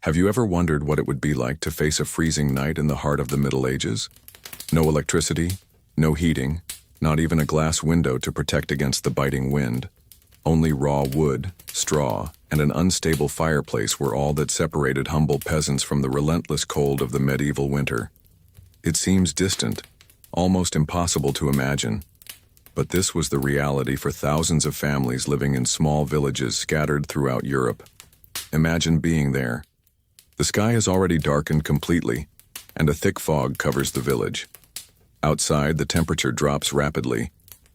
Have you ever wondered what it would be like to face a freezing night in the heart of the Middle Ages? No electricity, no heating, not even a glass window to protect against the biting wind. Only raw wood, straw, and an unstable fireplace were all that separated humble peasants from the relentless cold of the medieval winter. It seems distant, almost impossible to imagine. But this was the reality for thousands of families living in small villages scattered throughout Europe. Imagine being there. The sky has already darkened completely, and a thick fog covers the village. Outside, the temperature drops rapidly,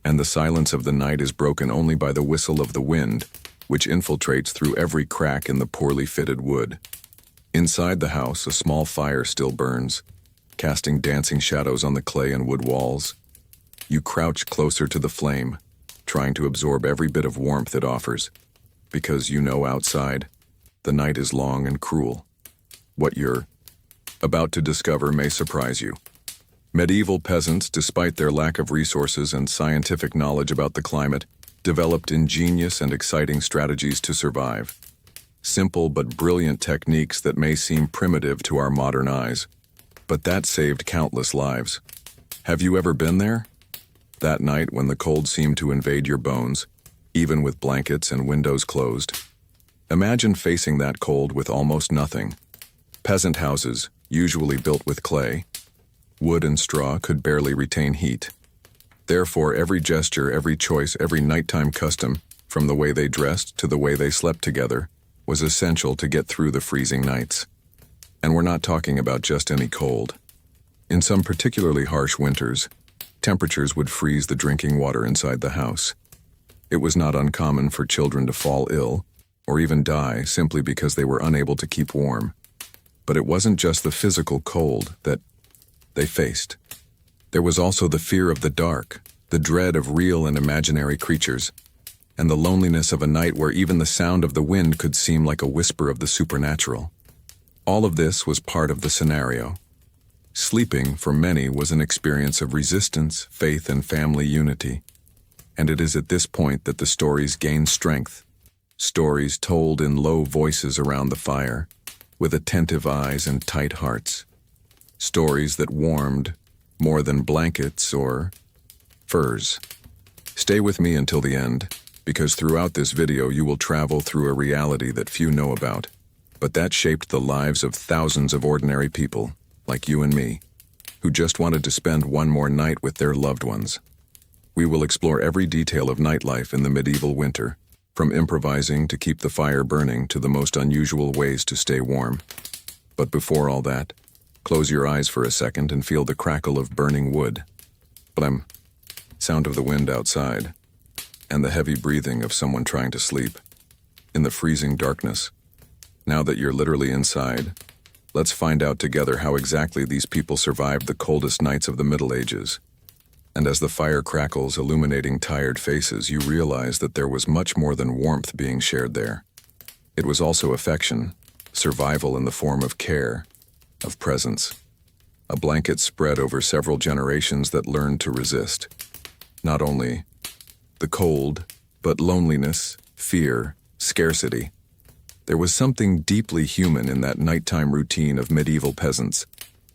and the silence of the night is broken only by the whistle of the wind, which infiltrates through every crack in the poorly fitted wood. Inside the house, a small fire still burns, casting dancing shadows on the clay and wood walls. You crouch closer to the flame, trying to absorb every bit of warmth it offers, because you know outside, the night is long and cruel. What you're about to discover may surprise you. Medieval peasants, despite their lack of resources and scientific knowledge about the climate, developed ingenious and exciting strategies to survive. Simple but brilliant techniques that may seem primitive to our modern eyes, but that saved countless lives. Have you ever been there? That night when the cold seemed to invade your bones, even with blankets and windows closed. Imagine facing that cold with almost nothing. Peasant houses, usually built with clay, wood and straw, could barely retain heat. Therefore, every gesture, every choice, every nighttime custom, from the way they dressed to the way they slept together, was essential to get through the freezing nights. And we're not talking about just any cold. In some particularly harsh winters, temperatures would freeze the drinking water inside the house. It was not uncommon for children to fall ill, or even die simply because they were unable to keep warm. But it wasn't just the physical cold that they faced. There was also the fear of the dark, the dread of real and imaginary creatures, and the loneliness of a night where even the sound of the wind could seem like a whisper of the supernatural. All of this was part of the scenario. Sleeping, for many, was an experience of resistance, faith, and family unity. And it is at this point that the stories gain strength. Stories told in low voices around the fire, with attentive eyes and tight hearts. Stories that warmed more than blankets or furs. Stay with me until the end, because throughout this video you will travel through a reality that few know about, but that shaped the lives of thousands of ordinary people, like you and me, who just wanted to spend one more night with their loved ones. We will explore every detail of nightlife in the medieval winter, from improvising to keep the fire burning to the most unusual ways to stay warm. But before all that, close your eyes for a second and feel the crackle of burning wood. Blam. Sound of the wind outside, and the heavy breathing of someone trying to sleep. In the freezing darkness. Now that you're literally inside, let's find out together how exactly these people survived the coldest nights of the Middle Ages. And as the fire crackles, illuminating tired faces, you realize that there was much more than warmth being shared there. It was also affection, survival in the form of care, of presence. A blanket spread over several generations that learned to resist. Not only the cold, but loneliness, fear, scarcity. There was something deeply human in that nighttime routine of medieval peasants.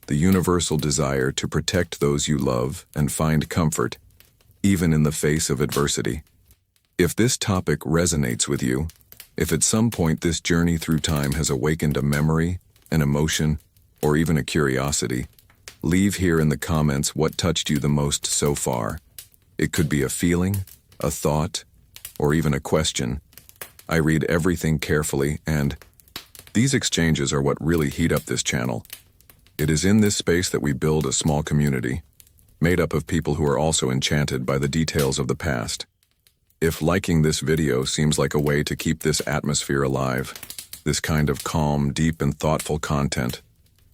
The universal desire to protect those you love and find comfort, even in the face of adversity. If this topic resonates with you, if at some point this journey through time has awakened a memory, an emotion, or even a curiosity, leave here in the comments what touched you the most so far. It could be a feeling, a thought, or even a question. I read everything carefully, and these exchanges are what really heat up this channel. It is in this space that we build a small community, made up of people who are also enchanted by the details of the past. If liking this video seems like a way to keep this atmosphere alive, this kind of calm, deep, and thoughtful content,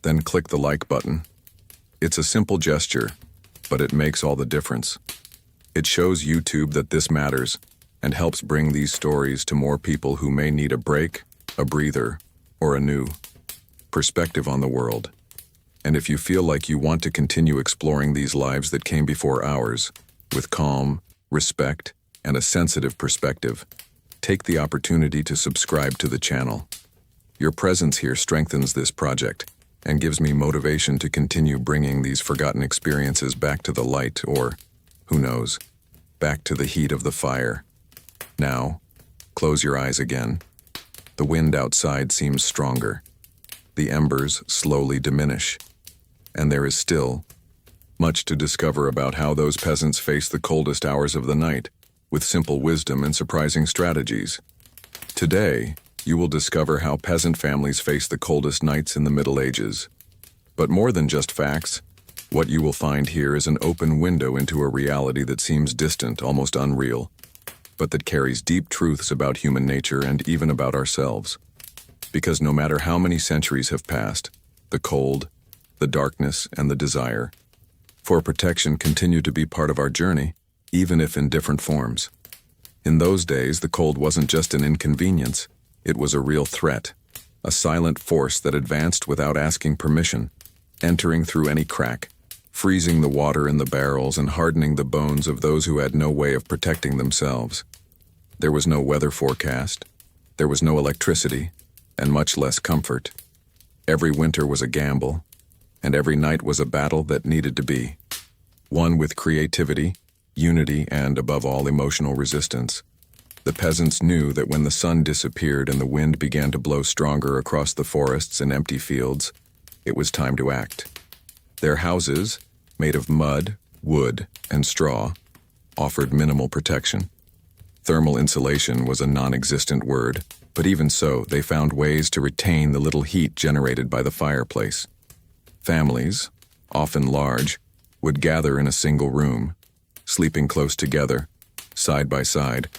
then click the like button. It's a simple gesture, but it makes all the difference. It shows YouTube that this matters and helps bring these stories to more people who may need a break, a breather, or a new perspective on the world. And if you feel like you want to continue exploring these lives that came before ours, with calm, respect, and a sensitive perspective, take the opportunity to subscribe to the channel. Your presence here strengthens this project and gives me motivation to continue bringing these forgotten experiences back to the light or, who knows, back to the heat of the fire. Now, close your eyes again. The wind outside seems stronger. The embers slowly diminish. And there is still much to discover about how those peasants face the coldest hours of the night, with simple wisdom and surprising strategies. Today, you will discover how peasant families face the coldest nights in the Middle Ages. But more than just facts, what you will find here is an open window into a reality that seems distant, almost unreal, but that carries deep truths about human nature and even about ourselves. Because no matter how many centuries have passed, the cold, the darkness, and the desire for protection continue to be part of our journey, even if in different forms. In those days, the cold wasn't just an inconvenience, it was a real threat, a silent force that advanced without asking permission, entering through any crack, freezing the water in the barrels and hardening the bones of those who had no way of protecting themselves. There was no weather forecast, there was no electricity, and much less comfort. Every winter was a gamble, and every night was a battle that needed to be. One with creativity, unity, and, above all, emotional resistance. The peasants knew that when the sun disappeared and the wind began to blow stronger across the forests and empty fields, it was time to act. Their houses, made of mud, wood, and straw, offered minimal protection. Thermal insulation was a non-existent word, but even so, they found ways to retain the little heat generated by the fireplace. Families, often large, would gather in a single room, sleeping close together, side by side,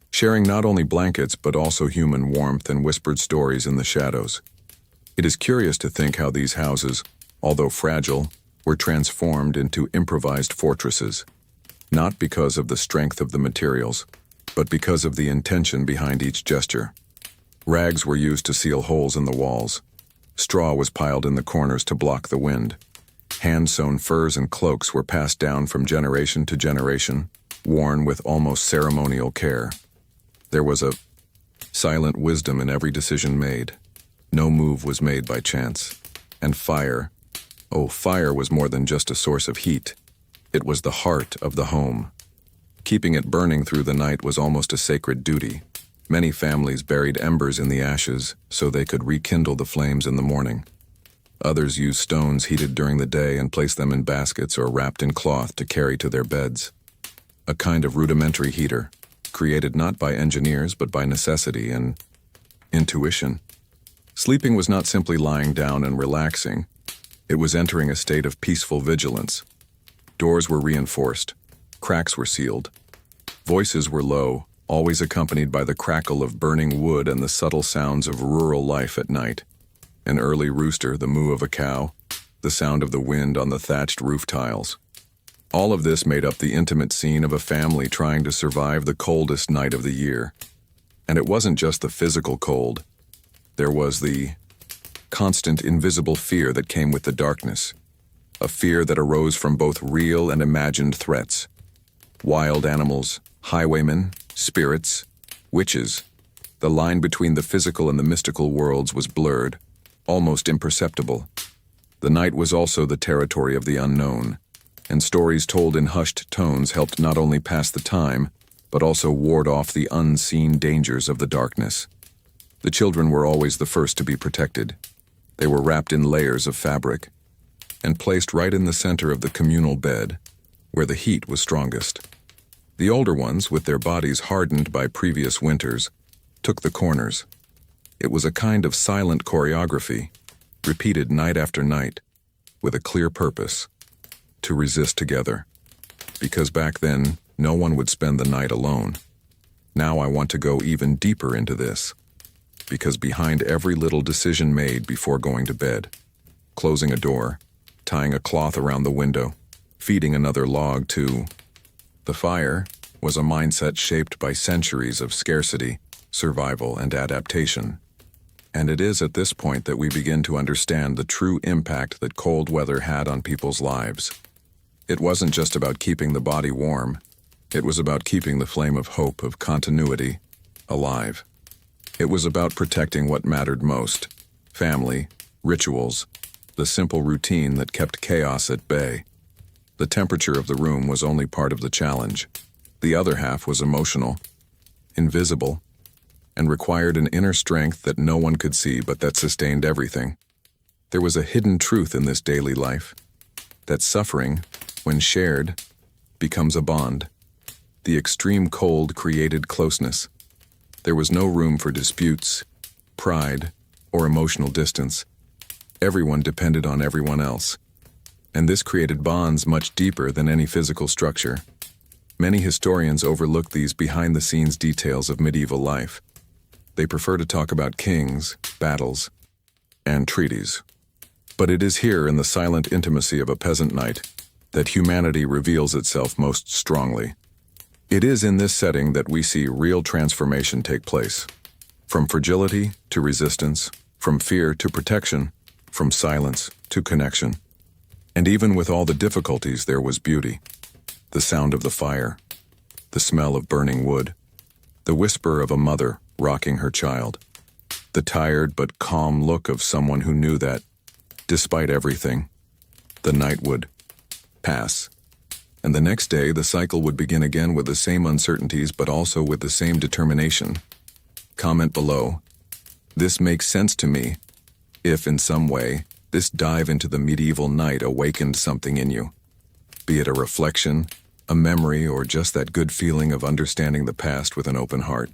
sharing not only blankets but also human warmth and whispered stories in the shadows. It is curious to think how these houses, although fragile, were transformed into improvised fortresses, not because of the strength of the materials, but because of the intention behind each gesture. Rags were used to seal holes in the walls. Straw was piled in the corners to block the wind. Hand-sewn furs and cloaks were passed down from generation to generation, worn with almost ceremonial care. There was a silent wisdom in every decision made. No move was made by chance. And fire was more than just a source of heat. It was the heart of the home. Keeping it burning through the night was almost a sacred duty. Many families buried embers in the ashes so they could rekindle the flames in the morning. Others used stones heated during the day and placed them in baskets or wrapped in cloth to carry to their beds. A kind of rudimentary heater, created not by engineers but by necessity and intuition. Sleeping was not simply lying down and relaxing. It was entering a state of peaceful vigilance. Doors were reinforced. Cracks were sealed. Voices were low, always accompanied by the crackle of burning wood and the subtle sounds of rural life at night. An early rooster, the moo of a cow, the sound of the wind on the thatched roof tiles. All of this made up the intimate scene of a family trying to survive the coldest night of the year. And it wasn't just the physical cold. There was the constant invisible fear that came with the darkness. A fear that arose from both real and imagined threats. Wild animals, highwaymen, spirits, witches. The line between the physical and the mystical worlds was blurred, almost imperceptible. The night was also the territory of the unknown, and stories told in hushed tones helped not only pass the time, but also ward off the unseen dangers of the darkness. The children were always the first to be protected. They were wrapped in layers of fabric and placed right in the center of the communal bed, where the heat was strongest. The older ones, with their bodies hardened by previous winters, took the corners. It was a kind of silent choreography, repeated night after night, with a clear purpose: to resist together. Because back then, no one would spend the night alone. Now I want to go even deeper into this. Because behind every little decision made before going to bed, closing a door, tying a cloth around the window, feeding another log to the fire, was a mindset shaped by centuries of scarcity, survival, and adaptation. And it is at this point that we begin to understand the true impact that cold weather had on people's lives. It wasn't just about keeping the body warm, it was about keeping the flame of hope, of continuity, alive. It was about protecting what mattered most: family, rituals, the simple routine that kept chaos at bay. The temperature of the room was only part of the challenge. The other half was emotional, invisible, and required an inner strength that no one could see but that sustained everything. There was a hidden truth in this daily life, that suffering, when shared, becomes a bond. The extreme cold created closeness. There was no room for disputes, pride, or emotional distance. Everyone depended on everyone else, and this created bonds much deeper than any physical structure. Many historians overlook these behind-the-scenes details of medieval life. They prefer to talk about kings, battles, and treaties. But it is here in the silent intimacy of a peasant night that humanity reveals itself most strongly. It is in this setting that we see real transformation take place. From fragility to resistance, from fear to protection, from silence to connection. And even with all the difficulties, there was beauty. The sound of the fire, the smell of burning wood, the whisper of a mother rocking her child, the tired but calm look of someone who knew that, despite everything, the night would pass. And the next day, the cycle would begin again with the same uncertainties but also with the same determination. Comment below. This makes sense to me, if in some way, this dive into the medieval night awakened something in you. Be it a reflection, a memory, or just that good feeling of understanding the past with an open heart.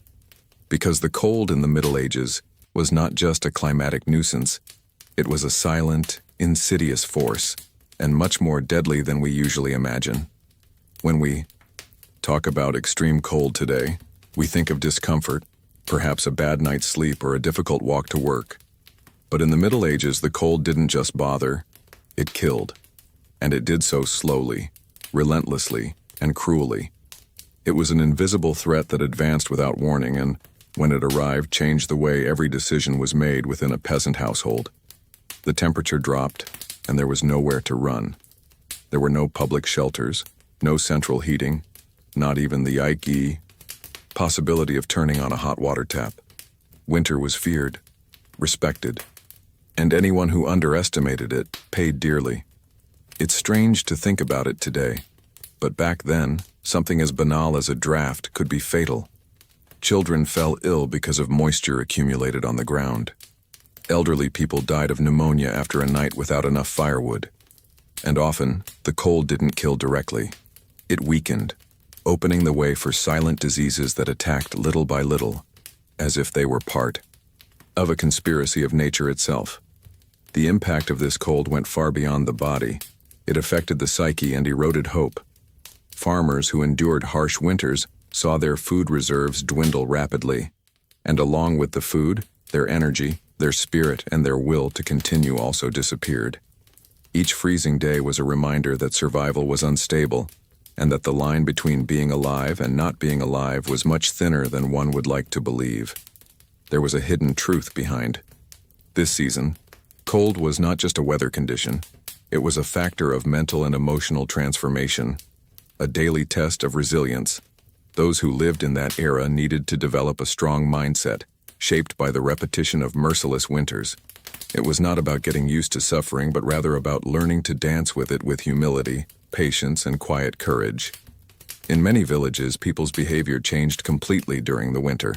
Because the cold in the Middle Ages was not just a climatic nuisance, it was a silent, insidious force, and much more deadly than we usually imagine. When we talk about extreme cold today, we think of discomfort, perhaps a bad night's sleep or a difficult walk to work. But in the Middle Ages, the cold didn't just bother, it killed. And it did so slowly, relentlessly, and cruelly. It was an invisible threat that advanced without warning and, when it arrived, changed the way every decision was made within a peasant household. The temperature dropped, and there was nowhere to run. There were no public shelters, no central heating, not even the possibility of turning on a hot water tap. Winter was feared, respected, and anyone who underestimated it paid dearly. It's strange to think about it today, but back then, something as banal as a draft could be fatal. Children fell ill because of moisture accumulated on the ground. Elderly people died of pneumonia after a night without enough firewood. And often, the cold didn't kill directly. It weakened, opening the way for silent diseases that attacked little by little, as if they were part of a conspiracy of nature itself. The impact of this cold went far beyond the body. It affected the psyche and eroded hope. Farmers who endured harsh winters saw their food reserves dwindle rapidly, and along with the food, their energy, their spirit, and their will to continue also disappeared. Each freezing day was a reminder that survival was unstable, and that the line between being alive and not being alive was much thinner than one would like to believe. There was a hidden truth behind. This season, cold was not just a weather condition, it was a factor of mental and emotional transformation, a daily test of resilience. Those who lived in that era needed to develop a strong mindset, shaped by the repetition of merciless winters. It was not about getting used to suffering, but rather about learning to dance with it with humility, patience, and quiet courage. In many villages, people's behavior changed completely during the winter.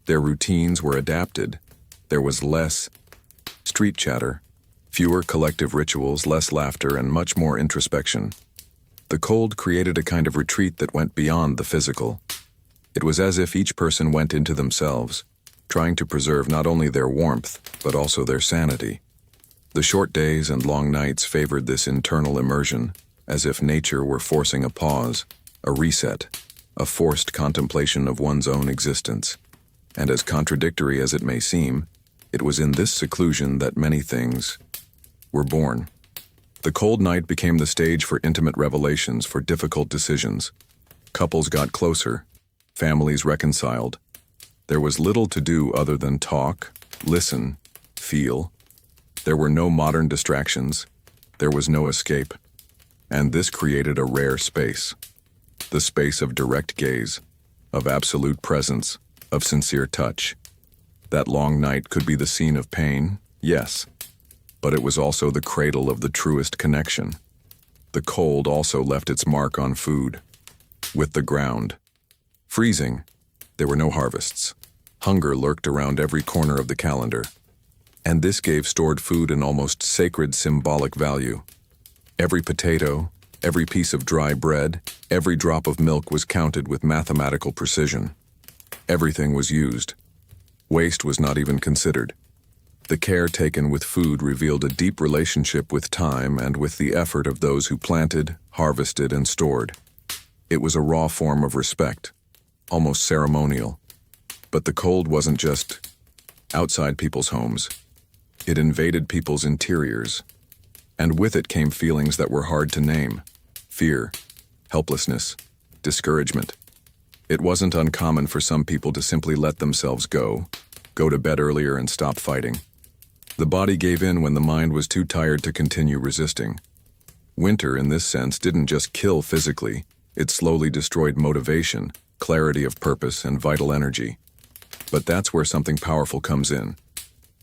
Their routines were adapted. There was less street chatter, fewer collective rituals, less laughter, and much more introspection. The cold created a kind of retreat that went beyond the physical. It was as if each person went into themselves, trying to preserve not only their warmth, but also their sanity. The short days and long nights favored this internal immersion, as if nature were forcing a pause, a reset, a forced contemplation of one's own existence. And as contradictory as it may seem, it was in this seclusion that many things were born. The cold night became the stage for intimate revelations, for difficult decisions. Couples got closer, families reconciled. There was little to do other than talk, listen, feel. There were no modern distractions. There was no escape. And this created a rare space. The space of direct gaze, of absolute presence, of sincere touch. That long night could be the scene of pain, yes, but it was also the cradle of the truest connection. The cold also left its mark on food. With the ground freezing, there were no harvests. Hunger lurked around every corner of the calendar, and this gave stored food an almost sacred symbolic value. Every potato, every piece of dry bread, every drop of milk was counted with mathematical precision. Everything was used. Waste was not even considered. The care taken with food revealed a deep relationship with time and with the effort of those who planted, harvested, and stored. It was a raw form of respect, almost ceremonial. But the cold wasn't just outside people's homes. It invaded people's interiors, and with it came feelings that were hard to name: fear, helplessness, discouragement. It wasn't uncommon for some people to simply let themselves go to bed earlier and stop fighting. The body gave in when the mind was too tired to continue resisting. Winter, in this sense, didn't just kill physically, it slowly destroyed motivation, clarity of purpose, and vital energy. But that's where something powerful comes in: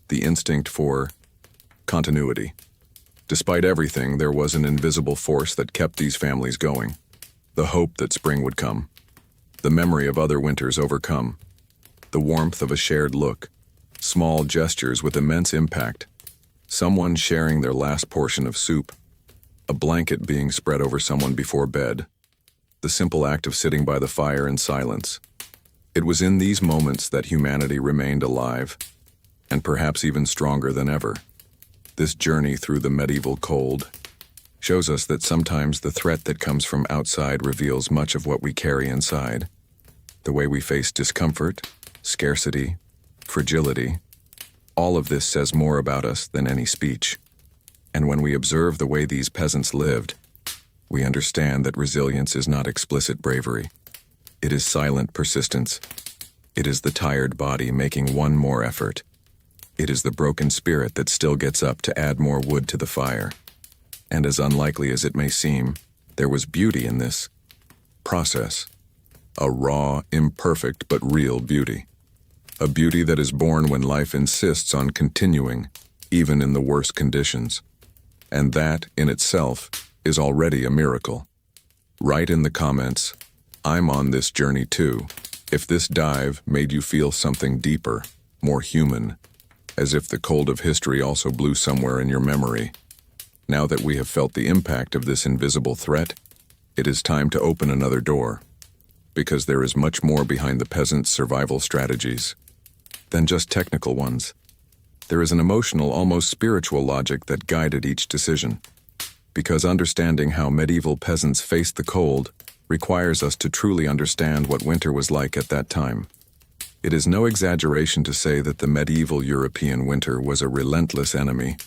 the instinct for continuity. Despite everything, there was an invisible force that kept these families going. The hope that spring would come. The memory of other winters overcome. The warmth of a shared look. Small gestures with immense impact. Someone sharing their last portion of soup. A blanket being spread over someone before bed. The simple act of sitting by the fire in silence. It was in these moments that humanity remained alive, and perhaps even stronger than ever. This journey through the medieval cold shows us that sometimes the threat that comes from outside reveals much of what we carry inside. The way we face discomfort, scarcity, fragility, all of this says more about us than any speech. And when we observe the way these peasants lived, we understand that resilience is not explicit bravery. It is silent persistence. It is the tired body making one more effort. It is the broken spirit that still gets up to add more wood to the fire. And as unlikely as it may seem, there was beauty in this process. A raw, imperfect, but real beauty. A beauty that is born when life insists on continuing, even in the worst conditions. And that, in itself, is already a miracle. Write in the comments, "I'm on this journey too," if this dive made you feel something deeper, more human, as if the cold of history also blew somewhere in your memory. Now that we have felt the impact of this invisible threat, it is time to open another door, because there is much more behind the peasants' survival strategies than just technical ones. There is an emotional, almost spiritual logic that guided each decision, because understanding how medieval peasants faced the cold requires us to truly understand what winter was like at that time. It is no exaggeration to say that the medieval European winter was a relentless enemy,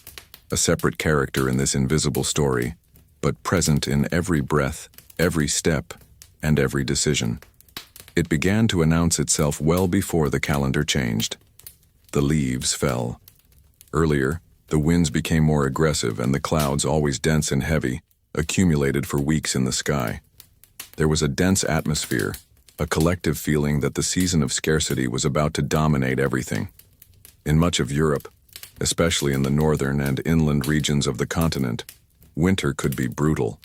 a separate character in this invisible story, but present in every breath, every step, and every decision. It began to announce itself well before the calendar changed. The leaves fell. Earlier, the winds became more aggressive and the clouds, always dense and heavy, accumulated for weeks in the sky. There was a dense atmosphere, a collective feeling that the season of scarcity was about to dominate everything. In much of Europe, especially in the northern and inland regions of the continent, winter could be brutal.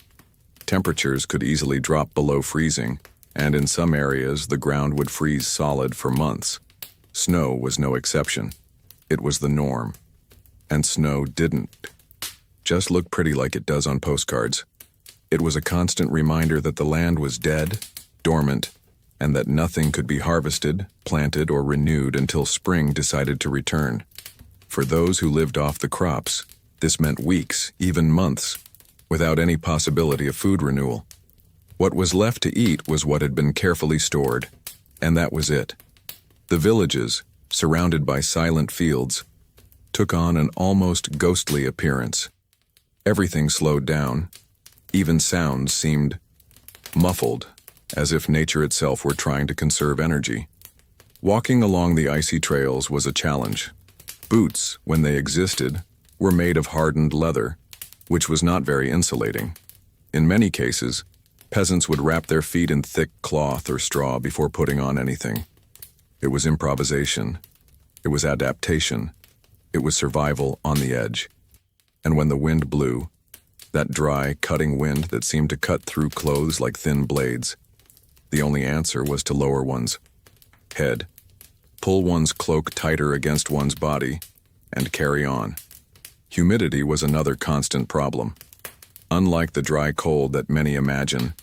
Temperatures could easily drop below freezing, and in some areas the ground would freeze solid for months. Snow was no exception. It was the norm. And snow didn't just look pretty like it does on postcards. It was a constant reminder that the land was dead, dormant, and that nothing could be harvested, planted, or renewed until spring decided to return. For those who lived off the crops, this meant weeks, even months, without any possibility of food renewal. What was left to eat was what had been carefully stored, and that was it. The villages, surrounded by silent fields, took on an almost ghostly appearance. Everything slowed down. Even sounds seemed muffled, as if nature itself were trying to conserve energy. Walking along the icy trails was a challenge. Boots, when they existed, were made of hardened leather, which was not very insulating. In many cases, peasants would wrap their feet in thick cloth or straw before putting on anything. It was improvisation, It was adaptation. It was survival on the edge. And when the wind blew, that dry, cutting wind that seemed to cut through clothes like thin blades, the only answer was to lower one's head, pull one's cloak tighter against one's body, and carry on. Humidity was another constant problem. Unlike the dry cold that many imagine,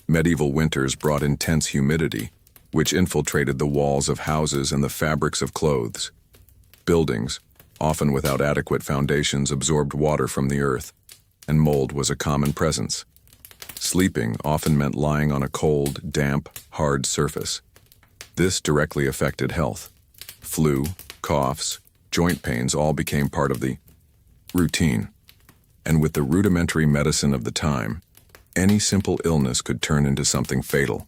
medieval winters brought intense humidity, which infiltrated the walls of houses and the fabrics of clothes. Buildings, often without adequate foundations, absorbed water from the earth, and mold was a common presence. Sleeping often meant lying on a cold, damp, hard surface. This directly affected health. Flu, coughs, joint pains all became part of the routine. And with the rudimentary medicine of the time, any simple illness could turn into something fatal.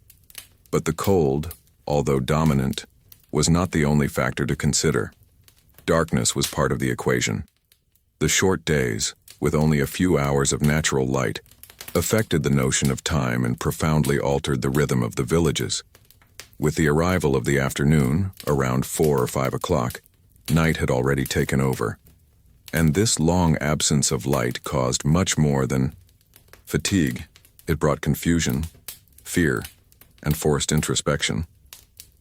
But the cold, although dominant, was not the only factor to consider. Darkness was part of the equation. The short days, with only a few hours of natural light, affected the notion of time and profoundly altered the rhythm of the villages. With the arrival of the afternoon, around 4 or 5 o'clock, night had already taken over. And this long absence of light caused much more than fatigue. It brought confusion, fear, and forced introspection.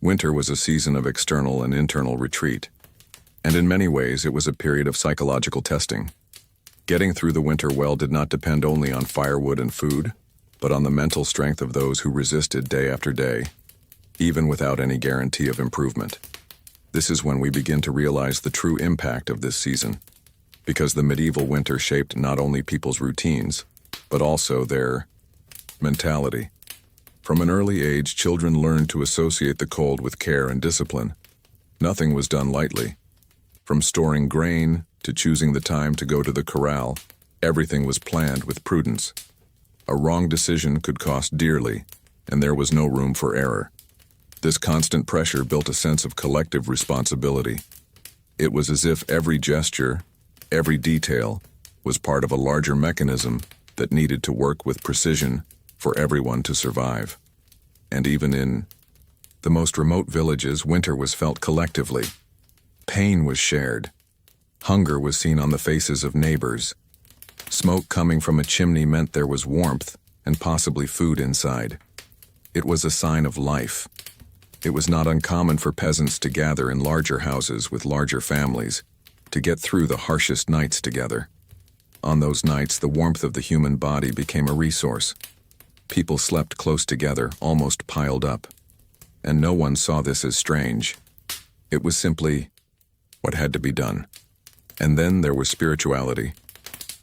Winter was a season of external and internal retreat, and in many ways it was a period of psychological testing. Getting through the winter well did not depend only on firewood and food, but on the mental strength of those who resisted day after day, even without any guarantee of improvement. This is when we begin to realize the true impact of this season, because the medieval winter shaped not only people's routines, but also their mentality. From an early age, children learned to associate the cold with care and discipline. Nothing was done lightly. From storing grain to choosing the time to go to the corral, everything was planned with prudence. A wrong decision could cost dearly, and there was no room for error. This constant pressure built a sense of collective responsibility. It was as if every gesture, every detail, was part of a larger mechanism that needed to work with precision for everyone to survive. And even in the most remote villages, winter was felt collectively. Pain was shared. Hunger was seen on the faces of neighbors. Smoke coming from a chimney meant there was warmth and possibly food inside. It was a sign of life. It was not uncommon for peasants to gather in larger houses with larger families to get through the harshest nights together. On those nights, the warmth of the human body became a resource. People slept close together, almost piled up. And no one saw this as strange. It was simply what had to be done. And then there was spirituality.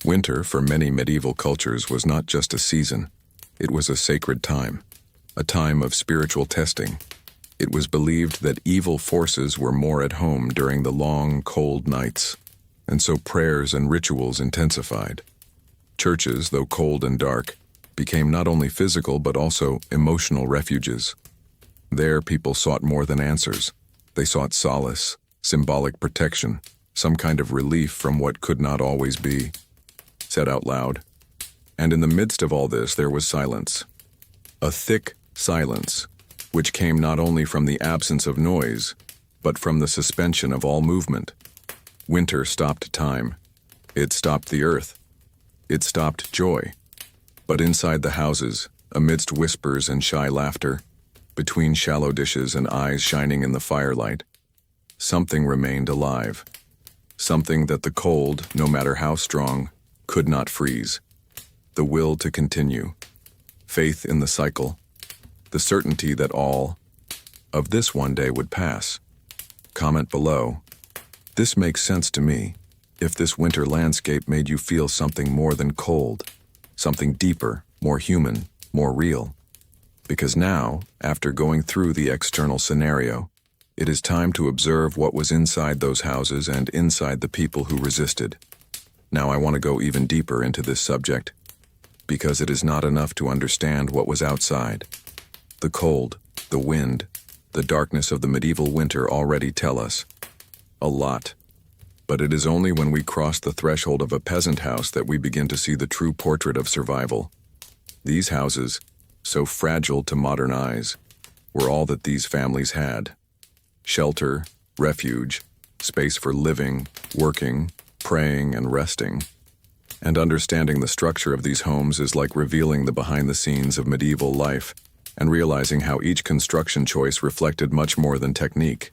Winter, for many medieval cultures, was not just a season. It was a sacred time, a time of spiritual testing. It was believed that evil forces were more at home during the long, cold nights, and so prayers and rituals intensified. Churches, though cold and dark, became not only physical but also emotional refuges. There, people sought more than answers. They sought solace, symbolic protection, some kind of relief from what could not always be said out loud. And in the midst of all this, there was silence. A thick silence, which came not only from the absence of noise, but from the suspension of all movement. Winter stopped time. It stopped the earth. It stopped joy. But inside the houses, amidst whispers and shy laughter, between shallow dishes and eyes shining in the firelight, something remained alive. Something that the cold, no matter how strong, could not freeze. The will to continue. Faith in the cycle. The certainty that all of this one day would pass. Comment below. This makes sense to me. If this winter landscape made you feel something more than cold, something deeper, more human, more real. Because now, after going through the external scenario, it is time to observe what was inside those houses and inside the people who resisted. Now I want to go even deeper into this subject, because it is not enough to understand what was outside. The cold, the wind, the darkness of the medieval winter already tell us a lot. But it is only when we cross the threshold of a peasant house that we begin to see the true portrait of survival. These houses, so fragile to modern eyes, were all that these families had. Shelter, refuge, space for living, working, praying, and resting. And understanding the structure of these homes is like revealing the behind-the-scenes of medieval life and realizing how each construction choice reflected much more than technique.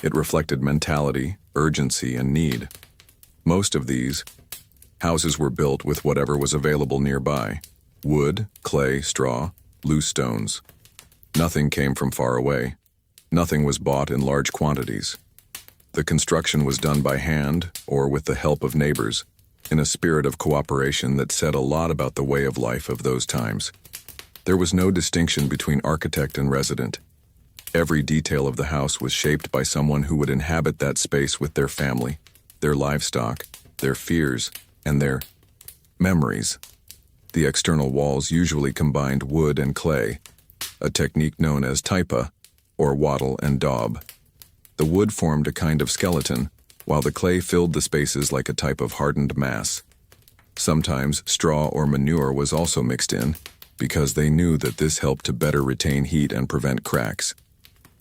It reflected mentality, urgency, and need. Most of these houses were built with whatever was available nearby: wood, clay, straw, loose stones. Nothing came from far away. Nothing was bought in large quantities. The construction was done by hand or with the help of neighbors, in a spirit of cooperation that said a lot about the way of life of those times. There was no distinction between architect and resident. Every detail of the house was shaped by someone who would inhabit that space with their family, their livestock, their fears, and their memories. The external walls usually combined wood and clay, a technique known as taipa, or wattle and daub. The wood formed a kind of skeleton, while the clay filled the spaces like a type of hardened mass. Sometimes straw or manure was also mixed in, because they knew that this helped to better retain heat and prevent cracks.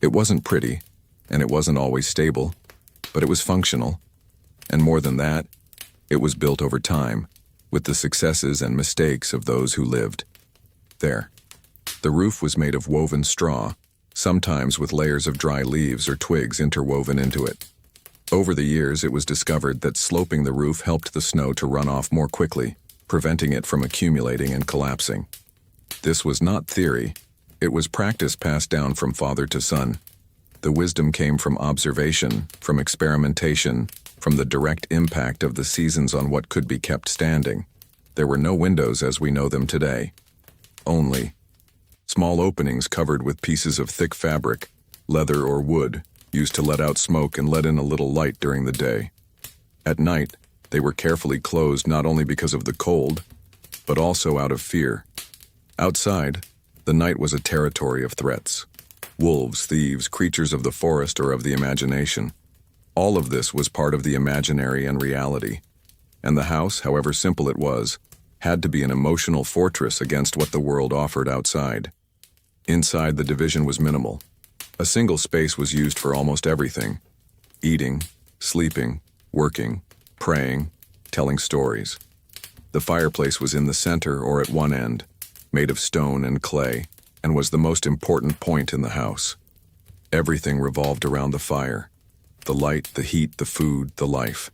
It wasn't pretty, and it wasn't always stable, but it was functional. And more than that, it was built over time, with the successes and mistakes of those who lived there. The roof was made of woven straw, sometimes with layers of dry leaves or twigs interwoven into it. Over the years, it was discovered that sloping the roof helped the snow to run off more quickly, preventing it from accumulating and collapsing. This was not theory. It was practice passed down from father to son. The wisdom came from observation, from experimentation, from the direct impact of the seasons on what could be kept standing. There were no windows as we know them today. Only small openings covered with pieces of thick fabric, leather or wood, used to let out smoke and let in a little light during the day. At night, they were carefully closed not only because of the cold, but also out of fear. Outside, the night was a territory of threats. Wolves, thieves, creatures of the forest or of the imagination. All of this was part of the imaginary and reality. And the house, however simple it was, had to be an emotional fortress against what the world offered outside. Inside, the division was minimal. A single space was used for almost everything: eating, sleeping, working, praying, telling stories. The fireplace was in the center or at one end, made of stone and clay, and was the most important point in the house. Everything revolved around the fire: the light, the heat, the food, the life.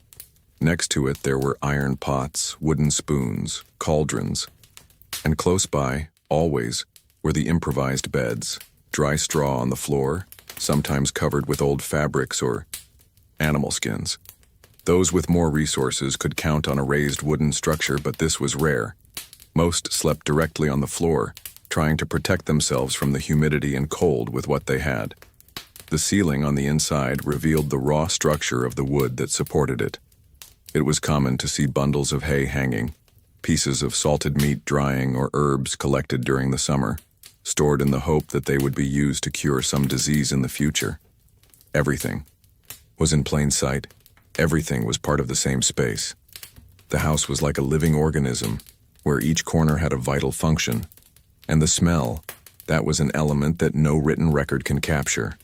Next to it there were iron pots, wooden spoons, cauldrons. And close by, always, were the improvised beds, dry straw on the floor, sometimes covered with old fabrics or animal skins. Those with more resources could count on a raised wooden structure, but this was rare. Most slept directly on the floor, trying to protect themselves from the humidity and cold with what they had. The ceiling on the inside revealed the raw structure of the wood that supported it. It was common to see bundles of hay hanging, pieces of salted meat drying, or herbs collected during the summer, stored in the hope that they would be used to cure some disease in the future. Everything was in plain sight. Everything was part of the same space. The house was like a living organism, where each corner had a vital function. And the smell, that was an element that no written record can capture.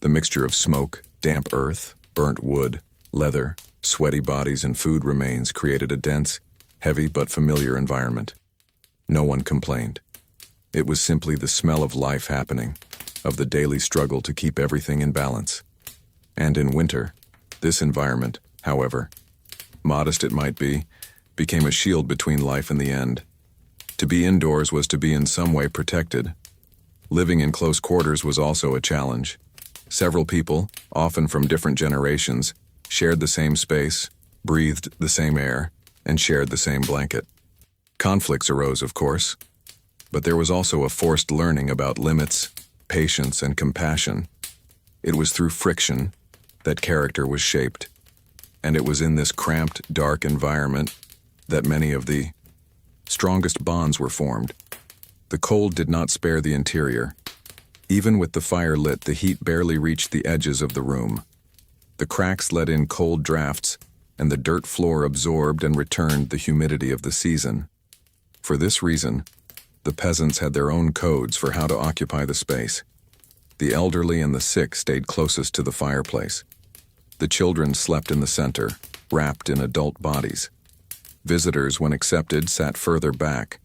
The mixture of smoke, damp earth, burnt wood, leather, sweaty bodies, and food remains created a dense, heavy but familiar environment. No one complained. It was simply the smell of life happening, of the daily struggle to keep everything in balance. And in winter, this environment, however modest it might be, became a shield between life and the end. To be indoors was to be in some way protected. Living in close quarters was also a challenge. Several people, often from different generations, shared the same space, breathed the same air, and shared the same blanket. Conflicts arose, of course, but there was also a forced learning about limits, patience, and compassion. It was through friction that character was shaped, and it was in this cramped, dark environment that many of the strongest bonds were formed. The cold did not spare the interior. Even with the fire lit, the heat barely reached the edges of the room. The cracks let in cold drafts, and the dirt floor absorbed and returned the humidity of the season. For this reason, the peasants had their own codes for how to occupy the space. The elderly and the sick stayed closest to the fireplace. The children slept in the center, wrapped in adult bodies. Visitors, when accepted, sat further back,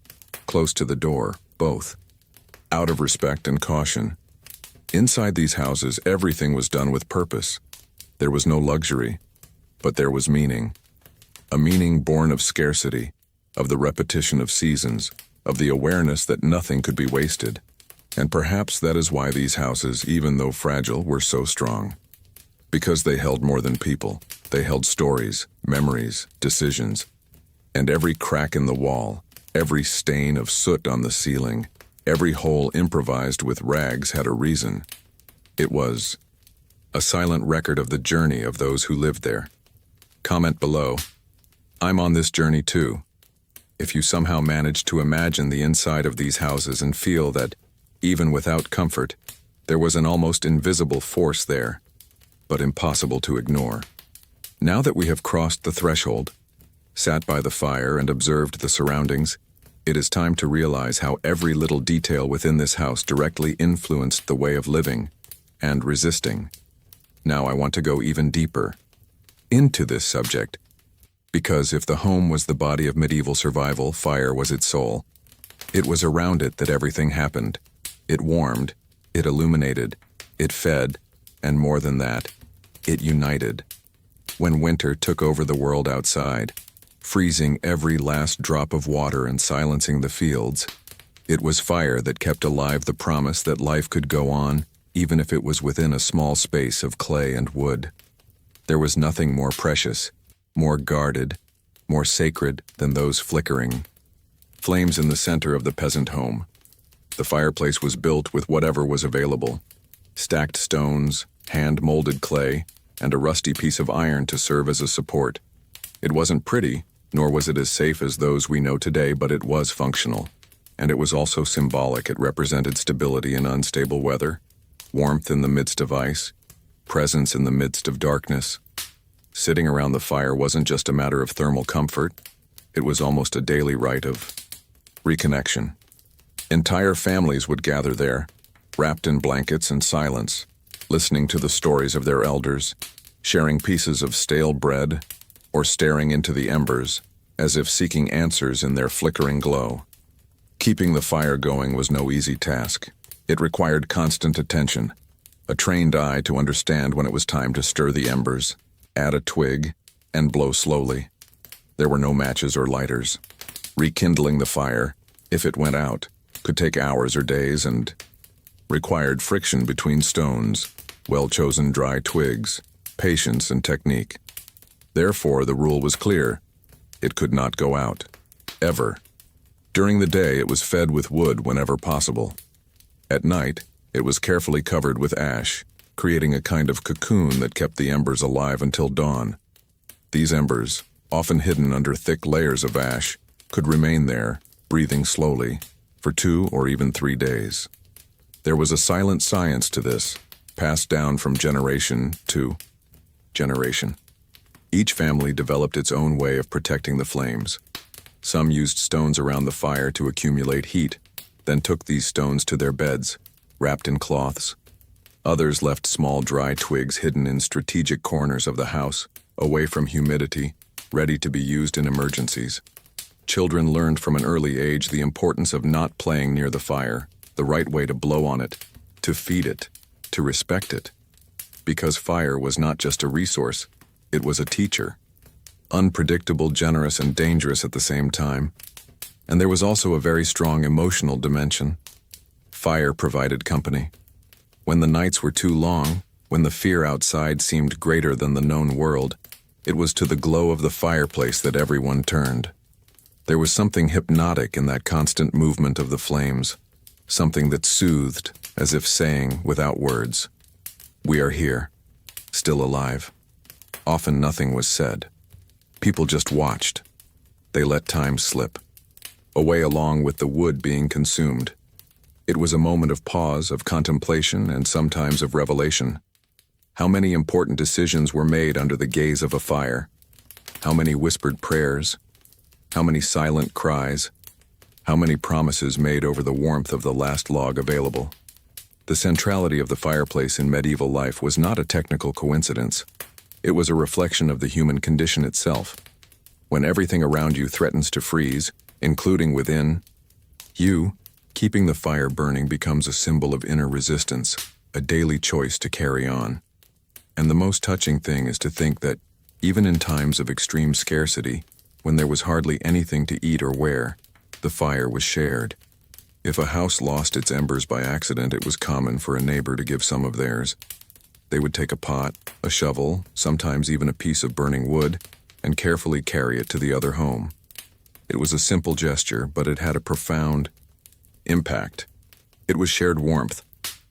close to the door, both, out of respect and caution. Inside these houses, everything was done with purpose. There was no luxury, but there was meaning. A meaning born of scarcity, of the repetition of seasons, of the awareness that nothing could be wasted. And perhaps that is why these houses, even though fragile, were so strong. Because they held more than people. They held stories, memories, decisions. And every crack in the wall, every stain of soot on the ceiling, every hole improvised with rags had a reason. It was a silent record of the journey of those who lived there. Comment below. I'm on this journey too. If you somehow manage to imagine the inside of these houses and feel that, even without comfort, there was an almost invisible force there, but impossible to ignore. Now that we have crossed the threshold, sat by the fire and observed the surroundings, it is time to realize how every little detail within this house directly influenced the way of living and resisting. Now I want to go even deeper into this subject, because if the home was the body of medieval survival, fire was its soul. It was around it that everything happened. It warmed, it illuminated, it fed, and more than that, it united. When winter took over the world outside, freezing every last drop of water and silencing the fields, it was fire that kept alive the promise that life could go on, even if it was within a small space of clay and wood. There was nothing more precious, more guarded, more sacred than those flickering flames in the center of the peasant home. The fireplace was built with whatever was available: stacked stones, hand-molded clay, and a rusty piece of iron to serve as a support. It wasn't pretty, nor was it as safe as those we know today, but it was functional. And it was also symbolic. It represented stability in unstable weather, warmth in the midst of ice, presence in the midst of darkness. Sitting around the fire wasn't just a matter of thermal comfort, it was almost a daily rite of reconnection. Entire families would gather there, wrapped in blankets and silence, listening to the stories of their elders, sharing pieces of stale bread, or staring into the embers, as if seeking answers in their flickering glow. Keeping the fire going was no easy task. It required constant attention, a trained eye to understand when it was time to stir the embers, add a twig, and blow slowly. There were no matches or lighters. Rekindling the fire, if it went out, could take hours or days and required friction between stones, well-chosen dry twigs, patience and technique. Therefore, the rule was clear. It could not go out. Ever. During the day, it was fed with wood whenever possible. At night, it was carefully covered with ash, creating a kind of cocoon that kept the embers alive until dawn. These embers, often hidden under thick layers of ash, could remain there, breathing slowly, for 2 or even 3 days. There was a silent science to this, passed down from generation to generation. Each family developed its own way of protecting the flames. Some used stones around the fire to accumulate heat, then took these stones to their beds, wrapped in cloths. Others left small dry twigs hidden in strategic corners of the house, away from humidity, ready to be used in emergencies. Children learned from an early age the importance of not playing near the fire, the right way to blow on it, to feed it, to respect it. Because fire was not just a resource, it was a teacher. Unpredictable, generous, and dangerous at the same time. And there was also a very strong emotional dimension. Fire provided company. When the nights were too long, when the fear outside seemed greater than the known world, it was to the glow of the fireplace that everyone turned. There was something hypnotic in that constant movement of the flames, something that soothed, as if saying, without words, "We are here, still alive." Often nothing was said. People just watched. They let time slip, away along with the wood being consumed. It was a moment of pause, of contemplation, and sometimes of revelation. How many important decisions were made under the gaze of a fire? How many whispered prayers? How many silent cries? How many promises made over the warmth of the last log available? The centrality of the fireplace in medieval life was not a technical coincidence. It was a reflection of the human condition itself. When everything around you threatens to freeze, including within you, keeping the fire burning becomes a symbol of inner resistance, a daily choice to carry on. And the most touching thing is to think that, even in times of extreme scarcity, when there was hardly anything to eat or wear, the fire was shared. If a house lost its embers by accident, it was common for a neighbor to give some of theirs. They would take a pot, a shovel, sometimes even a piece of burning wood, and carefully carry it to the other home. It was a simple gesture, but it had a profound impact. It was shared warmth.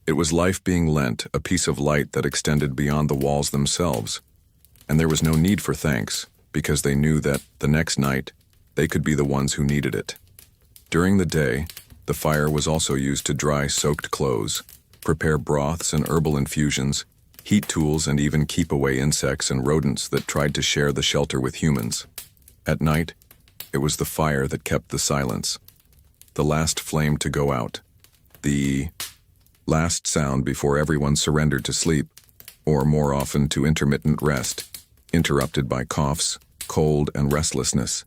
It was life being lent, a piece of light that extended beyond the walls themselves. And there was no need for thanks, because they knew that, the next night, they could be the ones who needed it. During the day, the fire was also used to dry soaked clothes, prepare broths and herbal infusions, heat tools, and even keep away insects and rodents that tried to share the shelter with humans. At night, it was the fire that kept the silence, the last flame to go out, the last sound before everyone surrendered to sleep, or more often to intermittent rest, interrupted by coughs, cold, and restlessness.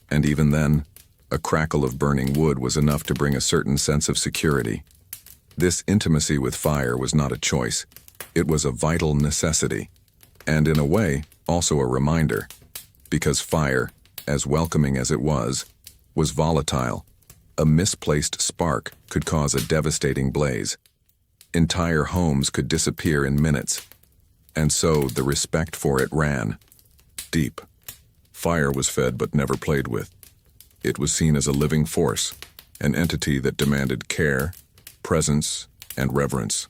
And even then, a crackle of burning wood was enough to bring a certain sense of security. This intimacy with fire was not a choice. It was a vital necessity, and in a way, also a reminder, because fire, as welcoming as it was volatile. A misplaced spark could cause a devastating blaze. Entire homes could disappear in minutes, and so the respect for it ran deep. Fire was fed but never played with. It was seen as a living force, an entity that demanded care, presence, and reverence.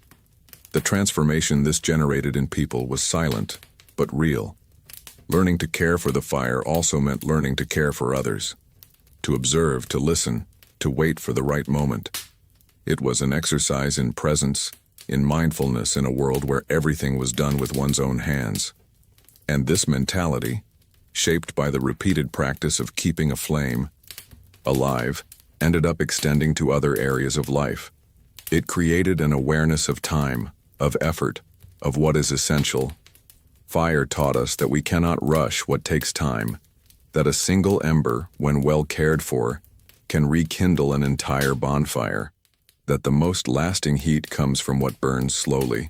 The transformation this generated in people was silent, but real. Learning to care for the fire also meant learning to care for others, to observe, to listen, to wait for the right moment. It was an exercise in presence, in mindfulness in a world where everything was done with one's own hands. And this mentality, shaped by the repeated practice of keeping a flame alive, ended up extending to other areas of life. It created an awareness of time, of effort, of what is essential. Fire taught us that we cannot rush what takes time, that a single ember, when well cared for, can rekindle an entire bonfire, that the most lasting heat comes from what burns slowly.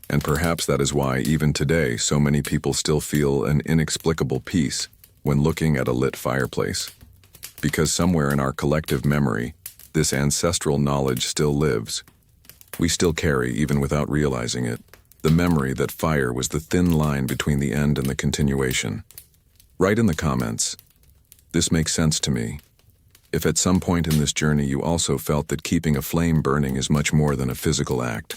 And perhaps that is why, even today, so many people still feel an inexplicable peace when looking at a lit fireplace. Because somewhere in our collective memory, this ancestral knowledge still lives. We still carry, even without realizing it, the memory that fire was the thin line between the end and the continuation. Write in the comments, "This makes sense to me," if at some point in this journey you also felt that keeping a flame burning is much more than a physical act.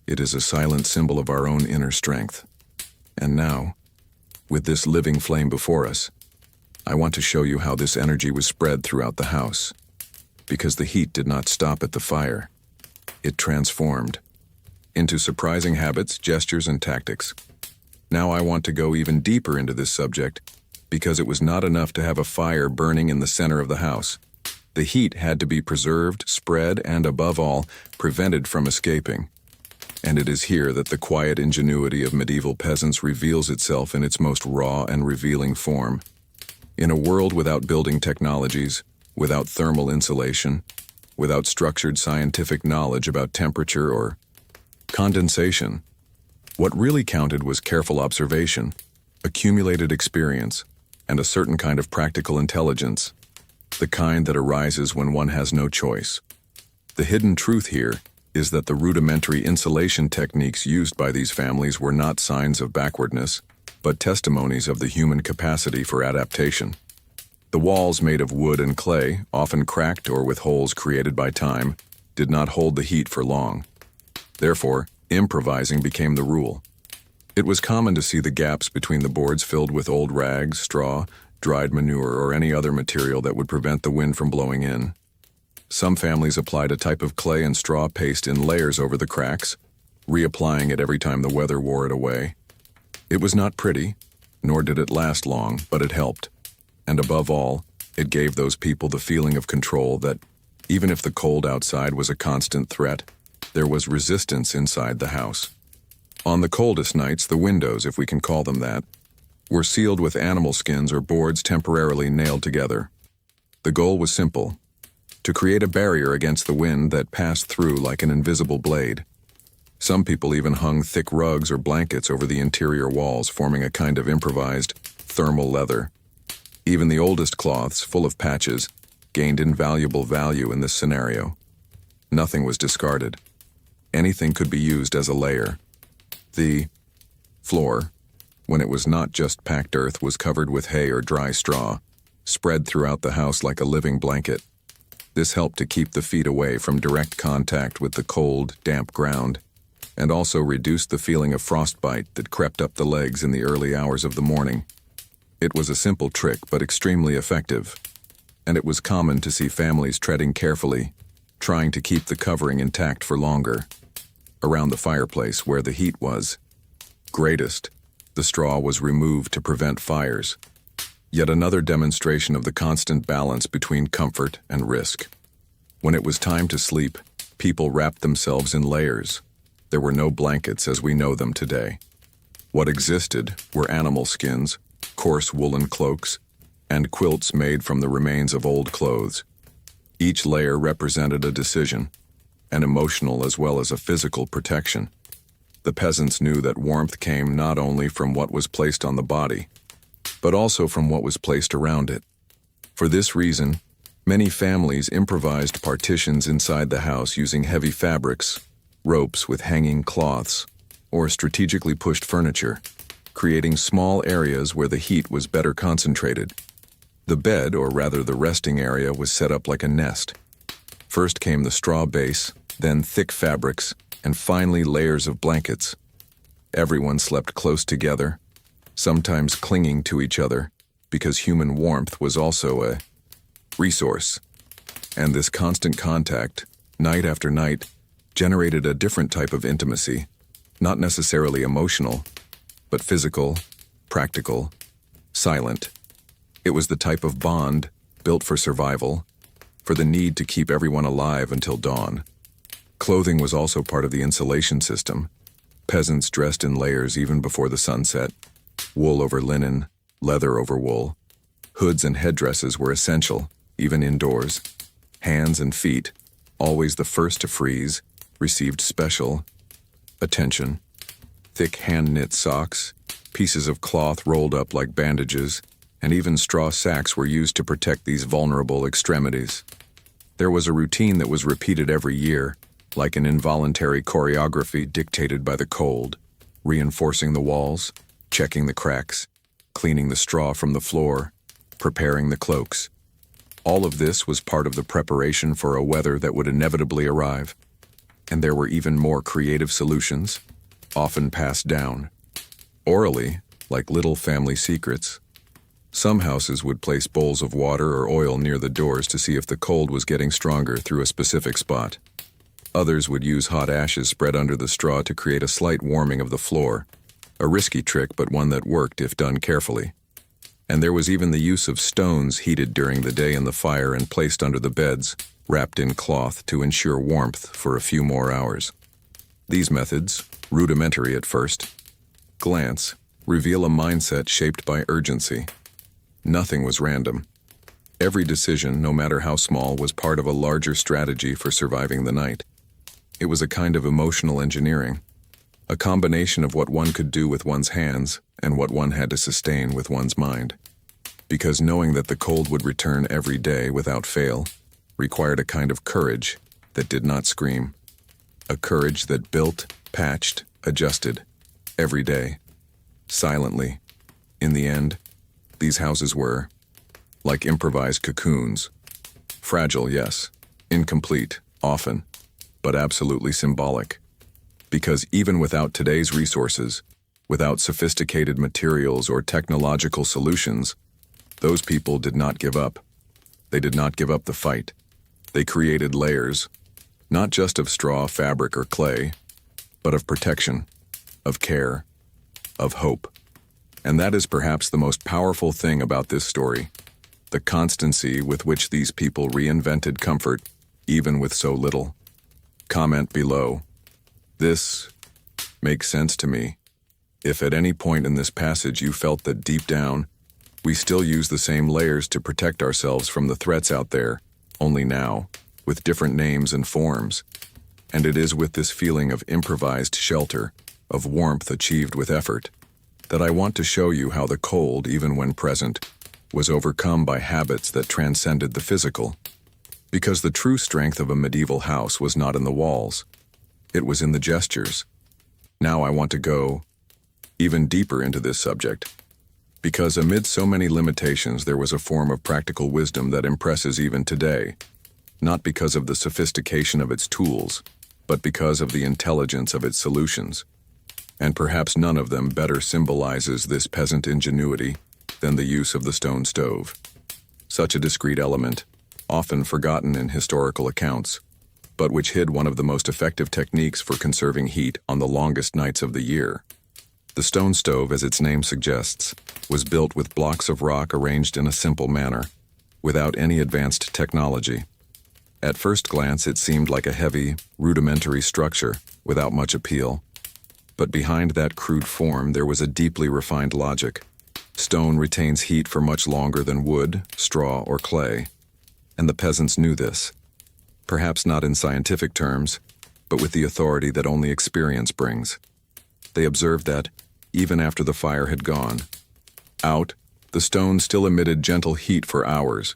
It is a silent symbol of our own inner strength. And now, with this living flame before us, I want to show you how this energy was spread throughout the house. Because the heat did not stop at the fire. It transformed into surprising habits, gestures, and tactics. Now I want to go even deeper into this subject, because it was not enough to have a fire burning in the center of the house. The heat had to be preserved, spread, and above all, prevented from escaping. And it is here that the quiet ingenuity of medieval peasants reveals itself in its most raw and revealing form. In a world without building technologies, without thermal insulation, without structured scientific knowledge about temperature or condensation, what really counted was careful observation, accumulated experience, and a certain kind of practical intelligence, the kind that arises when one has no choice. The hidden truth here is that the rudimentary insulation techniques used by these families were not signs of backwardness, but testimonies of the human capacity for adaptation. The walls, made of wood and clay, often cracked or with holes created by time, did not hold the heat for long. Therefore, improvising became the rule. It was common to see the gaps between the boards filled with old rags, straw, dried manure, or any other material that would prevent the wind from blowing in. Some families applied a type of clay and straw paste in layers over the cracks, reapplying it every time the weather wore it away. It was not pretty, nor did it last long, but it helped. And above all, it gave those people the feeling of control that, even if the cold outside was a constant threat, there was resistance inside the house. On the coldest nights, the windows, if we can call them that, were sealed with animal skins or boards temporarily nailed together. The goal was simple: to create a barrier against the wind that passed through like an invisible blade. Some people even hung thick rugs or blankets over the interior walls, forming a kind of improvised thermal leather. Even the oldest cloths, full of patches, gained invaluable value in this scenario. Nothing was discarded. Anything could be used as a layer. The floor, when it was not just packed earth, was covered with hay or dry straw, spread throughout the house like a living blanket. This helped to keep the feet away from direct contact with the cold, damp ground, and also reduced the feeling of frostbite that crept up the legs in the early hours of the morning. It was a simple trick, but extremely effective, and it was common to see families treading carefully, trying to keep the covering intact for longer. Around the fireplace, where the heat was greatest, the straw was removed to prevent fires. Yet another demonstration of the constant balance between comfort and risk. When it was time to sleep, people wrapped themselves in layers. There were no blankets as we know them today. What existed were animal skins, coarse woolen cloaks, and quilts made from the remains of old clothes. Each layer represented a decision, an emotional as well as a physical protection. The peasants knew that warmth came not only from what was placed on the body, but also from what was placed around it. For this reason, many families improvised partitions inside the house using heavy fabrics, ropes with hanging cloths, or strategically pushed furniture, creating small areas where the heat was better concentrated. The bed, or rather the resting area, was set up like a nest. First came the straw base, then thick fabrics, and finally layers of blankets. Everyone slept close together, sometimes clinging to each other, because human warmth was also a resource. And this constant contact, night after night, generated a different type of intimacy, not necessarily emotional, but physical, practical, silent. It was the type of bond built for survival, for the need to keep everyone alive until dawn. Clothing was also part of the insulation system. Peasants dressed in layers even before the sun set. Wool over linen, leather over wool. Hoods and headdresses were essential, even indoors. Hands and feet, always the first to freeze, received special attention. Thick hand-knit socks, pieces of cloth rolled up like bandages, and even straw sacks were used to protect these vulnerable extremities. There was a routine that was repeated every year, like an involuntary choreography dictated by the cold, reinforcing the walls, checking the cracks, cleaning the straw from the floor, preparing the cloaks. All of this was part of the preparation for a weather that would inevitably arrive. And there were even more creative solutions, often passed down orally, like little family secrets. Some houses would place bowls of water or oil near the doors to see if the cold was getting stronger through a specific spot. Others would use hot ashes spread under the straw to create a slight warming of the floor, a risky trick but one that worked if done carefully. And there was even the use of stones heated during the day in the fire and placed under the beds, wrapped in cloth to ensure warmth for a few more hours. These methods, rudimentary at first glance, reveal a mindset shaped by urgency. Nothing was random. Every decision, no matter how small, was part of a larger strategy for surviving the night. It was a kind of emotional engineering, a combination of what one could do with one's hands and what one had to sustain with one's mind. Because knowing that the cold would return every day without fail required a kind of courage that did not scream. A courage that built, patched, adjusted, every day, silently. In the end, these houses were like improvised cocoons. Fragile, yes. Incomplete, often, but absolutely symbolic. Because even without today's resources, without sophisticated materials or technological solutions, those people did not give up. They did not give up the fight. They created layers, not just of straw, fabric, or clay, but of protection, of care, of hope. And that is perhaps the most powerful thing about this story, the constancy with which these people reinvented comfort, even with so little. Comment below. This make sense to me. If at any point in this passage you felt that deep down, we still use the same layers to protect ourselves from the threats out there, only now, with different names and forms. And it is with this feeling of improvised shelter, of warmth achieved with effort, that I want to show you how the cold, even when present, was overcome by habits that transcended the physical. Because the true strength of a medieval house was not in the walls. It was in the gestures. Now I want to go even deeper into this subject. Because amid so many limitations, there was a form of practical wisdom that impresses even today. Not because of the sophistication of its tools, but because of the intelligence of its solutions. And perhaps none of them better symbolizes this peasant ingenuity than the use of the stone stove. Such a discrete element, often forgotten in historical accounts, but which hid one of the most effective techniques for conserving heat on the longest nights of the year. The stone stove, as its name suggests, was built with blocks of rock arranged in a simple manner, without any advanced technology. At first glance, it seemed like a heavy, rudimentary structure, without much appeal. But behind that crude form, there was a deeply refined logic. Stone retains heat for much longer than wood, straw, or clay. And the peasants knew this. Perhaps not in scientific terms, but with the authority that only experience brings. They observed that, even after the fire had gone out, the stone still emitted gentle heat for hours.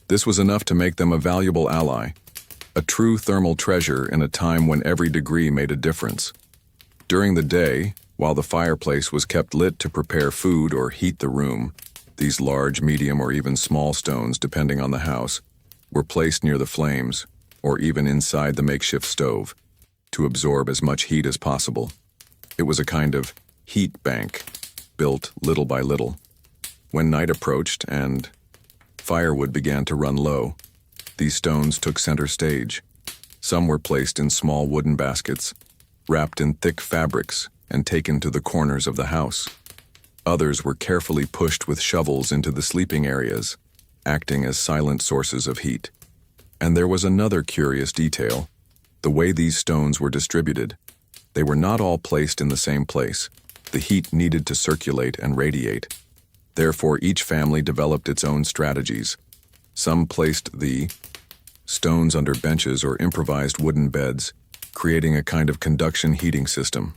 This was enough to make them a valuable ally, a true thermal treasure in a time when every degree made a difference. During the day, while the fireplace was kept lit to prepare food or heat the room, these large, medium, or even small stones, depending on the house, were placed near the flames, or even inside the makeshift stove, to absorb as much heat as possible. It was a kind of heat bank, built little by little. When night approached and firewood began to run low, these stones took center stage. Some were placed in small wooden baskets, wrapped in thick fabrics, and taken to the corners of the house. Others were carefully pushed with shovels into the sleeping areas, acting as silent sources of heat. And there was another curious detail: the way these stones were distributed. They were not all placed in the same place. The heat needed to circulate and radiate. Therefore, each family developed its own strategies. Some placed the stones under benches or improvised wooden beds, creating a kind of conduction heating system.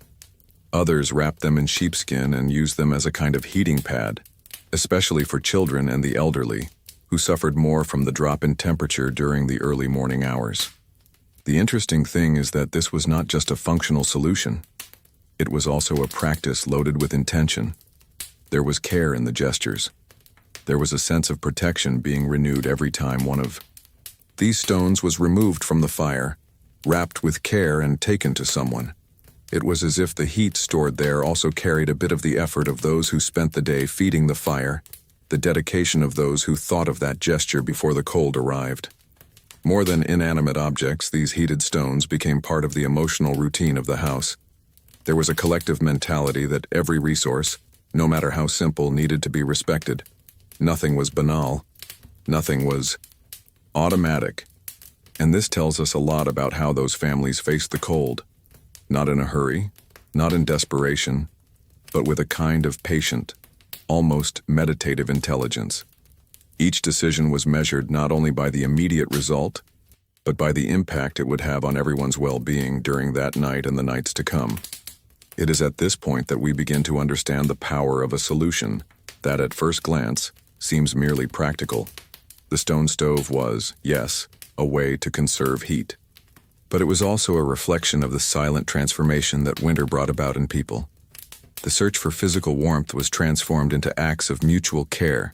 Others wrapped them in sheepskin and used them as a kind of heating pad, especially for children and the elderly, who suffered more from the drop in temperature during the early morning hours. The interesting thing is that this was not just a functional solution. It was also a practice loaded with intention. There was care in the gestures. There was a sense of protection being renewed every time one of these stones was removed from the fire, wrapped with care and taken to someone. It was as if the heat stored there also carried a bit of the effort of those who spent the day feeding the fire, the dedication of those who thought of that gesture before the cold arrived. More than inanimate objects, these heated stones became part of the emotional routine of the house. There was a collective mentality that every resource, no matter how simple, needed to be respected. Nothing was banal. Nothing was automatic. And this tells us a lot about how those families faced the cold. Not in a hurry, not in desperation, but with a kind of patient, almost meditative intelligence. Each decision was measured not only by the immediate result, but by the impact it would have on everyone's well-being during that night and the nights to come. It is at this point that we begin to understand the power of a solution that, at first glance, seems merely practical. The stone stove was, yes, a way to conserve heat. But it was also a reflection of the silent transformation that winter brought about in people. The search for physical warmth was transformed into acts of mutual care.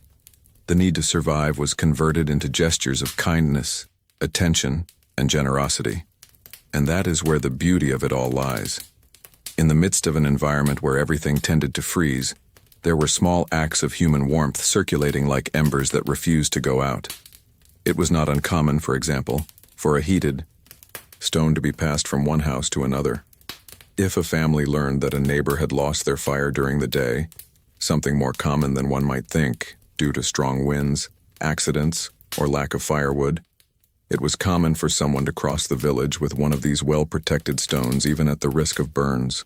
The need to survive was converted into gestures of kindness, attention, and generosity. And that is where the beauty of it all lies. In the midst of an environment where everything tended to freeze, there were small acts of human warmth circulating like embers that refused to go out. It was not uncommon, for example, for a heated stone to be passed from one house to another. If a family learned that a neighbor had lost their fire during the day, something more common than one might think, due to strong winds, accidents, or lack of firewood, it was common for someone to cross the village with one of these well-protected stones even at the risk of burns.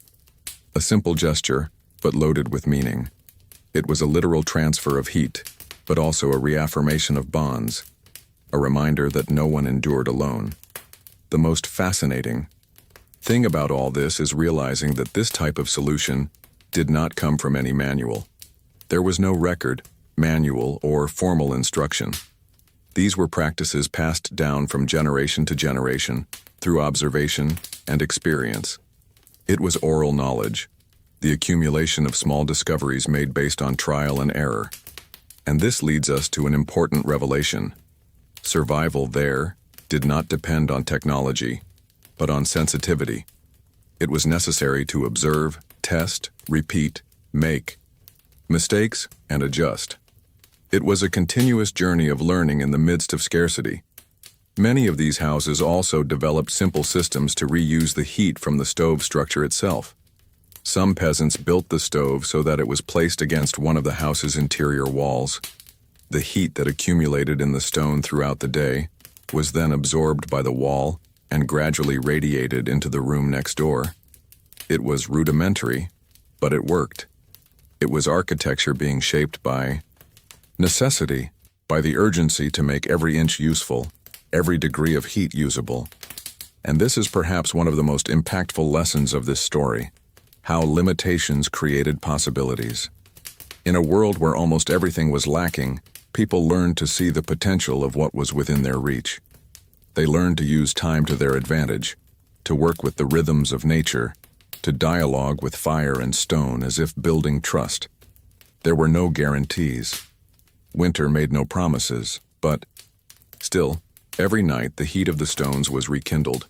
A simple gesture, but loaded with meaning. It was a literal transfer of heat, but also a reaffirmation of bonds, a reminder that no one endured alone. The most fascinating thing about all this is realizing that this type of solution did not come from any manual. There was no record, manual, or formal instruction. These were practices passed down from generation to generation through observation and experience. It was oral knowledge, the accumulation of small discoveries made based on trial and error. And this leads us to an important revelation. Survival there did not depend on technology, but on sensitivity. It was necessary to observe, test, repeat, make mistakes, and adjust. It was a continuous journey of learning in the midst of scarcity. Many of these houses also developed simple systems to reuse the heat from the stove structure itself. Some peasants built the stove so that it was placed against one of the house's interior walls. The heat that accumulated in the stone throughout the day was then absorbed by the wall and gradually radiated into the room next door. It was rudimentary, but it worked. It was architecture being shaped by necessity, by the urgency to make every inch useful, every degree of heat usable. And this is perhaps one of the most impactful lessons of this story, how limitations created possibilities. In a world where almost everything was lacking, people learned to see the potential of what was within their reach. They learned to use time to their advantage, to work with the rhythms of nature, to dialogue with fire and stone as if building trust. There were no guarantees. Winter made no promises, but still, every night the heat of the stones was rekindled,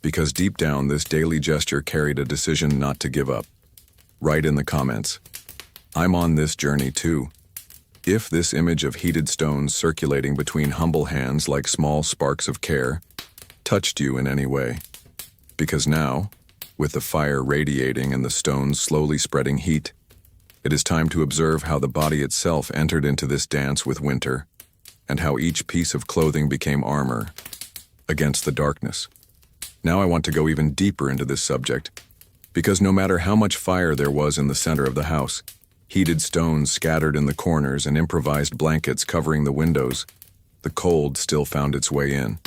because deep down this daily gesture carried a decision not to give up. Write in the comments, "I'm on this journey too." If this image of heated stones circulating between humble hands like small sparks of care touched you in any way. Because now, with the fire radiating and the stones slowly spreading heat, it is time to observe how the body itself entered into this dance with winter, and how each piece of clothing became armor against the darkness. Now I want to go even deeper into this subject, because no matter how much fire there was in the center of the house, heated stones scattered in the corners and improvised blankets covering the windows, the cold still found its way in.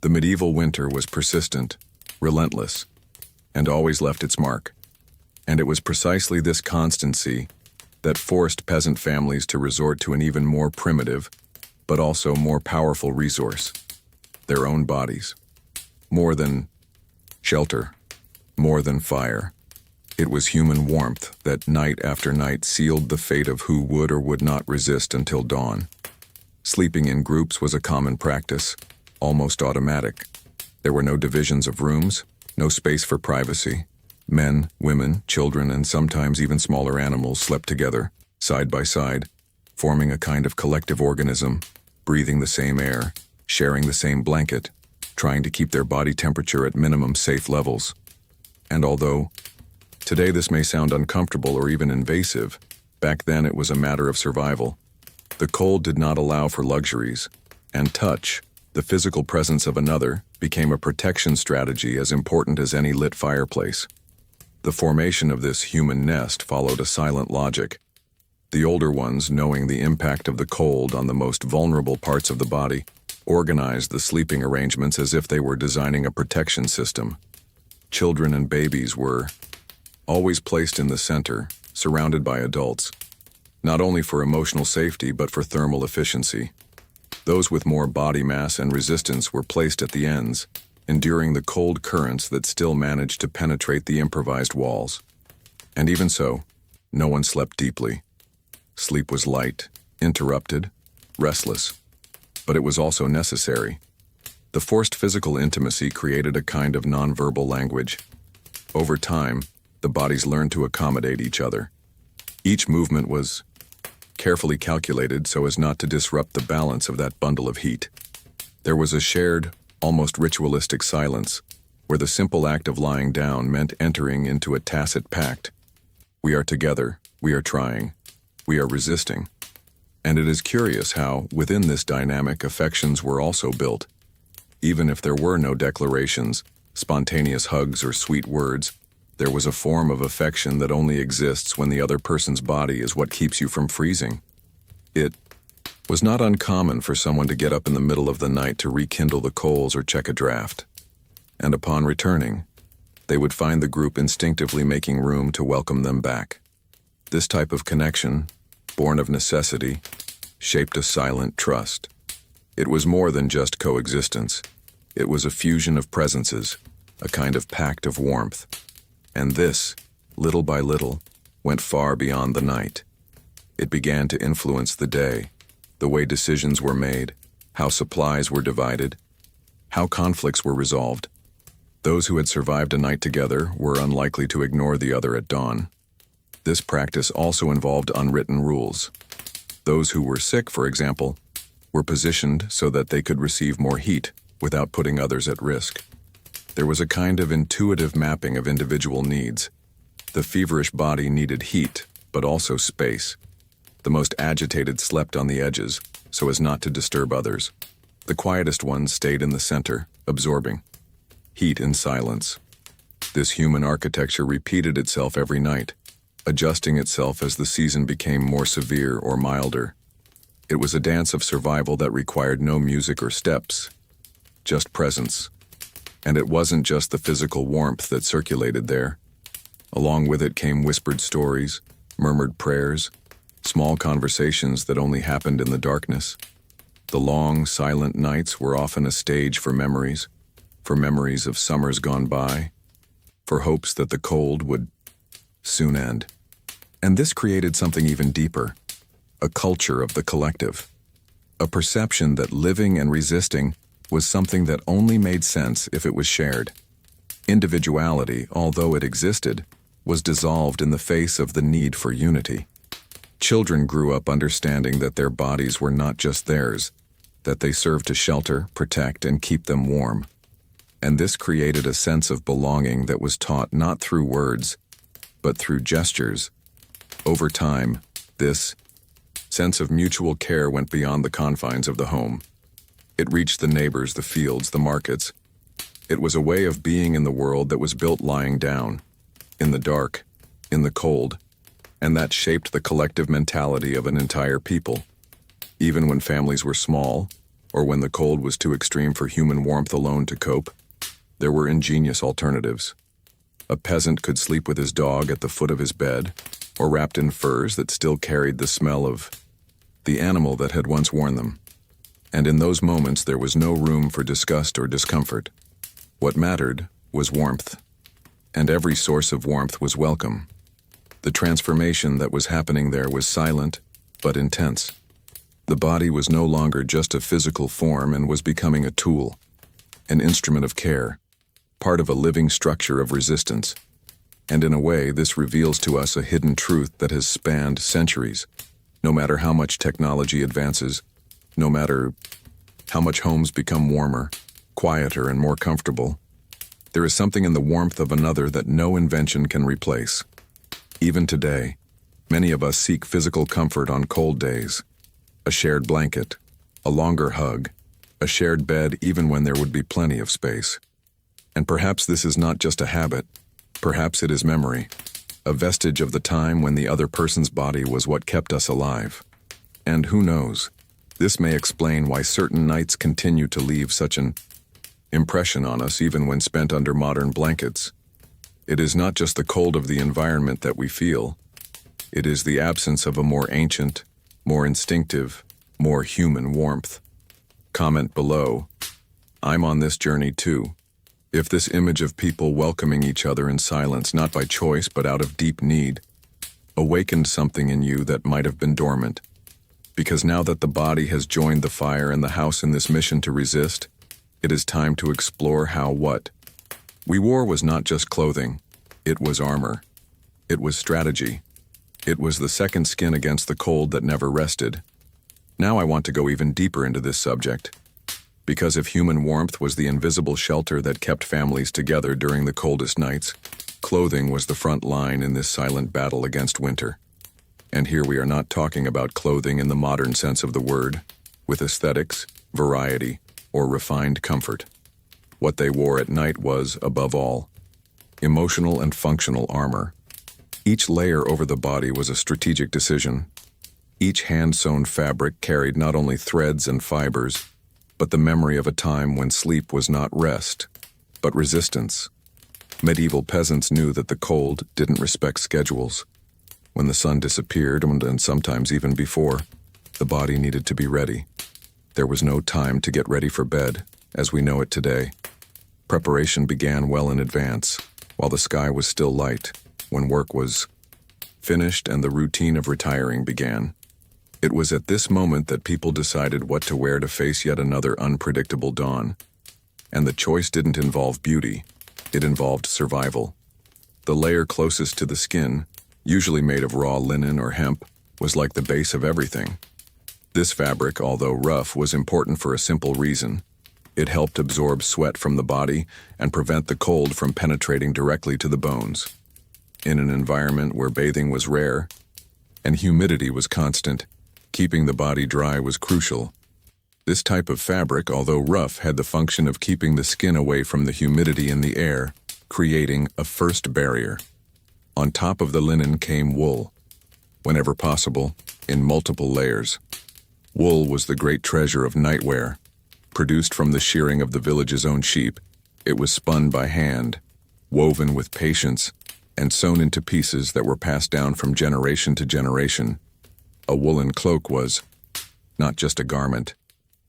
The medieval winter was persistent, relentless, and always left its mark. And it was precisely this constancy that forced peasant families to resort to an even more primitive, but also more powerful resource, their own bodies. More than shelter, more than fire. It was human warmth that night after night sealed the fate of who would or would not resist until dawn. Sleeping in groups was a common practice, almost automatic. There were no divisions of rooms, no space for privacy. Men, women, children, and sometimes even smaller animals slept together, side by side, forming a kind of collective organism, breathing the same air, sharing the same blanket, trying to keep their body temperature at minimum safe levels. And although today this may sound uncomfortable or even invasive, back then it was a matter of survival. The cold did not allow for luxuries, and touch, the physical presence of another, became a protection strategy as important as any lit fireplace. The formation of this human nest followed a silent logic. The older ones, knowing the impact of the cold on the most vulnerable parts of the body, organized the sleeping arrangements as if they were designing a protection system. Children and babies were always placed in the center, surrounded by adults, not only for emotional safety but for thermal efficiency. Those with more body mass and resistance were placed at the ends, enduring the cold currents that still managed to penetrate the improvised walls. And even so, no one slept deeply. Sleep was light, interrupted, restless. But it was also necessary. The forced physical intimacy created a kind of nonverbal language. Over time, the bodies learned to accommodate each other. Each movement was carefully calculated so as not to disrupt the balance of that bundle of heat. There was a shared, almost ritualistic silence, where the simple act of lying down meant entering into a tacit pact. We are together, we are trying, we are resisting. And it is curious how, within this dynamic, affections were also built. Even if there were no declarations, spontaneous hugs or sweet words, There was a form of affection that only exists when the other person's body is what keeps you from freezing. It was not uncommon for someone to get up in the middle of the night to rekindle the coals or check a draft. And upon returning, they would find the group instinctively making room to welcome them back. This type of connection, born of necessity, shaped a silent trust. It was more than just coexistence. It was a fusion of presences, a kind of pact of warmth. And this, little by little, went far beyond the night. It began to influence the day, the way decisions were made, how supplies were divided, how conflicts were resolved. Those who had survived a night together were unlikely to ignore the other at dawn. This practice also involved unwritten rules. Those who were sick, for example, were positioned so that they could receive more heat without putting others at risk. There was a kind of intuitive mapping of individual needs. The feverish body needed heat, but also space. The most agitated slept on the edges, so as not to disturb others. The quietest ones stayed in the center, absorbing heat in silence. This human architecture repeated itself every night, adjusting itself as the season became more severe or milder. It was a dance of survival that required no music or steps, just presence. And it wasn't just the physical warmth that circulated there. Along with it came whispered stories, murmured prayers, small conversations that only happened in the darkness. The long, silent nights were often a stage for memories of summers gone by, for hopes that the cold would soon end. And this created something even deeper, a culture of the collective, a perception that living and resisting was something that only made sense if it was shared. Individuality, although it existed, was dissolved in the face of the need for unity. Children grew up understanding that their bodies were not just theirs, that they served to shelter, protect, and keep them warm. And this created a sense of belonging that was taught not through words, but through gestures. Over time, this sense of mutual care went beyond the confines of the home. It reached the neighbors, the fields, the markets. It was a way of being in the world that was built lying down, in the dark, in the cold, and that shaped the collective mentality of an entire people. Even when families were small, or when the cold was too extreme for human warmth alone to cope, there were ingenious alternatives. A peasant could sleep with his dog at the foot of his bed, or wrapped in furs that still carried the smell of the animal that had once worn them. And in those moments there was no room for disgust or discomfort. What mattered was warmth, and every source of warmth was welcome. The transformation that was happening there was silent, but intense. The body was no longer just a physical form and was becoming a tool, an instrument of care, part of a living structure of resistance. And in a way, this reveals to us a hidden truth that has spanned centuries. No matter how much technology advances, no matter how much homes become warmer, quieter, and more comfortable, there is something in the warmth of another that no invention can replace. Even today, many of us seek physical comfort on cold days. A shared blanket, a longer hug, a shared bed even when there would be plenty of space. And perhaps this is not just a habit, perhaps it is memory, a vestige of the time when the other person's body was what kept us alive. And who knows, this may explain why certain nights continue to leave such an impression on us even when spent under modern blankets. It is not just the cold of the environment that we feel, it is the absence of a more ancient, more instinctive, more human warmth. Comment below, I'm on this journey too. If this image of people welcoming each other in silence, not by choice but out of deep need, awakened something in you that might have been dormant. Because now that the body has joined the fire and the house in this mission to resist, it is time to explore how what we wore was not just clothing, it was armor. It was strategy. It was the second skin against the cold that never rested. Now I want to go even deeper into this subject. Because if human warmth was the invisible shelter that kept families together during the coldest nights, clothing was the front line in this silent battle against winter. And here we are not talking about clothing in the modern sense of the word, with aesthetics, variety, or refined comfort. What they wore at night was, above all, emotional and functional armor. Each layer over the body was a strategic decision. Each hand-sewn fabric carried not only threads and fibers, but the memory of a time when sleep was not rest, but resistance. Medieval peasants knew that the cold didn't respect schedules. When the sun disappeared, and sometimes even before, the body needed to be ready. There was no time to get ready for bed, as we know it today. Preparation began well in advance, while the sky was still light, when work was finished and the routine of retiring began. It was at this moment that people decided what to wear to face yet another unpredictable dawn. And the choice didn't involve beauty, it involved survival. The layer closest to the skin, usually made of raw linen or hemp, was like the base of everything. This fabric, although rough, was important for a simple reason. It helped absorb sweat from the body and prevent the cold from penetrating directly to the bones. In an environment where bathing was rare and humidity was constant, keeping the body dry was crucial. This type of fabric, although rough, had the function of keeping the skin away from the humidity in the air, creating a first barrier. On top of the linen came wool, whenever possible, in multiple layers. Wool was the great treasure of nightwear. Produced from the shearing of the village's own sheep, it was spun by hand, woven with patience, and sewn into pieces that were passed down from generation to generation. A woolen cloak was not just a garment,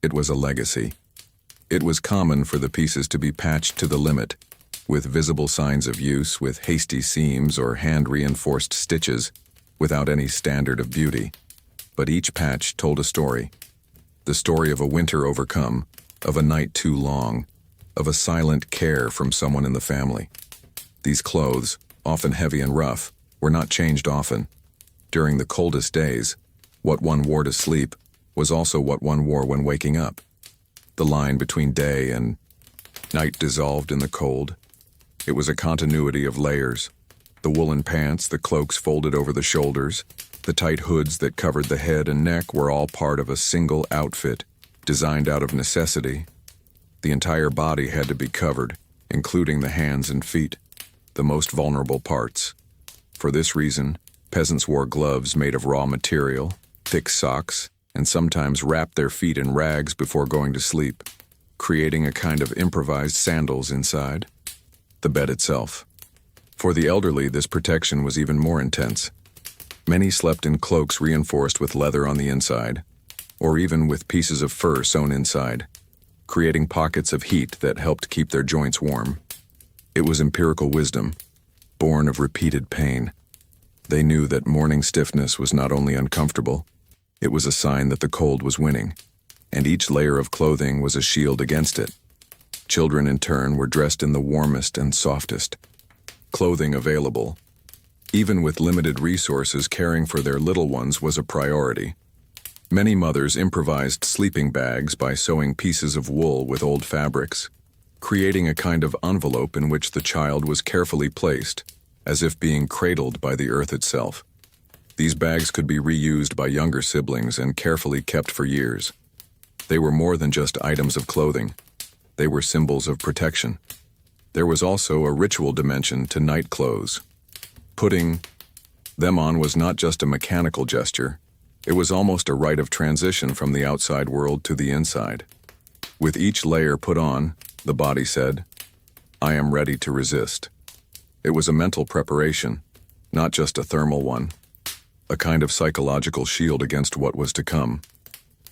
it was a legacy. It was common for the pieces to be patched to the limit, with visible signs of use, with hasty seams or hand-reinforced stitches, without any standard of beauty. But each patch told a story. The story of a winter overcome, of a night too long, of a silent care from someone in the family. These clothes, often heavy and rough, were not changed often. During the coldest days, what one wore to sleep was also what one wore when waking up. The line between day and night dissolved in the cold. It was a continuity of layers. The woolen pants, the cloaks folded over the shoulders, the tight hoods that covered the head and neck were all part of a single outfit, designed out of necessity. The entire body had to be covered, including the hands and feet, the most vulnerable parts. For this reason, peasants wore gloves made of raw material, thick socks, and sometimes wrapped their feet in rags before going to sleep, creating a kind of improvised sandals inside. The bed itself. For the elderly, this protection was even more intense. Many slept in cloaks reinforced with leather on the inside, or even with pieces of fur sewn inside, creating pockets of heat that helped keep their joints warm. It was empirical wisdom, born of repeated pain. They knew that morning stiffness was not only uncomfortable, it was a sign that the cold was winning, and each layer of clothing was a shield against it. Children, in turn, were dressed in the warmest and softest clothing available. Even with limited resources, caring for their little ones was a priority. Many mothers improvised sleeping bags by sewing pieces of wool with old fabrics, creating a kind of envelope in which the child was carefully placed, as if being cradled by the earth itself. These bags could be reused by younger siblings and carefully kept for years. They were more than just items of clothing. They were symbols of protection. There was also a ritual dimension to night clothes. Putting them on was not just a mechanical gesture, it was almost a rite of transition from the outside world to the inside. With each layer put on, the body said, "I am ready to resist." It was a mental preparation, not just a thermal one, a kind of psychological shield against what was to come.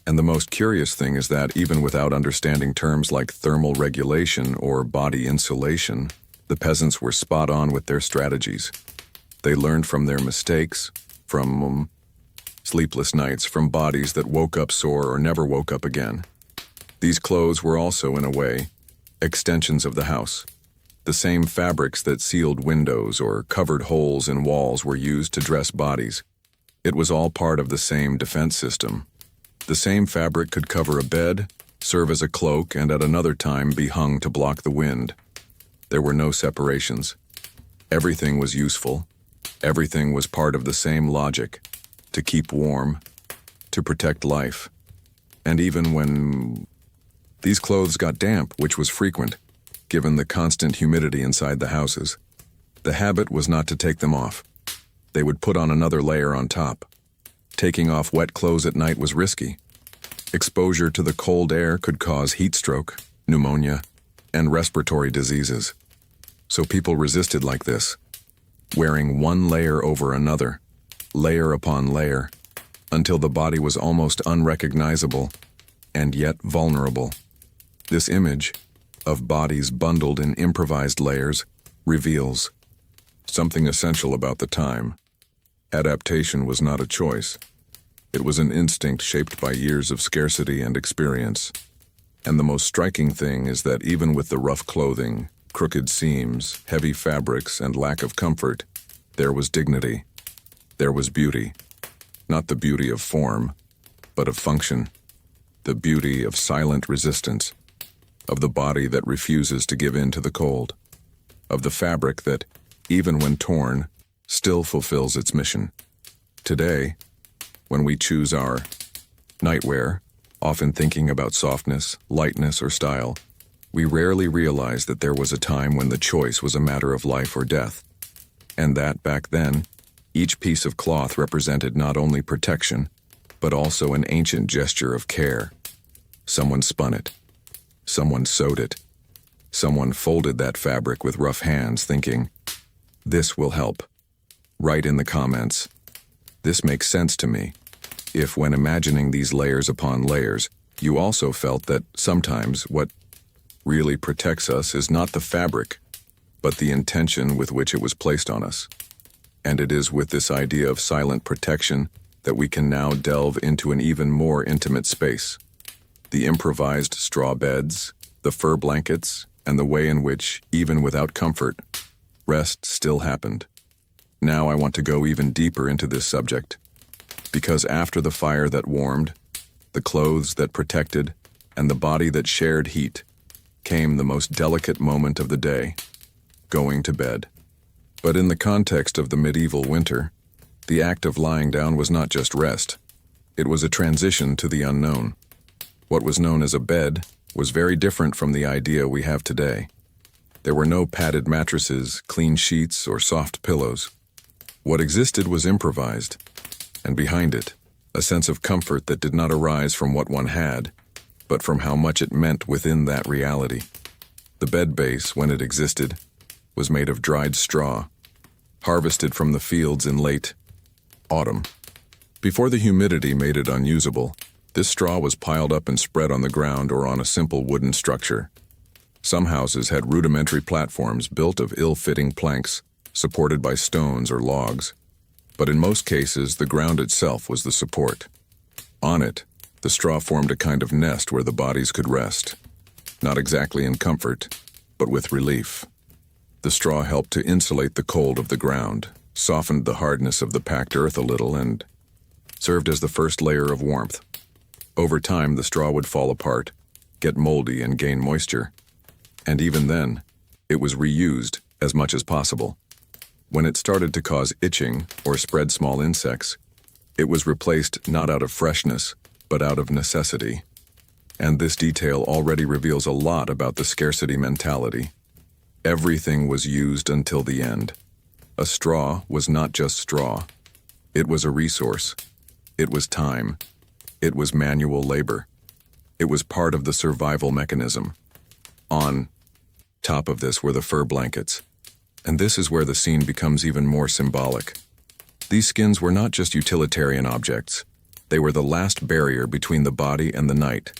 And the most curious thing is that even without understanding terms like thermal regulation or body insulation, the peasants were spot on with their strategies. They learned from their mistakes, from sleepless nights, from bodies that woke up sore or never woke up again. These clothes were also, in a way, extensions of the house. The same fabrics that sealed windows or covered holes in walls were used to dress bodies. It was all part of the same defense system. The same fabric could cover a bed, serve as a cloak, and at another time be hung to block the wind. There were no separations. Everything was useful. Everything was part of the same logic, to keep warm, to protect life. And even when these clothes got damp, which was frequent, given the constant humidity inside the houses, The habit was not to take them off. They would put on another layer on top. Taking off wet clothes at night was risky. Exposure to the cold air could cause heat stroke, pneumonia, and respiratory diseases. So people resisted like this, wearing one layer over another, layer upon layer, until the body was almost unrecognizable and yet vulnerable. This image of bodies bundled in improvised layers reveals something essential about the time. Adaptation was not a choice. It was an instinct shaped by years of scarcity and experience. And the most striking thing is that even with the rough clothing, crooked seams, heavy fabrics, and lack of comfort, there was dignity. There was beauty. Not the beauty of form, but of function. The beauty of silent resistance, of the body that refuses to give in to the cold, of the fabric that, even when torn, still fulfills its mission. Today, when we choose our nightwear, often thinking about softness, lightness, or style, we rarely realize that there was a time when the choice was a matter of life or death, and that, back then, each piece of cloth represented not only protection, but also an ancient gesture of care. Someone spun it. Someone sewed it. Someone folded that fabric with rough hands, thinking, "This will help." Write in the comments, "This makes sense to me." If, when imagining these layers upon layers, you also felt that sometimes what really protects us is not the fabric, but the intention with which it was placed on us. And it is with this idea of silent protection that we can now delve into an even more intimate space. The improvised straw beds, the fur blankets, and the way in which, even without comfort, rest still happened. Now I want to go even deeper into this subject, because after the fire that warmed, the clothes that protected, and the body that shared heat, came the most delicate moment of the day, going to bed. But in the context of the medieval winter, the act of lying down was not just rest. It was a transition to the unknown. What was known as a bed was very different from the idea we have today. There were no padded mattresses, clean sheets, or soft pillows. What existed was improvised, and behind it, a sense of comfort that did not arise from what one had, but from how much it meant within that reality. The bed base, when it existed, was made of dried straw, harvested from the fields in late autumn. Before the humidity made it unusable, this straw was piled up and spread on the ground or on a simple wooden structure. Some houses had rudimentary platforms built of ill-fitting planks, supported by stones or logs. But in most cases, the ground itself was the support. On it, the straw formed a kind of nest where the bodies could rest, not exactly in comfort, but with relief. The straw helped to insulate the cold of the ground, softened the hardness of the packed earth a little, and served as the first layer of warmth. Over time, the straw would fall apart, get moldy, and gain moisture. And even then, it was reused as much as possible. When it started to cause itching or spread small insects, it was replaced not out of freshness, but out of necessity. And this detail already reveals a lot about the scarcity mentality. Everything was used until the end. A straw was not just straw. It was a resource. It was time. It was manual labor. It was part of the survival mechanism. On top of this were the fur blankets. And this is where the scene becomes even more symbolic. These skins were not just utilitarian objects. They were the last barrier between the body and the night.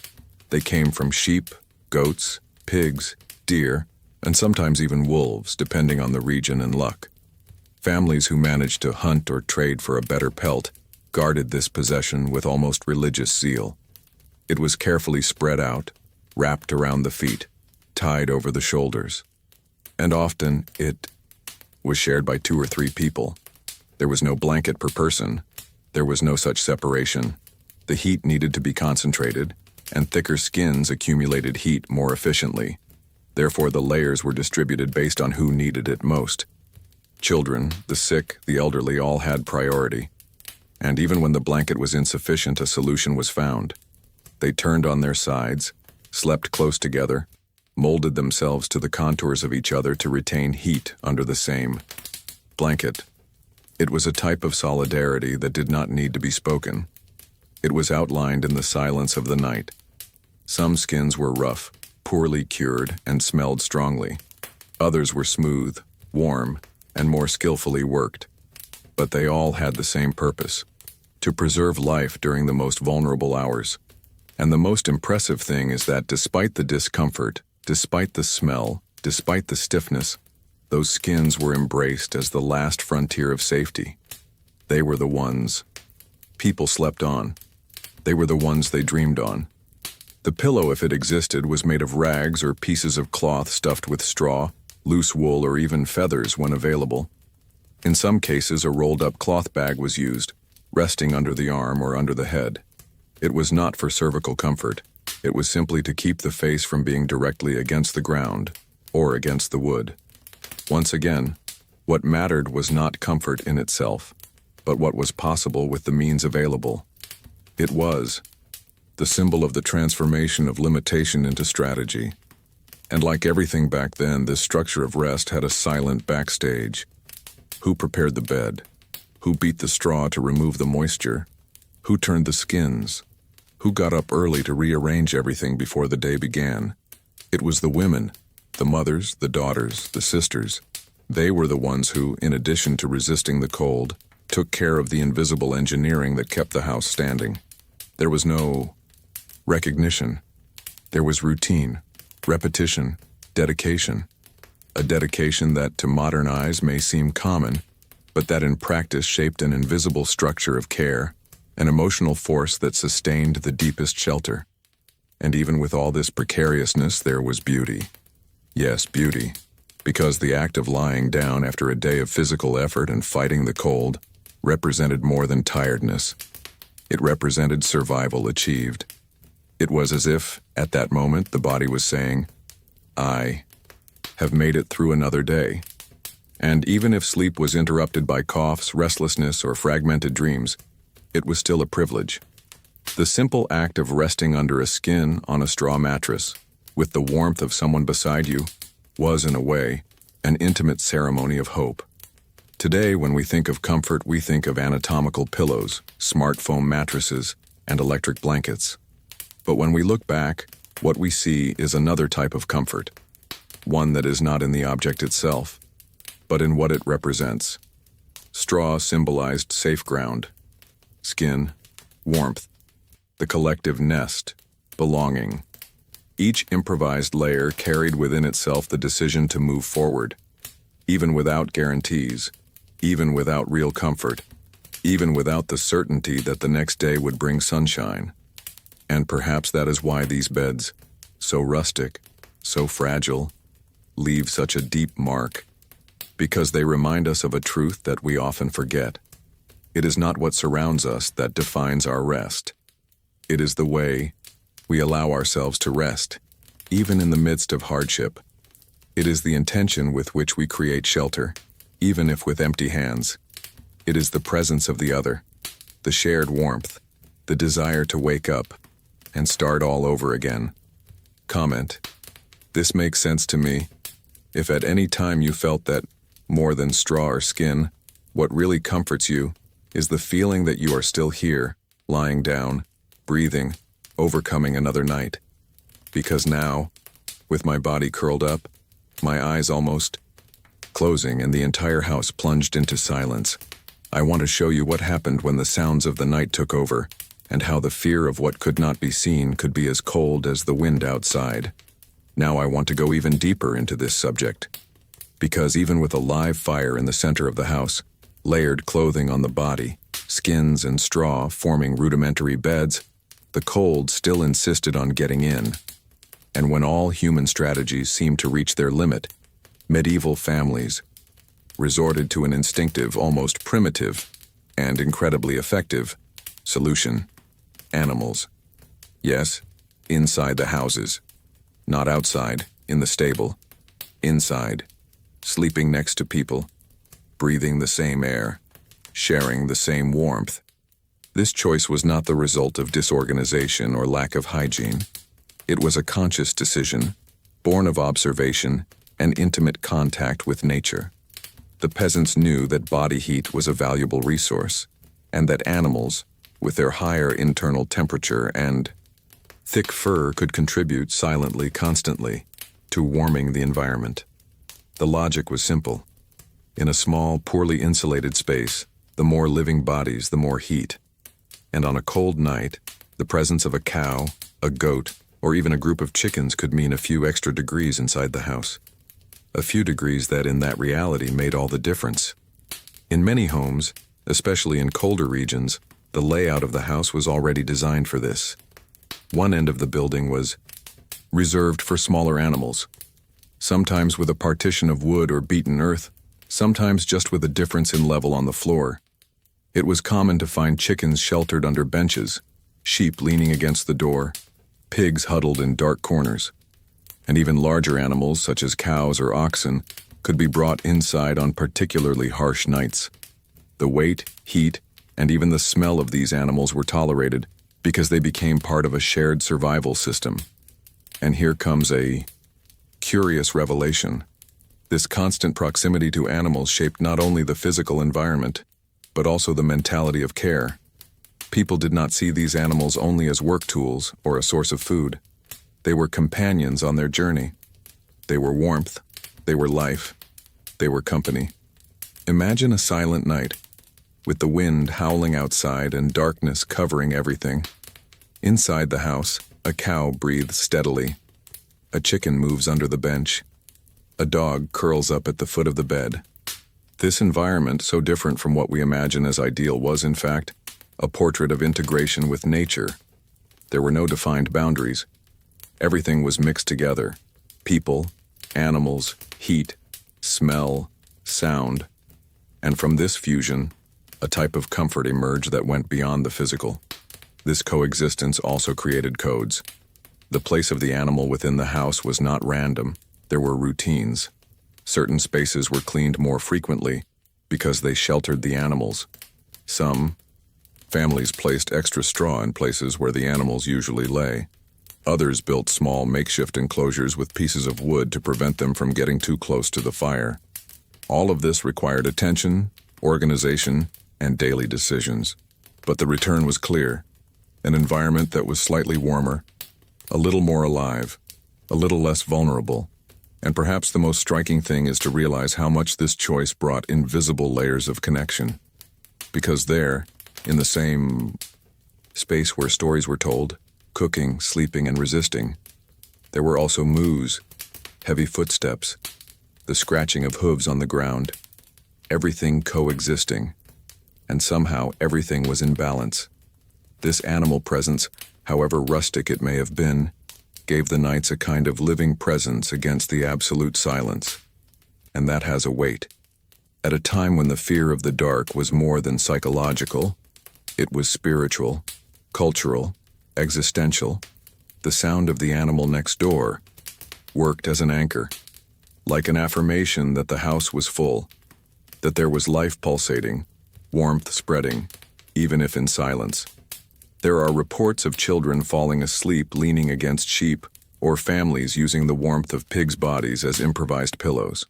They came from sheep, goats, pigs, deer, and sometimes even wolves, depending on the region and luck. Families who managed to hunt or trade for a better pelt guarded this possession with almost religious zeal. It was carefully spread out, wrapped around the feet, tied over the shoulders. And often it was shared by 2 or 3 people. There was no blanket per person. There was no such separation. The heat needed to be concentrated, and thicker skins accumulated heat more efficiently. Therefore, the layers were distributed based on who needed it most. Children, the sick, the elderly all had priority. And even when the blanket was insufficient, a solution was found. They turned on their sides, slept close together, molded themselves to the contours of each other to retain heat under the same blanket. It was a type of solidarity that did not need to be spoken. It was outlined in the silence of the night. Some skins were rough, poorly cured, and smelled strongly. Others were smooth, warm, and more skillfully worked. But they all had the same purpose: to preserve life during the most vulnerable hours. And the most impressive thing is that despite the discomfort, despite the smell, despite the stiffness, those skins were embraced as the last frontier of safety. They were the ones people slept on. They were the ones they dreamed on. The pillow, if it existed, was made of rags or pieces of cloth stuffed with straw, loose wool, or even feathers when available. In some cases, a rolled-up cloth bag was used, resting under the arm or under the head. It was not for cervical comfort. It was simply to keep the face from being directly against the ground or against the wood. Once again, what mattered was not comfort in itself, but what was possible with the means available. It was the symbol of the transformation of limitation into strategy. And like everything back then, this structure of rest had a silent backstage. Who prepared the bed? Who beat the straw to remove the moisture? Who turned the skins? Who got up early to rearrange everything before the day began? It was the women, the mothers, the daughters, the sisters. They were the ones who, in addition to resisting the cold, took care of the invisible engineering that kept the house standing. There was no recognition. There was routine, repetition, dedication. A dedication that, to modern eyes, may seem common, but that in practice shaped an invisible structure of care, an emotional force that sustained the deepest shelter. And even with all this precariousness, there was beauty. Yes, beauty. Because the act of lying down after a day of physical effort and fighting the cold represented more than tiredness. It represented survival achieved. It was as if, at that moment, the body was saying, "I have made it through another day." And even if sleep was interrupted by coughs, restlessness, or fragmented dreams, it was still a privilege. The simple act of resting under a skin on a straw mattress, with the warmth of someone beside you, was, in a way, an intimate ceremony of hope. Today, when we think of comfort, we think of anatomical pillows, smart foam mattresses, and electric blankets. But when we look back, what we see is another type of comfort, one that is not in the object itself, but in what it represents. Straw symbolized safe ground, skin, warmth, the collective nest, belonging. Each improvised layer carried within itself the decision to move forward, even without guarantees, even without real comfort, even without the certainty that the next day would bring sunshine. And perhaps that is why these beds, so rustic, so fragile, leave such a deep mark, because they remind us of a truth that we often forget. It is not what surrounds us that defines our rest. It is the way we allow ourselves to rest, even in the midst of hardship. It is the intention with which we create shelter, even if with empty hands. It is the presence of the other, the shared warmth, the desire to wake up and start all over again. Comment: this makes sense to me. If at any time you felt that, more than straw or skin, what really comforts you is the feeling that you are still here, lying down, breathing, overcoming another night. Because now, with my body curled up, my eyes almost closing and the entire house plunged into silence, I want to show you what happened when the sounds of the night took over, and how the fear of what could not be seen could be as cold as the wind outside. Now I want to go even deeper into this subject, because even with a live fire in the center of the house, layered clothing on the body, skins and straw forming rudimentary beds, the cold still insisted on getting in. And when all human strategies seemed to reach their limit, medieval families resorted to an instinctive, almost primitive, and incredibly effective solution: animals. Yes, inside the houses. Not outside, in the stable. Inside, sleeping next to people, breathing the same air, sharing the same warmth. This choice was not the result of disorganization or lack of hygiene. It was a conscious decision, born of observation and intimate contact with nature. The peasants knew that body heat was a valuable resource, and that animals, with their higher internal temperature and thick fur, could contribute silently, constantly, to warming the environment. The logic was simple. In a small, poorly insulated space, the more living bodies, the more heat. And on a cold night, the presence of a cow, a goat, or even a group of chickens could mean a few extra degrees inside the house. A few degrees that in that reality made all the difference. In many homes, especially in colder regions, the layout of the house was already designed for this. One end of the building was reserved for smaller animals, sometimes with a partition of wood or beaten earth, sometimes just with a difference in level on the floor. It was common to find chickens sheltered under benches, sheep leaning against the door, pigs huddled in dark corners, and even larger animals such as cows or oxen could be brought inside on particularly harsh nights. The weight, heat, and even the smell of these animals were tolerated because they became part of a shared survival system. And here comes a curious revelation. This constant proximity to animals shaped not only the physical environment, but also the mentality of care. People did not see these animals only as work tools or a source of food. They were companions on their journey. They were warmth. They were life. They were company. Imagine a silent night, with the wind howling outside and darkness covering everything. Inside the house, a cow breathes steadily. A chicken moves under the bench. A dog curls up at the foot of the bed. This environment, so different from what we imagine as ideal, was, in fact, a portrait of integration with nature. There were no defined boundaries. Everything was mixed together. People, animals, heat, smell, sound. And from this fusion, a type of comfort emerged that went beyond the physical. This coexistence also created codes. The place of the animal within the house was not random. There were routines. Certain spaces were cleaned more frequently because they sheltered the animals. Some families placed extra straw in places where the animals usually lay. Others built small makeshift enclosures with pieces of wood to prevent them from getting too close to the fire. All of this required attention, organization, and daily decisions. But the return was clear. An environment that was slightly warmer, a little more alive, a little less vulnerable. And perhaps the most striking thing is to realize how much this choice brought invisible layers of connection. Because there, in the same space where stories were told, cooking, sleeping, and resisting, there were also moos, heavy footsteps, the scratching of hooves on the ground, everything coexisting, and somehow everything was in balance. This animal presence, however rustic it may have been, gave the nights a kind of living presence against the absolute silence. And that has a weight. At a time when the fear of the dark was more than psychological, it was spiritual, cultural, existential. The sound of the animal next door worked as an anchor, like an affirmation that the house was full, that there was life pulsating, warmth spreading, even if in silence. There are reports of children falling asleep leaning against sheep, or families using the warmth of pigs' bodies as improvised pillows.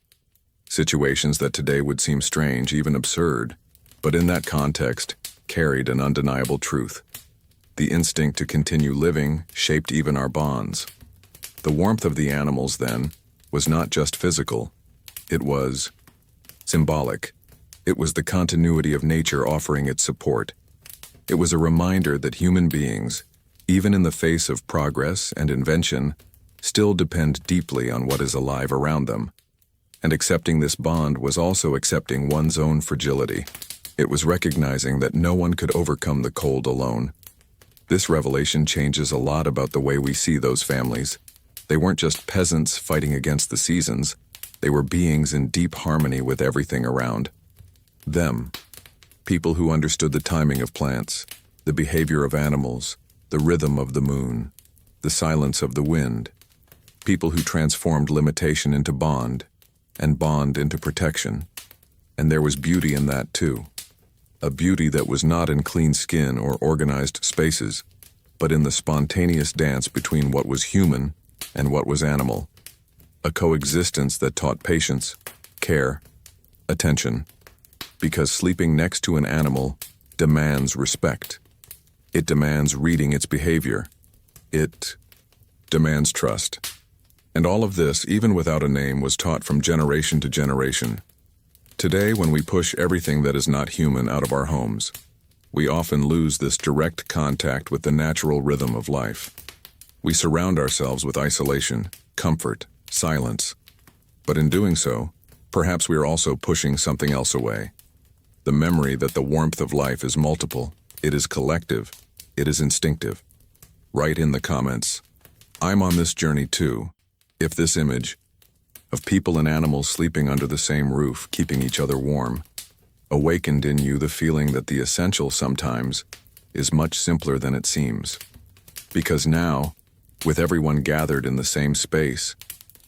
Situations that today would seem strange, even absurd, but in that context carried an undeniable truth. The instinct to continue living shaped even our bonds. The warmth of the animals, then, was not just physical. It was symbolic. It was the continuity of nature offering its support. It was a reminder that human beings, even in the face of progress and invention, still depend deeply on what is alive around them. And accepting this bond was also accepting one's own fragility. It was recognizing that no one could overcome the cold alone. This revelation changes a lot about the way we see those families. They weren't just peasants fighting against the seasons. They were beings in deep harmony with everything around them. People who understood the timing of plants, the behavior of animals, the rhythm of the moon, the silence of the wind. People who transformed limitation into bond, and bond into protection. And there was beauty in that too. A beauty that was not in clean skin or organized spaces, but in the spontaneous dance between what was human and what was animal. a coexistence that taught patience, care, attention, because sleeping next to an animal demands respect. It demands reading its behavior. It demands trust. And all of this, even without a name, was taught from generation to generation. Today, when we push everything that is not human out of our homes, we often lose this direct contact with the natural rhythm of life. We surround ourselves with isolation, comfort, silence. But in doing so, perhaps we are also pushing something else away. The memory that the warmth of life is multiple, it is collective, it is instinctive. Write in the comments, I'm on this journey too. If this image of people and animals sleeping under the same roof, keeping each other warm, awakened in you the feeling that the essential sometimes is much simpler than it seems. Because now, with everyone gathered in the same space,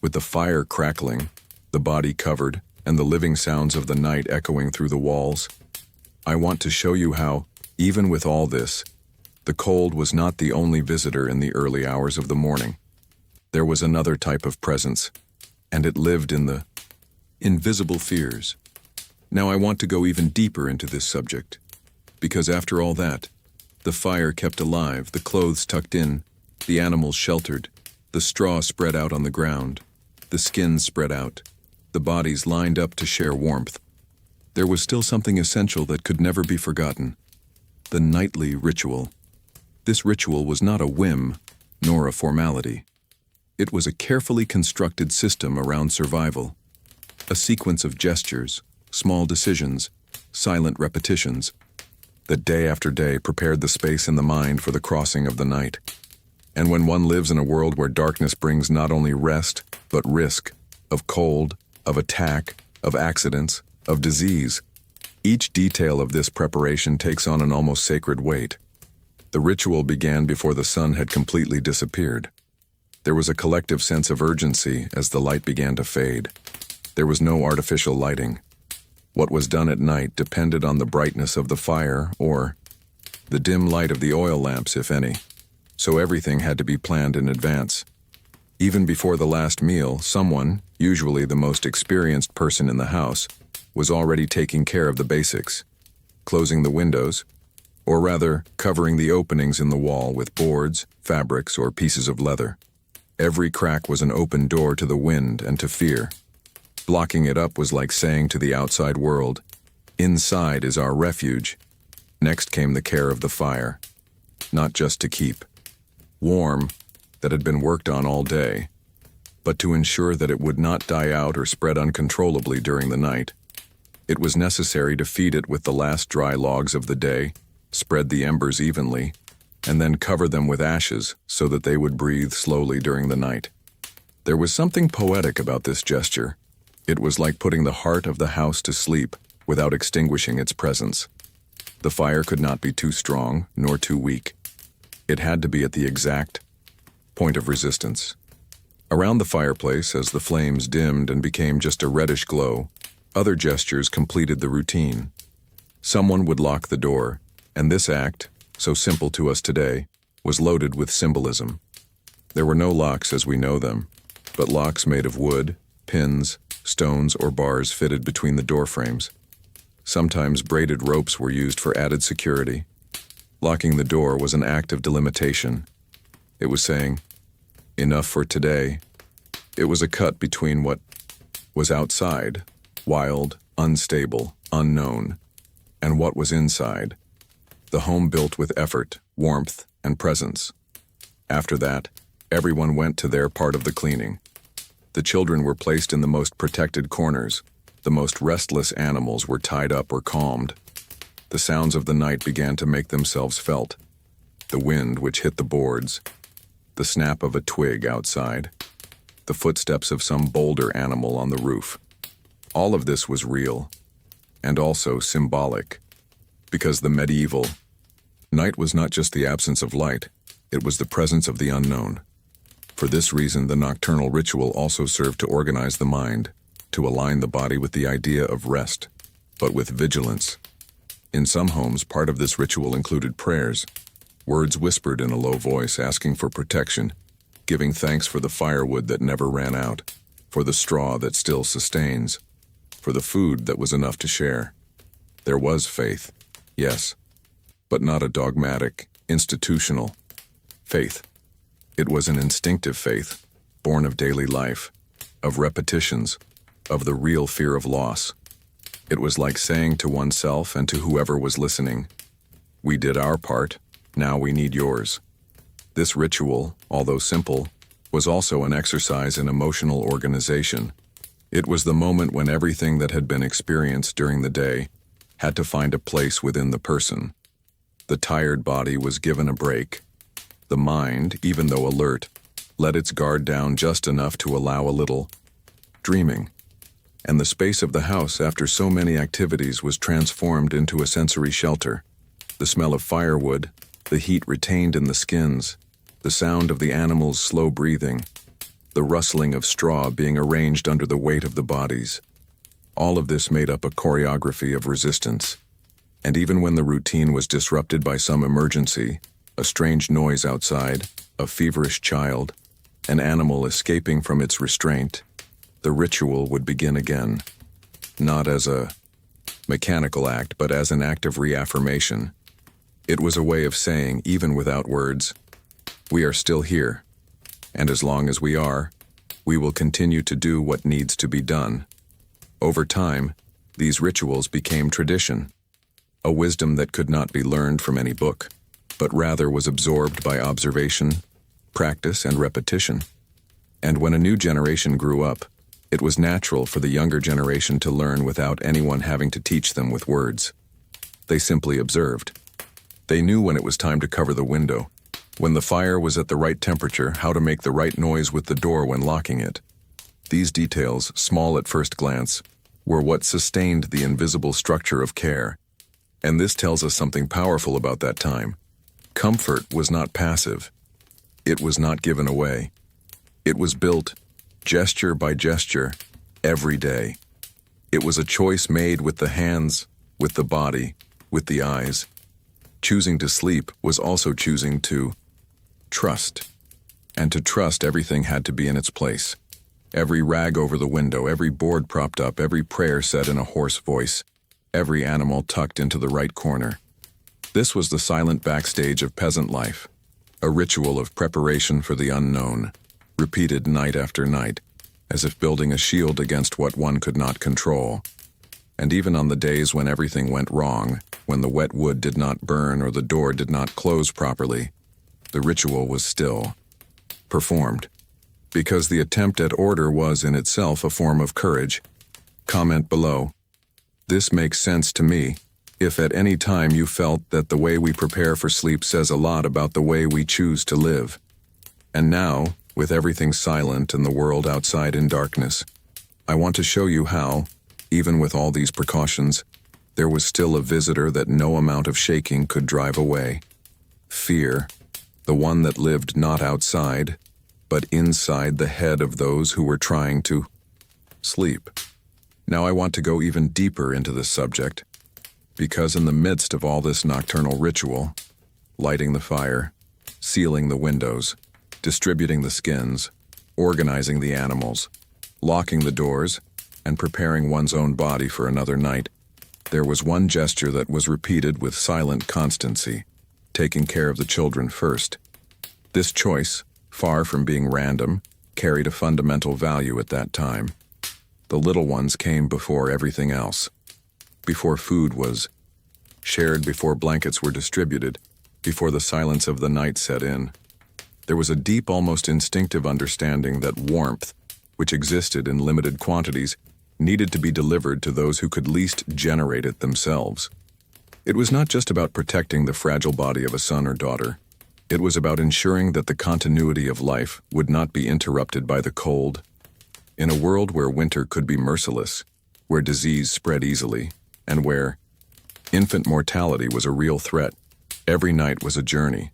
with the fire crackling, the body covered, and the living sounds of the night echoing through the walls, I want to show you how, even with all this, the cold was not the only visitor in the early hours of the morning. There was another type of presence, and it lived in the invisible fears. Now I want to go even deeper into this subject, because after all that, the fire kept alive, the clothes tucked in, the animals sheltered, the straw spread out on the ground, the skins spread out, the bodies lined up to share warmth. There was still something essential that could never be forgotten, the nightly ritual. This ritual was not a whim, nor a formality. It was a carefully constructed system around survival, a sequence of gestures, small decisions, silent repetitions, that day after day prepared the space in the mind for the crossing of the night. And when one lives in a world where darkness brings not only rest, but risk, of cold, of attack, of accidents, of disease, each detail of this preparation takes on an almost sacred weight. The ritual began before the sun had completely disappeared. There was a collective sense of urgency as the light began to fade. There was no artificial lighting. What was done at night depended on the brightness of the fire or the dim light of the oil lamps, if any. So everything had to be planned in advance. Even before the last meal, someone, usually the most experienced person in the house, was already taking care of the basics, closing the windows, or rather, covering the openings in the wall with boards, fabrics, or pieces of leather. Every crack was an open door to the wind and to fear. Blocking it up was like saying to the outside world, inside is our refuge. Next came the care of the fire, not just to keep warm, that had been worked on all day, but to ensure that it would not die out or spread uncontrollably during the night. It was necessary to feed it with the last dry logs of the day, spread the embers evenly, and then cover them with ashes so that they would breathe slowly during the night. There was something poetic about this gesture. It was like putting the heart of the house to sleep without extinguishing its presence. The fire could not be too strong nor too weak. It had to be at the exact point of resistance. Around the fireplace, as the flames dimmed and became just a reddish glow, other gestures completed the routine. Someone would lock the door, and this act, so simple to us today, was loaded with symbolism. There were no locks as we know them, but locks made of wood, pins, stones, or bars fitted between the door frames. Sometimes braided ropes were used for added security. Locking the door was an act of delimitation. It was saying, enough for today. It was a cut between what was outside, wild, unstable, unknown, and what was inside, the home built with effort, warmth, and presence. After that, everyone went to their part of the cleaning. The children were placed in the most protected corners. The most restless animals were tied up or calmed. The sounds of the night began to make themselves felt. The wind which hit the boards, the snap of a twig outside, the footsteps of some bolder animal on the roof. All of this was real, and also symbolic, because the medieval night was not just the absence of light, it was the presence of the unknown. For this reason, the nocturnal ritual also served to organize the mind, to align the body with the idea of rest, but with vigilance. In some homes, part of this ritual included prayers, words whispered in a low voice asking for protection, giving thanks for the firewood that never ran out, for the straw that still sustains, for the food that was enough to share. There was faith, yes, but not a dogmatic, institutional faith. It was an instinctive faith, born of daily life, of repetitions, of the real fear of loss. It was like saying to oneself and to whoever was listening, "We did our part, now we need yours." This ritual, although simple, was also an exercise in emotional organization. It was the moment when everything that had been experienced during the day had to find a place within the person. The tired body was given a break. The mind, even though alert, let its guard down just enough to allow a little dreaming. And the space of the house after so many activities was transformed into a sensory shelter. The smell of firewood, the heat retained in the skins, the sound of the animals' slow breathing, the rustling of straw being arranged under the weight of the bodies. All of this made up a choreography of resistance. And even when the routine was disrupted by some emergency, a strange noise outside, a feverish child, an animal escaping from its restraint, the ritual would begin again, not as a mechanical act, but as an act of reaffirmation. It was a way of saying, even without words, we are still here, and as long as we are, we will continue to do what needs to be done. Over time, these rituals became tradition, a wisdom that could not be learned from any book, but rather was absorbed by observation, practice, and repetition. And when a new generation grew up, it was natural for the younger generation to learn without anyone having to teach them with words. They simply observed. They knew when it was time to cover the window, when the fire was at the right temperature, how to make the right noise with the door when locking it. These details, small at first glance, were what sustained the invisible structure of care. And this tells us something powerful about that time. Comfort was not passive. It was not given away. It was built, gesture by gesture, every day. It was a choice made with the hands, with the body, with the eyes. Choosing to sleep was also choosing to trust. And to trust, everything had to be in its place. Every rag over the window, every board propped up, every prayer said in a hoarse voice, every animal tucked into the right corner. This was the silent backstage of peasant life, a ritual of preparation for the unknown, repeated night after night, as if building a shield against what one could not control. And even on the days when everything went wrong, when the wet wood did not burn or the door did not close properly, the ritual was still performed, because the attempt at order was in itself a form of courage. Comment below. This makes sense to me. If at any time you felt that the way we prepare for sleep says a lot about the way we choose to live. And now, with everything silent and the world outside in darkness, I want to show you how, even with all these precautions, there was still a visitor that no amount of shaking could drive away. Fear, the one that lived not outside, but inside the head of those who were trying to sleep. Now I want to go even deeper into this subject, because in the midst of all this nocturnal ritual, lighting the fire, sealing the windows, distributing the skins, organizing the animals, locking the doors, and preparing one's own body for another night, there was one gesture that was repeated with silent constancy, taking care of the children first. This choice, far from being random, carried a fundamental value at that time. The little ones came before everything else. Before food was shared, before blankets were distributed, before the silence of the night set in. There was a deep, almost instinctive understanding that warmth, which existed in limited quantities, needed to be delivered to those who could least generate it themselves. It was not just about protecting the fragile body of a son or daughter. It was about ensuring that the continuity of life would not be interrupted by the cold. In a world where winter could be merciless, where disease spread easily, and where infant mortality was a real threat, every night was a journey.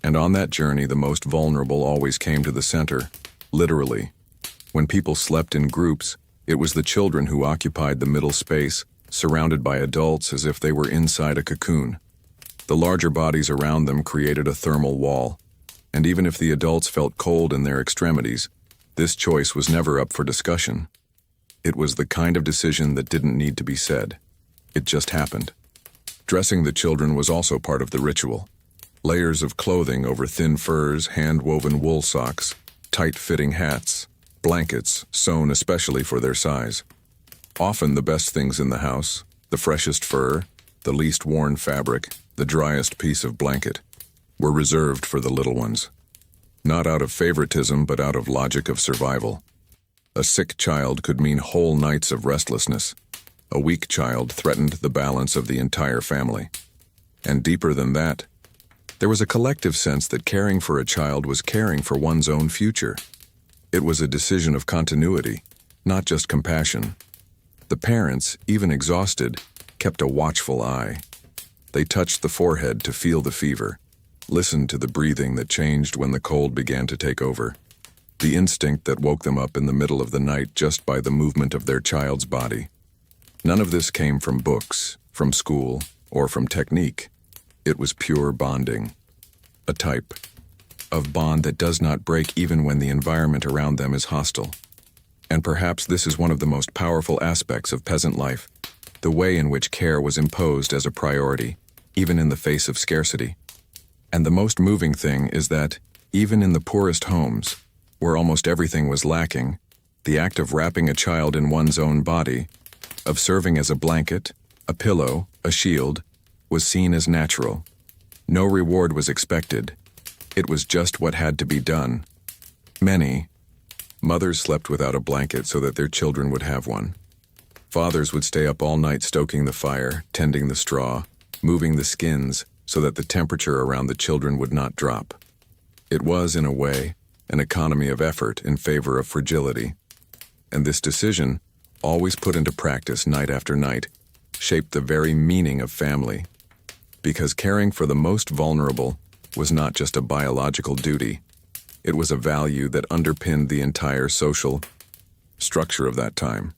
And on that journey, the most vulnerable always came to the center, literally. When people slept in groups, it was the children who occupied the middle space, surrounded by adults as if they were inside a cocoon. The larger bodies around them created a thermal wall, and even if the adults felt cold in their extremities, This choice was never up for discussion. It was the kind of decision that didn't need to be said. It just happened. Dressing the children was also part of the ritual. Layers of clothing over thin furs, hand-woven wool socks, tight-fitting hats, blankets sewn especially for their size. Often the best things in the house, the freshest fur, the least worn fabric, the driest piece of blanket, were reserved for the little ones. Not out of favoritism, but out of logic of survival. A sick child could mean whole nights of restlessness. A weak child threatened the balance of the entire family. And deeper than that, there was a collective sense that caring for a child was caring for one's own future. It was a decision of continuity, not just compassion. The parents, even exhausted, kept a watchful eye. They touched the forehead to feel the fever, listened to the breathing that changed when the cold began to take over, the instinct that woke them up in the middle of the night just by the movement of their child's body. None of this came from books, from school, or from technique. It was pure bonding. A type of bond that does not break even when the environment around them is hostile. And perhaps this is one of the most powerful aspects of peasant life, the way in which care was imposed as a priority, even in the face of scarcity. And the most moving thing is that, even in the poorest homes, where almost everything was lacking, the act of wrapping a child in one's own body, of serving as a blanket, a pillow, a shield, was seen as natural. No reward was expected. It was just what had to be done. Many mothers slept without a blanket so that their children would have one. Fathers would stay up all night stoking the fire, tending the straw, moving the skins so that the temperature around the children would not drop. It was, in a way, an economy of effort in favor of fragility. And this decision, always put into practice night after night, shaped the very meaning of family. Because caring for the most vulnerable was not just a biological duty. It was a value that underpinned the entire social structure of that time.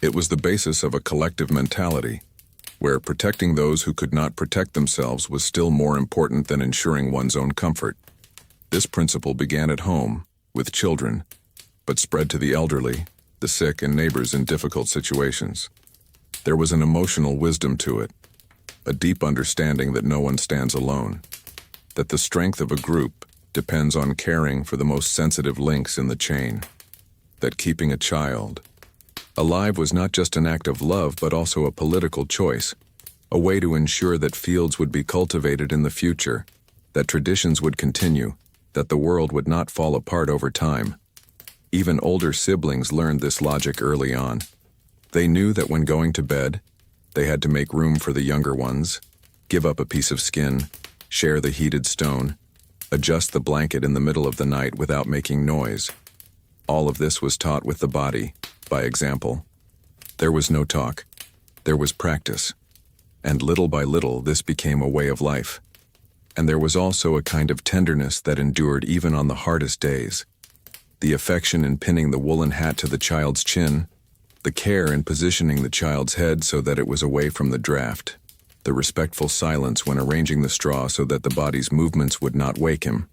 It was the basis of a collective mentality, where protecting those who could not protect themselves was still more important than ensuring one's own comfort. This principle began at home, with children, but spread to the elderly, the sick, and neighbors in difficult situations. There was an emotional wisdom to it, a deep understanding that no one stands alone, that the strength of a group depends on caring for the most sensitive links in the chain, that keeping a child alive was not just an act of love but also a political choice, a way to ensure that fields would be cultivated in the future, that traditions would continue, that the world would not fall apart over time. Even older siblings learned this logic early on. They knew that when going to bed, they had to make room for the younger ones, give up a piece of skin, share the heated stone, adjust the blanket in the middle of the night without making noise. All of this was taught with the body, by example. There was no talk. There was practice. And little by little, this became a way of life. And there was also a kind of tenderness that endured even on the hardest days. The affection in pinning the woolen hat to the child's chin, the care in positioning the child's head so that it was away from the draft, the respectful silence when arranging the straw so that the body's movements would not wake him.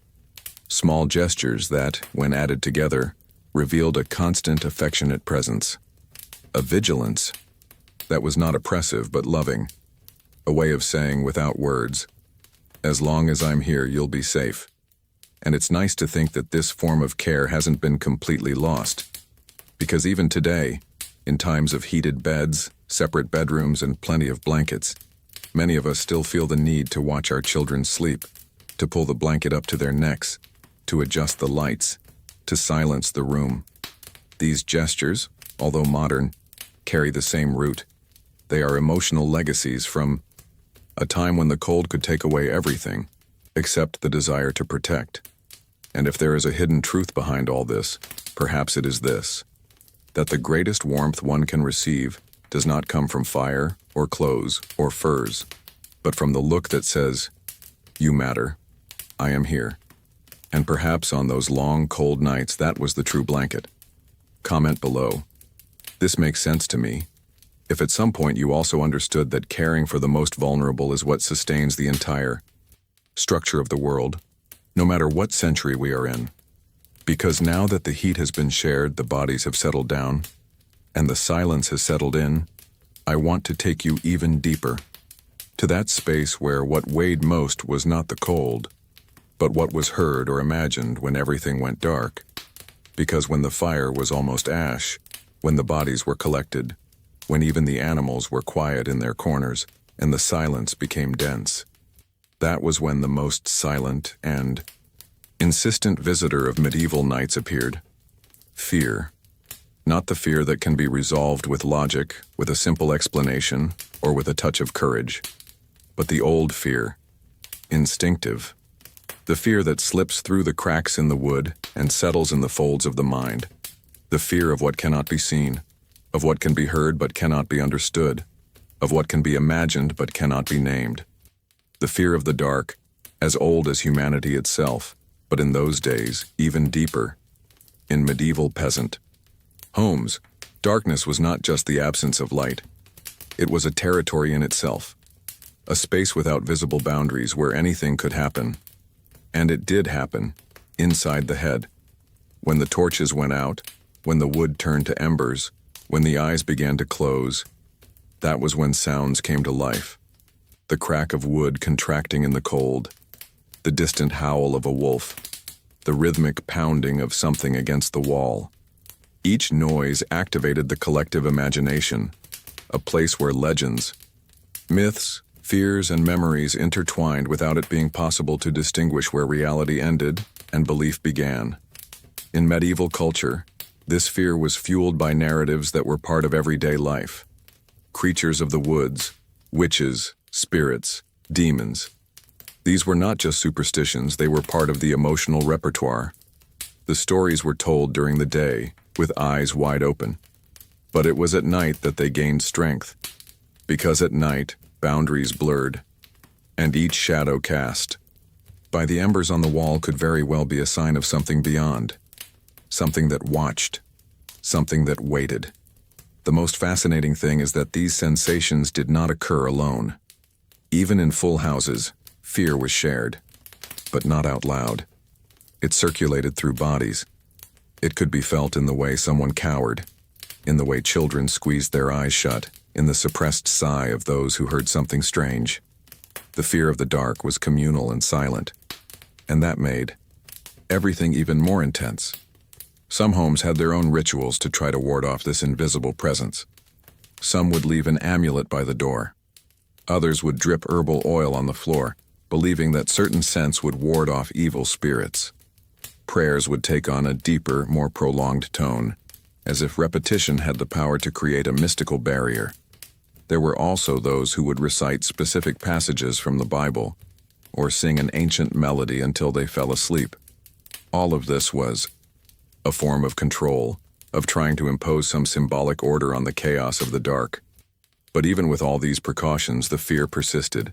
Small gestures that, when added together, revealed a constant, affectionate presence. A vigilance that was not oppressive but loving, a way of saying without words, "As long as I'm here, you'll be safe." And it's nice to think that this form of care hasn't been completely lost. Because even today, in times of heated beds, separate bedrooms, and plenty of blankets, many of us still feel the need to watch our children sleep, to pull the blanket up to their necks, to adjust the lights, to silence the room. These gestures, although modern, carry the same root. They are emotional legacies from a time when the cold could take away everything, except the desire to protect. And if there is a hidden truth behind all this, perhaps it is this: that the greatest warmth one can receive does not come from fire, or clothes, or furs, but from the look that says, "You matter. I am here." And perhaps on those long, cold nights, that was the true blanket. Comment below. This makes sense to me. If at some point you also understood that caring for the most vulnerable is what sustains the entire structure of the world, no matter what century we are in. Because now that the heat has been shared, the bodies have settled down, and the silence has settled in, I want to take you even deeper, to that space where what weighed most was not the cold, but what was heard or imagined when everything went dark. Because when the fire was almost ash, when the bodies were collected, when even the animals were quiet in their corners, and the silence became dense, that was when the most silent and insistent visitor of medieval nights appeared. Fear. Not the fear that can be resolved with logic, with a simple explanation, or with a touch of courage, but the old fear, instinctive. The fear that slips through the cracks in the wood and settles in the folds of the mind. The fear of what cannot be seen, of what can be heard but cannot be understood, of what can be imagined but cannot be named. The fear of the dark, as old as humanity itself, but in those days even deeper. In medieval peasant homes, darkness was not just the absence of light. It was a territory in itself, a space without visible boundaries where anything could happen. And it did happen, inside the head. When the torches went out, when the wood turned to embers, when the eyes began to close, that was when sounds came to life. The crack of wood contracting in the cold, the distant howl of a wolf, the rhythmic pounding of something against the wall. Each noise activated the collective imagination, a place where legends, myths, fears, and memories intertwined without it being possible to distinguish where reality ended and belief began. In medieval culture, this fear was fueled by narratives that were part of everyday life. Creatures of the woods, witches, spirits, demons. These were not just superstitions, they were part of the emotional repertoire. The stories were told during the day, with eyes wide open. But it was at night that they gained strength. Because at night, boundaries blurred, and each shadow cast by the embers on the wall could very well be a sign of something beyond, something that watched, something that waited. The most fascinating thing is that these sensations did not occur alone. Even in full houses, fear was shared, but not out loud. It circulated through bodies. It could be felt in the way someone cowered, in the way children squeezed their eyes shut, in the suppressed sigh of those who heard something strange. The fear of the dark was communal and silent, and that made everything even more intense. Some homes had their own rituals to try to ward off this invisible presence. Some would leave an amulet by the door. Others would drip herbal oil on the floor, believing that certain scents would ward off evil spirits. Prayers would take on a deeper, more prolonged tone, as if repetition had the power to create a mystical barrier. There were also those who would recite specific passages from the Bible, or sing an ancient melody until they fell asleep. All of this was a form of control, of trying to impose some symbolic order on the chaos of the dark. But even with all these precautions, the fear persisted.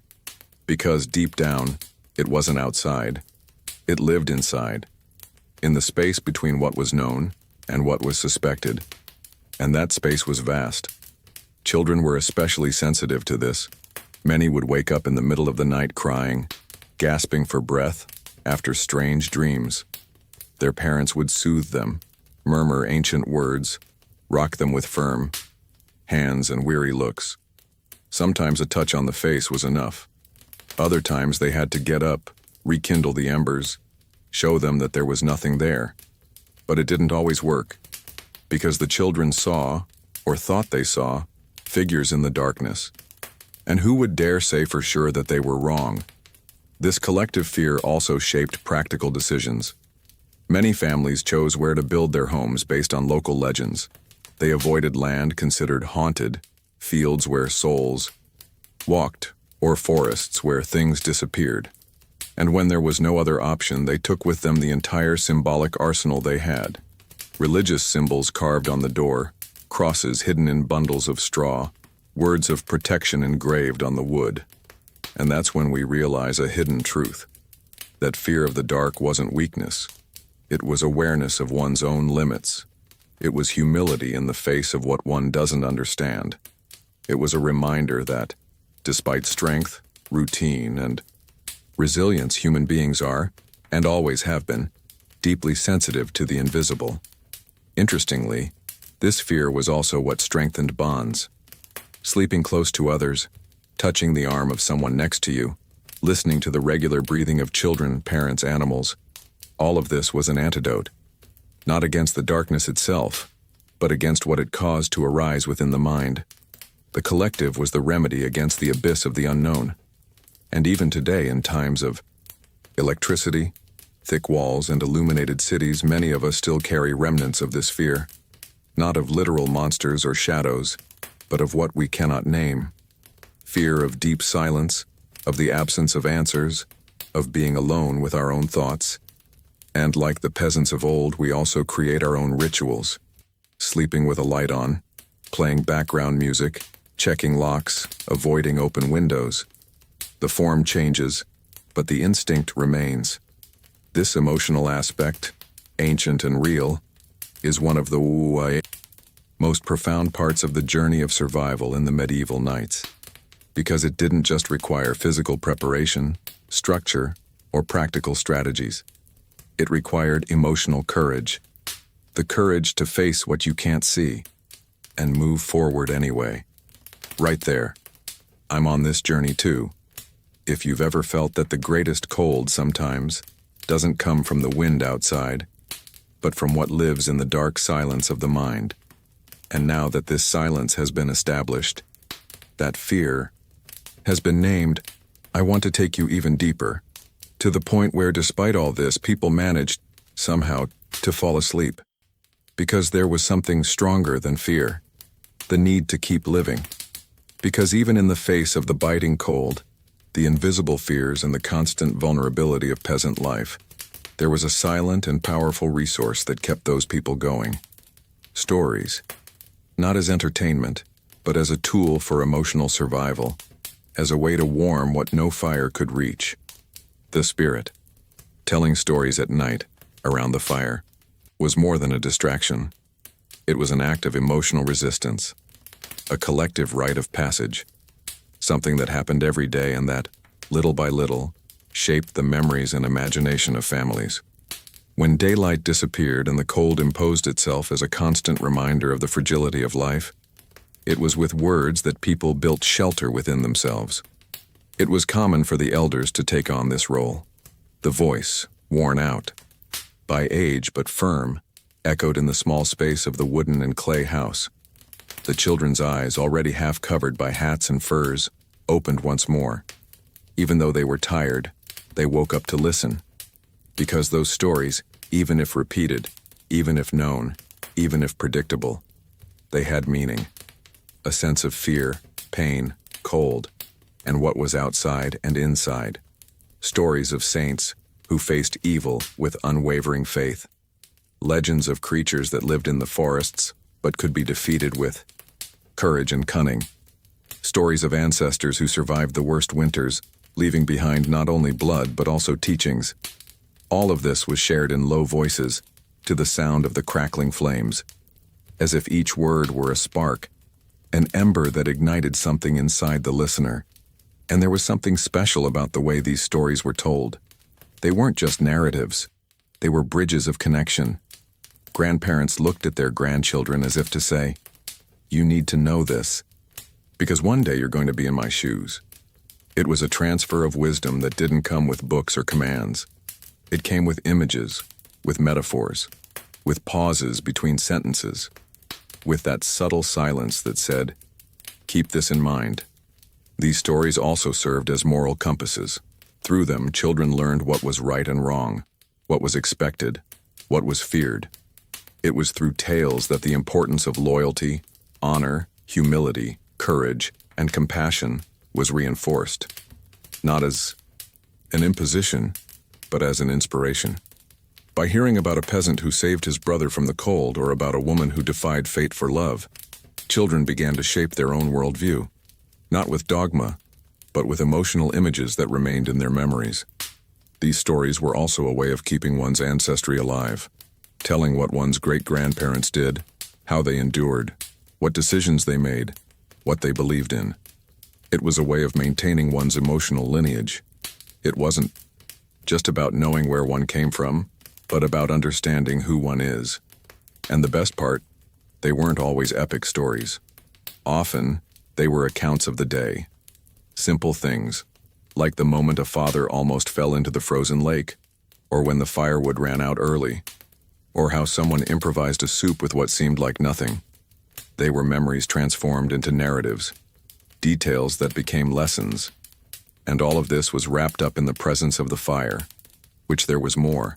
Because deep down, it wasn't outside. It lived inside, in the space between what was known and what was suspected. And that space was vast. Children were especially sensitive to this. Many would wake up in the middle of the night crying, gasping for breath after strange dreams. Their parents would soothe them, murmur ancient words, rock them with firm hands and weary looks. Sometimes a touch on the face was enough. Other times they had to get up, rekindle the embers, show them that there was nothing there. But it didn't always work, because the children saw, or thought they saw, figures in the darkness. And who would dare say for sure that they were wrong? This collective fear also shaped practical decisions. Many families chose where to build their homes based on local legends. They avoided land considered haunted, fields where souls walked, or forests where things disappeared. And when there was no other option, they took with them the entire symbolic arsenal they had. Religious symbols carved on the door, crosses hidden in bundles of straw, words of protection engraved on the wood. And that's when we realize a hidden truth. That fear of the dark wasn't weakness. It was awareness of one's own limits. It was humility in the face of what one doesn't understand. It was a reminder that, despite strength, routine, and resilience human beings are, and always have been, deeply sensitive to the invisible. Interestingly, this fear was also what strengthened bonds. Sleeping close to others, touching the arm of someone next to you, listening to the regular breathing of children, parents, animals, all of this was an antidote, not against the darkness itself, but against what it caused to arise within the mind. The collective was the remedy against the abyss of the unknown. And even today, in times of electricity, thick walls, and illuminated cities, many of us still carry remnants of this fear, not of literal monsters or shadows, but of what we cannot name. Fear of deep silence, of the absence of answers, of being alone with our own thoughts. And like the peasants of old, we also create our own rituals. Sleeping with a light on, playing background music, checking locks, avoiding open windows. The form changes, but the instinct remains. This emotional aspect, ancient and real, is one of the most profound parts of the journey of survival in the medieval nights, because it didn't just require physical preparation, structure, or practical strategies. It required emotional courage, the courage to face what you can't see, and move forward anyway. Right there. I'm on this journey too. If you've ever felt that the greatest cold sometimes doesn't come from the wind outside, but from what lives in the dark silence of the mind. And now that this silence has been established, that fear has been named, I want to take you even deeper, to the point where despite all this, people managed, somehow, to fall asleep. Because there was something stronger than fear, the need to keep living. Because even in the face of the biting cold, the invisible fears and the constant vulnerability of peasant life, there was a silent and powerful resource that kept those people going. Stories. Not as entertainment, but as a tool for emotional survival, as a way to warm what no fire could reach. The spirit. Telling stories at night, around the fire, was more than a distraction. It was an act of emotional resistance, a collective rite of passage, something that happened every day and that, little by little, shaped the memories and imagination of families. When daylight disappeared and the cold imposed itself as a constant reminder of the fragility of life, it was with words that people built shelter within themselves. It was common for the elders to take on this role. The voice, worn out, by age but firm, echoed in the small space of the wooden and clay house. The children's eyes, already half covered by hats and furs, opened once more. Even though they were tired, they woke up to listen. Because those stories, even if repeated, even if known, even if predictable, they had meaning. A sense of fear, pain, cold, and what was outside and inside. Stories of saints who faced evil with unwavering faith. Legends of creatures that lived in the forests but could be defeated with courage and cunning. Stories of ancestors who survived the worst winters, leaving behind not only blood but also teachings. All of this was shared in low voices, to the sound of the crackling flames, as if each word were a spark, an ember that ignited something inside the listener. And there was something special about the way these stories were told. They weren't just narratives. They were bridges of connection. Grandparents looked at their grandchildren as if to say, "You need to know this, because one day you're going to be in my shoes." It was a transfer of wisdom that didn't come with books or commands. It came with images, with metaphors, with pauses between sentences, with that subtle silence that said, "Keep this in mind." These stories also served as moral compasses. Through them, children learned what was right and wrong, what was expected, what was feared. It was through tales that the importance of loyalty, honor, humility, courage, and compassion was reinforced, not as an imposition, but as an inspiration. By hearing about a peasant who saved his brother from the cold or about a woman who defied fate for love, children began to shape their own worldview, not with dogma, but with emotional images that remained in their memories. These stories were also a way of keeping one's ancestry alive, telling what one's great-grandparents did, how they endured, what decisions they made, what they believed in. It was a way of maintaining one's emotional lineage. It wasn't just about knowing where one came from, but about understanding who one is. And the best part, they weren't always epic stories. Often, they were accounts of the day. Simple things, like the moment a father almost fell into the frozen lake, or when the firewood ran out early, or how someone improvised a soup with what seemed like nothing. They were memories transformed into narratives, details that became lessons. And all of this was wrapped up in the presence of the fire, which there was more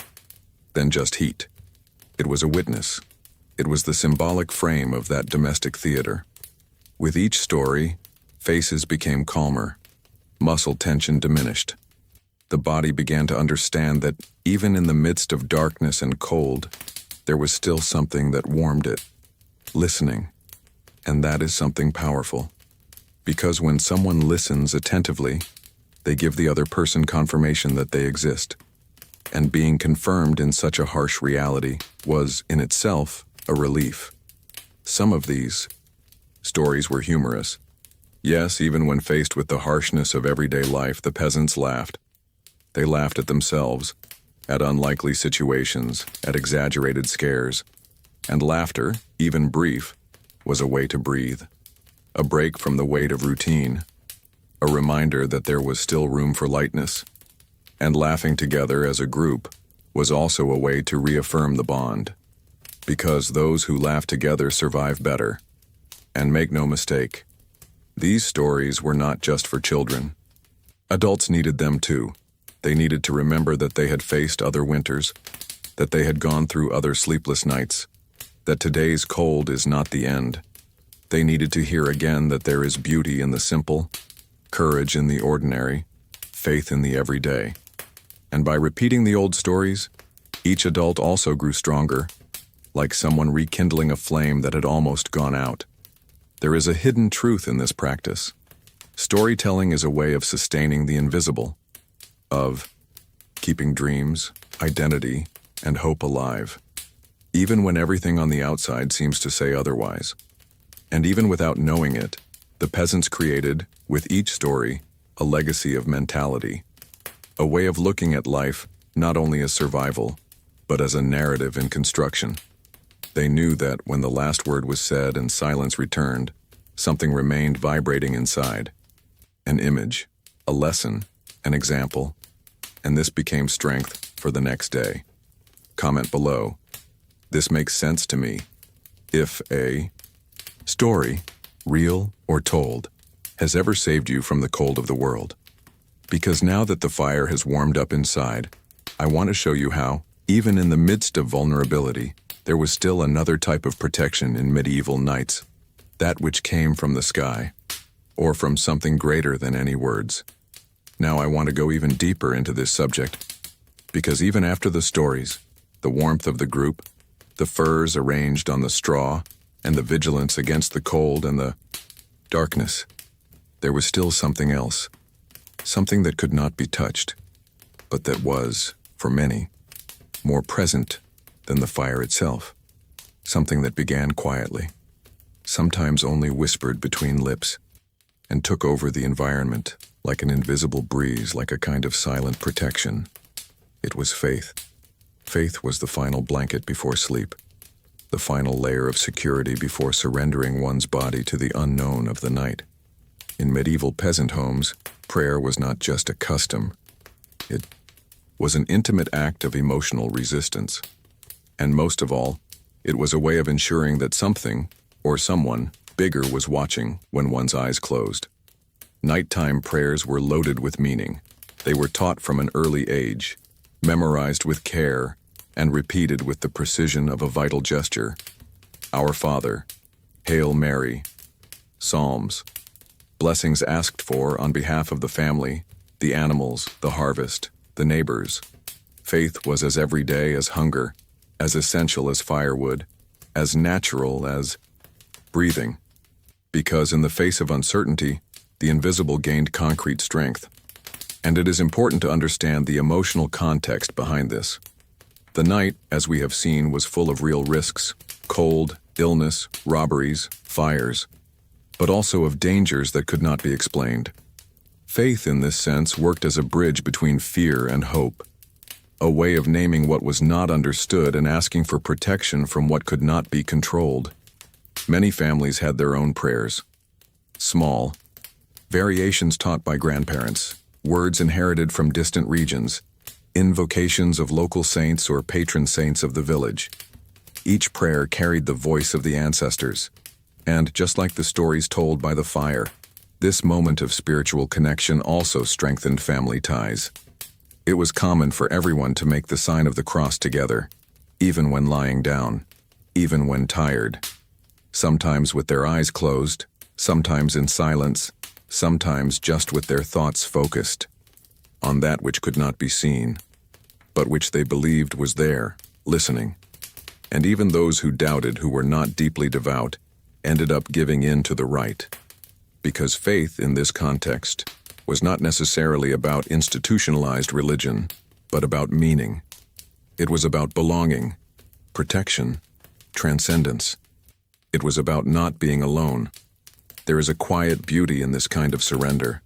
than just heat. It was a witness. It was the symbolic frame of that domestic theater. With each story, faces became calmer, muscle tension diminished. The body began to understand that even in the midst of darkness and cold, there was still something that warmed it, listening. And that is something powerful. Because when someone listens attentively, they give the other person confirmation that they exist. And being confirmed in such a harsh reality was, in itself, a relief. Some of these stories were humorous. Yes, even when faced with the harshness of everyday life, the peasants laughed. They laughed at themselves, at unlikely situations, at exaggerated scares. And laughter, even brief, was a way to breathe. A break from the weight of routine. A reminder that there was still room for lightness. And laughing together as a group was also a way to reaffirm the bond. Because those who laugh together survive better. And make no mistake, these stories were not just for children. Adults needed them too. They needed to remember that they had faced other winters, that they had gone through other sleepless nights, that today's cold is not the end. They needed to hear again that there is beauty in the simple, courage in the ordinary, faith in the everyday. And by repeating the old stories, each adult also grew stronger, like someone rekindling a flame that had almost gone out. There is a hidden truth in this practice. Storytelling is a way of sustaining the invisible, of keeping dreams, identity, and hope alive, even when everything on the outside seems to say otherwise. And even without knowing it, the peasants created, with each story, a legacy of mentality, a way of looking at life not only as survival, but as a narrative in construction. They knew that when the last word was said and silence returned, something remained vibrating inside. An image, a lesson, an example, and this became strength for the next day. Comment below. This makes sense to me. If a story, real or told, has ever saved you from the cold of the world. Because now that the fire has warmed up inside, I want to show you how, even in the midst of vulnerability, there was still another type of protection in medieval nights, that which came from the sky, or from something greater than any words. Now I want to go even deeper into this subject, because even after the stories, the warmth of the group, the furs arranged on the straw, and the vigilance against the cold and the darkness, there was still something else, something that could not be touched, but that was, for many, more present than the fire itself, something that began quietly, sometimes only whispered between lips, and took over the environment like an invisible breeze, like a kind of silent protection. It was faith. Faith was the final blanket before sleep, the final layer of security before surrendering one's body to the unknown of the night. In medieval peasant homes, prayer was not just a custom. It was an intimate act of emotional resistance. And most of all, it was a way of ensuring that something, or someone, bigger was watching when one's eyes closed. Nighttime prayers were loaded with meaning. They were taught from an early age, memorized with care, and repeated with the precision of a vital gesture. Our Father, Hail Mary, Psalms, blessings asked for on behalf of the family, the animals, the harvest, the neighbors. Faith was as everyday as hunger, as essential as firewood, as natural as breathing. Because in the face of uncertainty, the invisible gained concrete strength. And it is important to understand the emotional context behind this. The night, as we have seen, was full of real risks, cold, illness, robberies, fires, but also of dangers that could not be explained. Faith, in this sense, worked as a bridge between fear and hope. a way of naming what was not understood and asking for protection from what could not be controlled. Many families had their own prayers. Small, variations taught by grandparents, words inherited from distant regions, invocations of local saints or patron saints of the village. Each prayer carried the voice of the ancestors. And, just like the stories told by the fire, this moment of spiritual connection also strengthened family ties. It was common for everyone to make the sign of the cross together, even when lying down, even when tired. Sometimes with their eyes closed, sometimes in silence, sometimes just with their thoughts focused on that which could not be seen, but which they believed was there, listening. And even those who doubted, who were not deeply devout, ended up giving in to the rite. Because faith in this context was not necessarily about institutionalized religion, but about meaning. It was about belonging, protection, transcendence. It was about not being alone. There is a quiet beauty in this kind of surrender,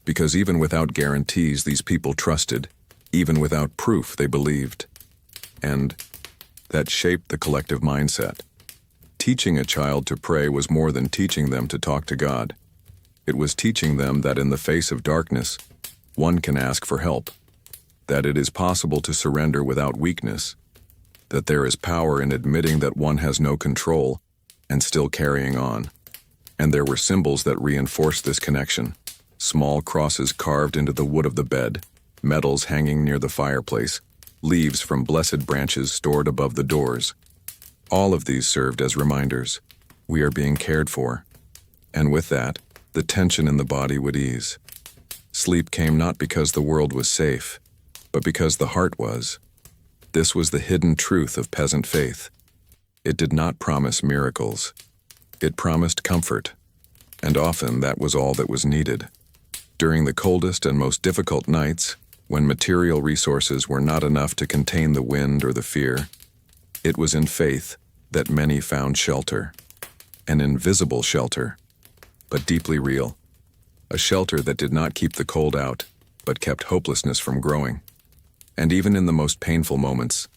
because even without guarantees, these people trusted. Even without proof, they believed. And that shaped the collective mindset. Teaching a child to pray was more than teaching them to talk to God. It was teaching them that in the face of darkness, one can ask for help, that it is possible to surrender without weakness, that there is power in admitting that one has no control and still carrying on. And there were symbols that reinforced this connection. Small crosses carved into the wood of the bed, medals hanging near the fireplace, leaves from blessed branches stored above the doors. All of these served as reminders. We are being cared for. And with that, the tension in the body would ease. Sleep came not because the world was safe, but because the heart was. This was the hidden truth of peasant faith. It did not promise miracles. It promised comfort, and often that was all that was needed. During the coldest and most difficult nights, when material resources were not enough to contain the wind or the fear, it was in faith that many found shelter. An invisible shelter, but deeply real. A shelter that did not keep the cold out, but kept hopelessness from growing. And even in the most painful moments,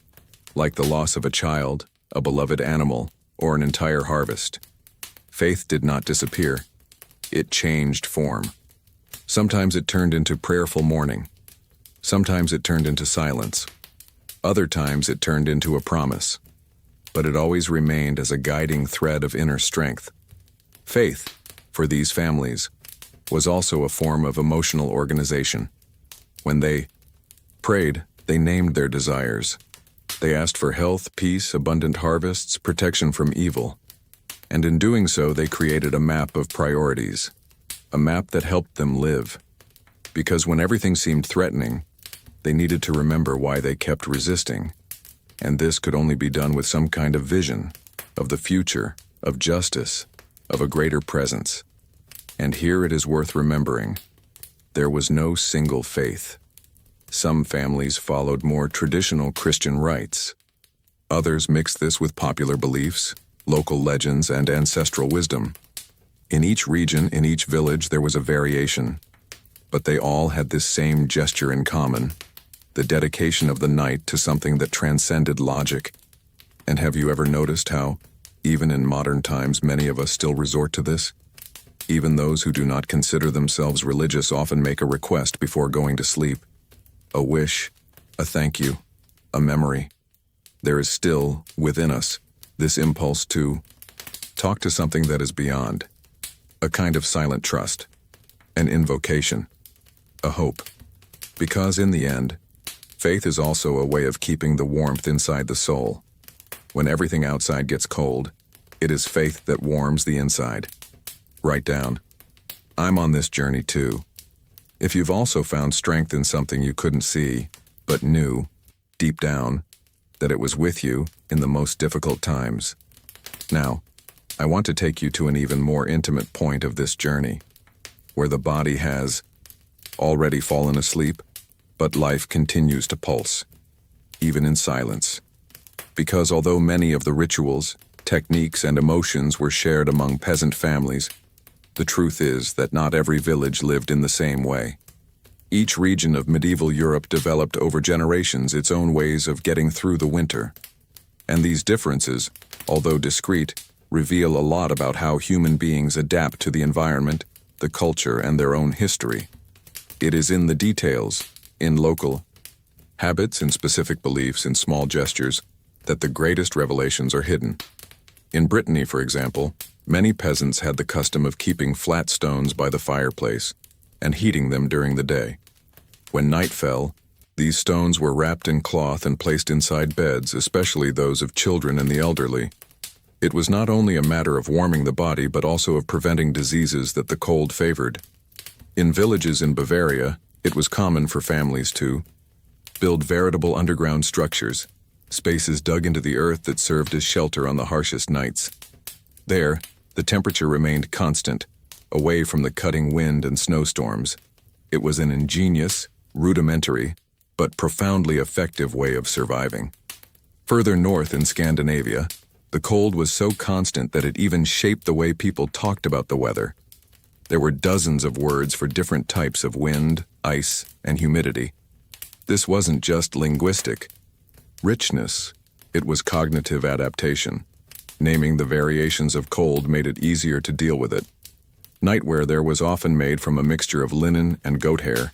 like the loss of a child, a beloved animal, or an entire harvest, faith did not disappear. It changed form. Sometimes it turned into prayerful mourning. Sometimes it turned into silence. Other times it turned into a promise. But it always remained as a guiding thread of inner strength. Faith, for these families, was also a form of emotional organization. When they prayed, they named their desires. They asked for health, peace, abundant harvests, protection from evil. And in doing so, they created a map of priorities, a map that helped them live. Because when everything seemed threatening, they needed to remember why they kept resisting. And this could only be done with some kind of vision, of the future, of justice, of a greater presence. And here it is worth remembering, there was no single faith. Some families followed more traditional Christian rites. Others mixed this with popular beliefs, local legends, and ancestral wisdom. In each region, in each village, there was a variation. But they all had this same gesture in common, the dedication of the night to something that transcended logic. And have you ever noticed how, even in modern times, many of us still resort to this? Even those who do not consider themselves religious often make a request before going to sleep. A wish, a thank you, a memory. There is still, within us, this impulse to talk to something that is beyond. A kind of silent trust, an invocation, a hope. Because in the end, faith is also a way of keeping the warmth inside the soul. When everything outside gets cold, it is faith that warms the inside. Write down, I'm on this journey too. If you've also found strength in something you couldn't see, but knew, deep down, that it was with you in the most difficult times. Now, I want to take you to an even more intimate point of this journey, where the body has already fallen asleep, but life continues to pulse, even in silence. Because although many of the rituals, techniques, and emotions were shared among peasant families, the truth is that not every village lived in the same way. Each region of medieval Europe developed over generations its own ways of getting through the winter. And these differences, although discrete, reveal a lot about how human beings adapt to the environment, the culture, and their own history. It is in the details, in local habits and specific beliefs in small gestures, that the greatest revelations are hidden. In Brittany, for example, many peasants had the custom of keeping flat stones by the fireplace and heating them during the day. When night fell, these stones were wrapped in cloth and placed inside beds, especially those of children and the elderly. It was not only a matter of warming the body but also of preventing diseases that the cold favored. In villages in Bavaria, it was common for families to build veritable underground structures, spaces dug into the earth that served as shelter on the harshest nights. There, the temperature remained constant, away from the cutting wind and snowstorms. It was an ingenious, rudimentary, but profoundly effective way of surviving. Further north in Scandinavia, the cold was so constant that it even shaped the way people talked about the weather. There were dozens of words for different types of wind, ice, and humidity. This wasn't just linguistic richness, it was cognitive adaptation. Naming the variations of cold made it easier to deal with it. Nightwear there was often made from a mixture of linen and goat hair,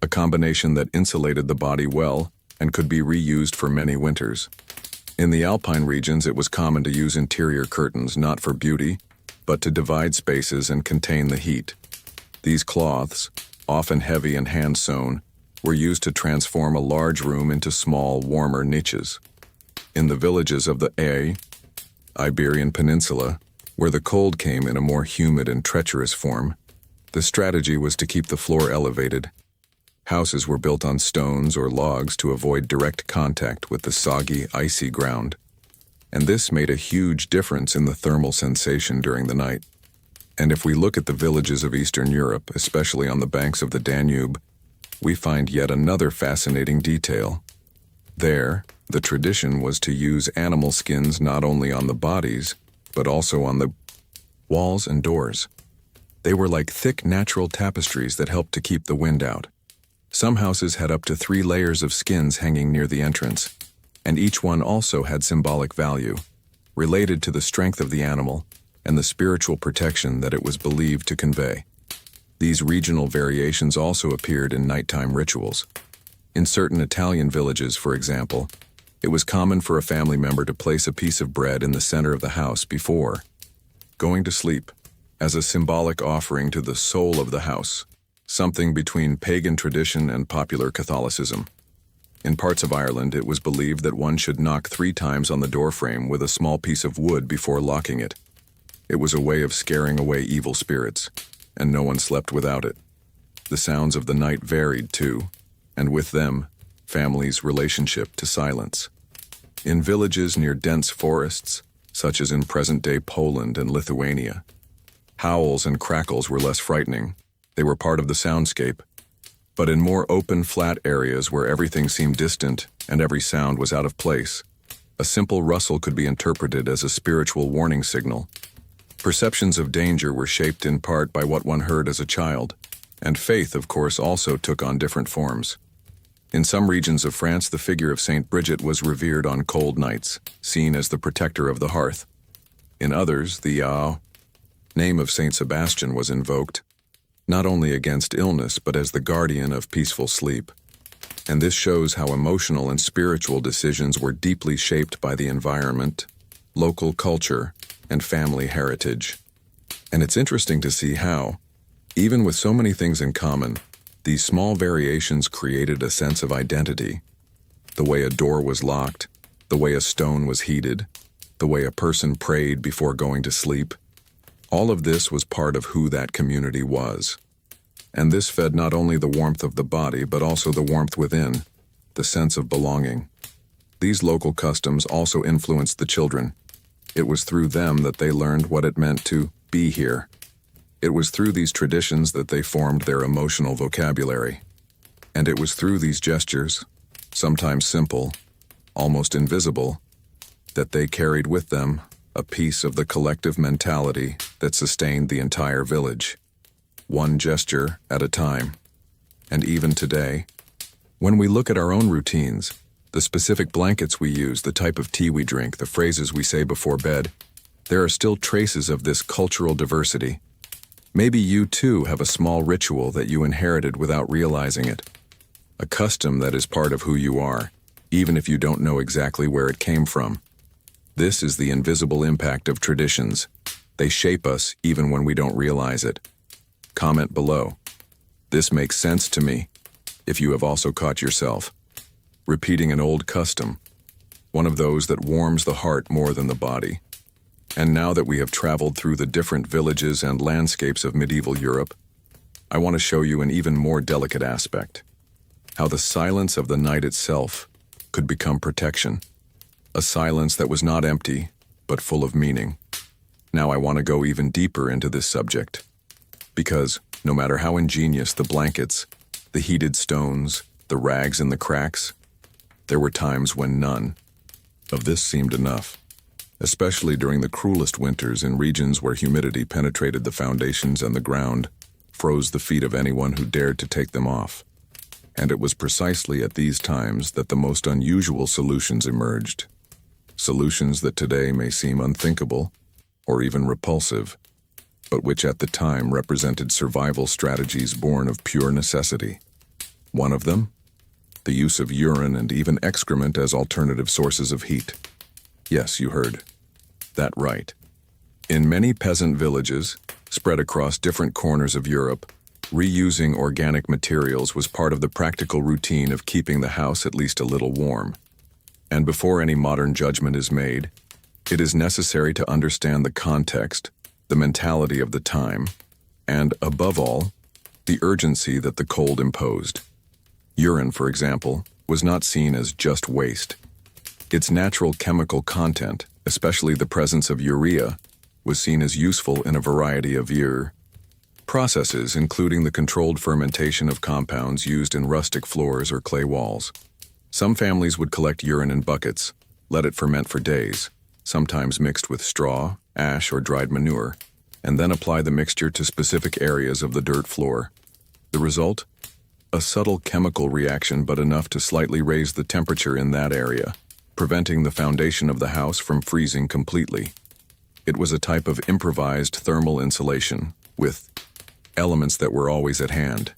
a combination that insulated the body well and could be reused for many winters. In the alpine regions, it was common to use interior curtains not for beauty, but to divide spaces and contain the heat. These cloths, often heavy and hand-sewn, were used to transform a large room into small, warmer niches. In the villages of the Iberian Peninsula, where the cold came in a more humid and treacherous form, the strategy was to keep the floor elevated. Houses were built on stones or logs to avoid direct contact with the soggy, icy ground, and this made a huge difference in the thermal sensation during the night. And if we look at the villages of Eastern Europe, especially on the banks of the Danube, we find yet another fascinating detail. There, the tradition was to use animal skins not only on the bodies, but also on the walls and doors. They were like thick natural tapestries that helped to keep the wind out. Some houses had up to 3 layers of skins hanging near the entrance, and each one also had symbolic value, related to the strength of the animal and the spiritual protection that it was believed to convey. These regional variations also appeared in nighttime rituals. In certain Italian villages, for example, it was common for a family member to place a piece of bread in the center of the house before going to sleep, as a symbolic offering to the soul of the house, something between pagan tradition and popular Catholicism. In parts of Ireland, it was believed that one should knock 3 times on the doorframe with a small piece of wood before locking it. It was a way of scaring away evil spirits, and no one slept without it. The sounds of the night varied too, and with them, families' relationship to silence. In villages near dense forests, such as in present-day Poland and Lithuania, howls and crackles were less frightening. They were part of the soundscape. But in more open, flat areas where everything seemed distant and every sound was out of place, a simple rustle could be interpreted as a spiritual warning signal. Perceptions of danger were shaped in part by what one heard as a child, and faith, of course, also took on different forms. In some regions of France, the figure of Saint Bridget was revered on cold nights, seen as the protector of the hearth. In others, the name of Saint Sebastian was invoked, not only against illness but as the guardian of peaceful sleep. And this shows how emotional and spiritual decisions were deeply shaped by the environment, local culture, and family heritage. And it's interesting to see how, even with so many things in common, these small variations created a sense of identity. The way a door was locked, the way a stone was heated, the way a person prayed before going to sleep. All of this was part of who that community was. And this fed not only the warmth of the body, but also the warmth within, the sense of belonging. These local customs also influenced the children. It was through them that they learned what it meant to be here. It was through these traditions that they formed their emotional vocabulary. And it was through these gestures, sometimes simple, almost invisible, that they carried with them a piece of the collective mentality that sustained the entire village, one gesture at a time. And even today, when we look at our own routines, the specific blankets we use, the type of tea we drink, the phrases we say before bed, there are still traces of this cultural diversity. Maybe you too have a small ritual that you inherited without realizing it, a custom that is part of who you are, even if you don't know exactly where it came from. This is the invisible impact of traditions. They shape us even when we don't realize it. Comment below. This makes sense to me, if you have also caught yourself repeating an old custom, one of those that warms the heart more than the body. And now that we have traveled through the different villages and landscapes of medieval Europe, I want to show you an even more delicate aspect: how the silence of the night itself could become protection. A silence that was not empty, but full of meaning. Now I want to go even deeper into this subject, because no matter how ingenious the blankets, the heated stones, the rags and the cracks, there were times when none of this seemed enough, especially during the cruelest winters in regions where humidity penetrated the foundations and the ground froze the feet of anyone who dared to take them off. And it was precisely at these times that the most unusual solutions emerged. Solutions that today may seem unthinkable or even repulsive, but which at the time represented survival strategies born of pure necessity. One of them, the use of urine and even excrement as alternative sources of heat. Yes, you heard that right. In many peasant villages, spread across different corners of Europe, reusing organic materials was part of the practical routine of keeping the house at least a little warm. And before any modern judgment is made, it is necessary to understand the context, the mentality of the time, and, above all, the urgency that the cold imposed. Urine, for example, was not seen as just waste. Its natural chemical content, especially the presence of urea, was seen as useful in a variety of processes, including the controlled fermentation of compounds used in rustic floors or clay walls. Some families would collect urine in buckets, let it ferment for days, sometimes mixed with straw, ash, or dried manure, and then apply the mixture to specific areas of the dirt floor. The result? A subtle chemical reaction, but enough to slightly raise the temperature in that area, preventing the foundation of the house from freezing completely. It was a type of improvised thermal insulation, with elements that were always at hand.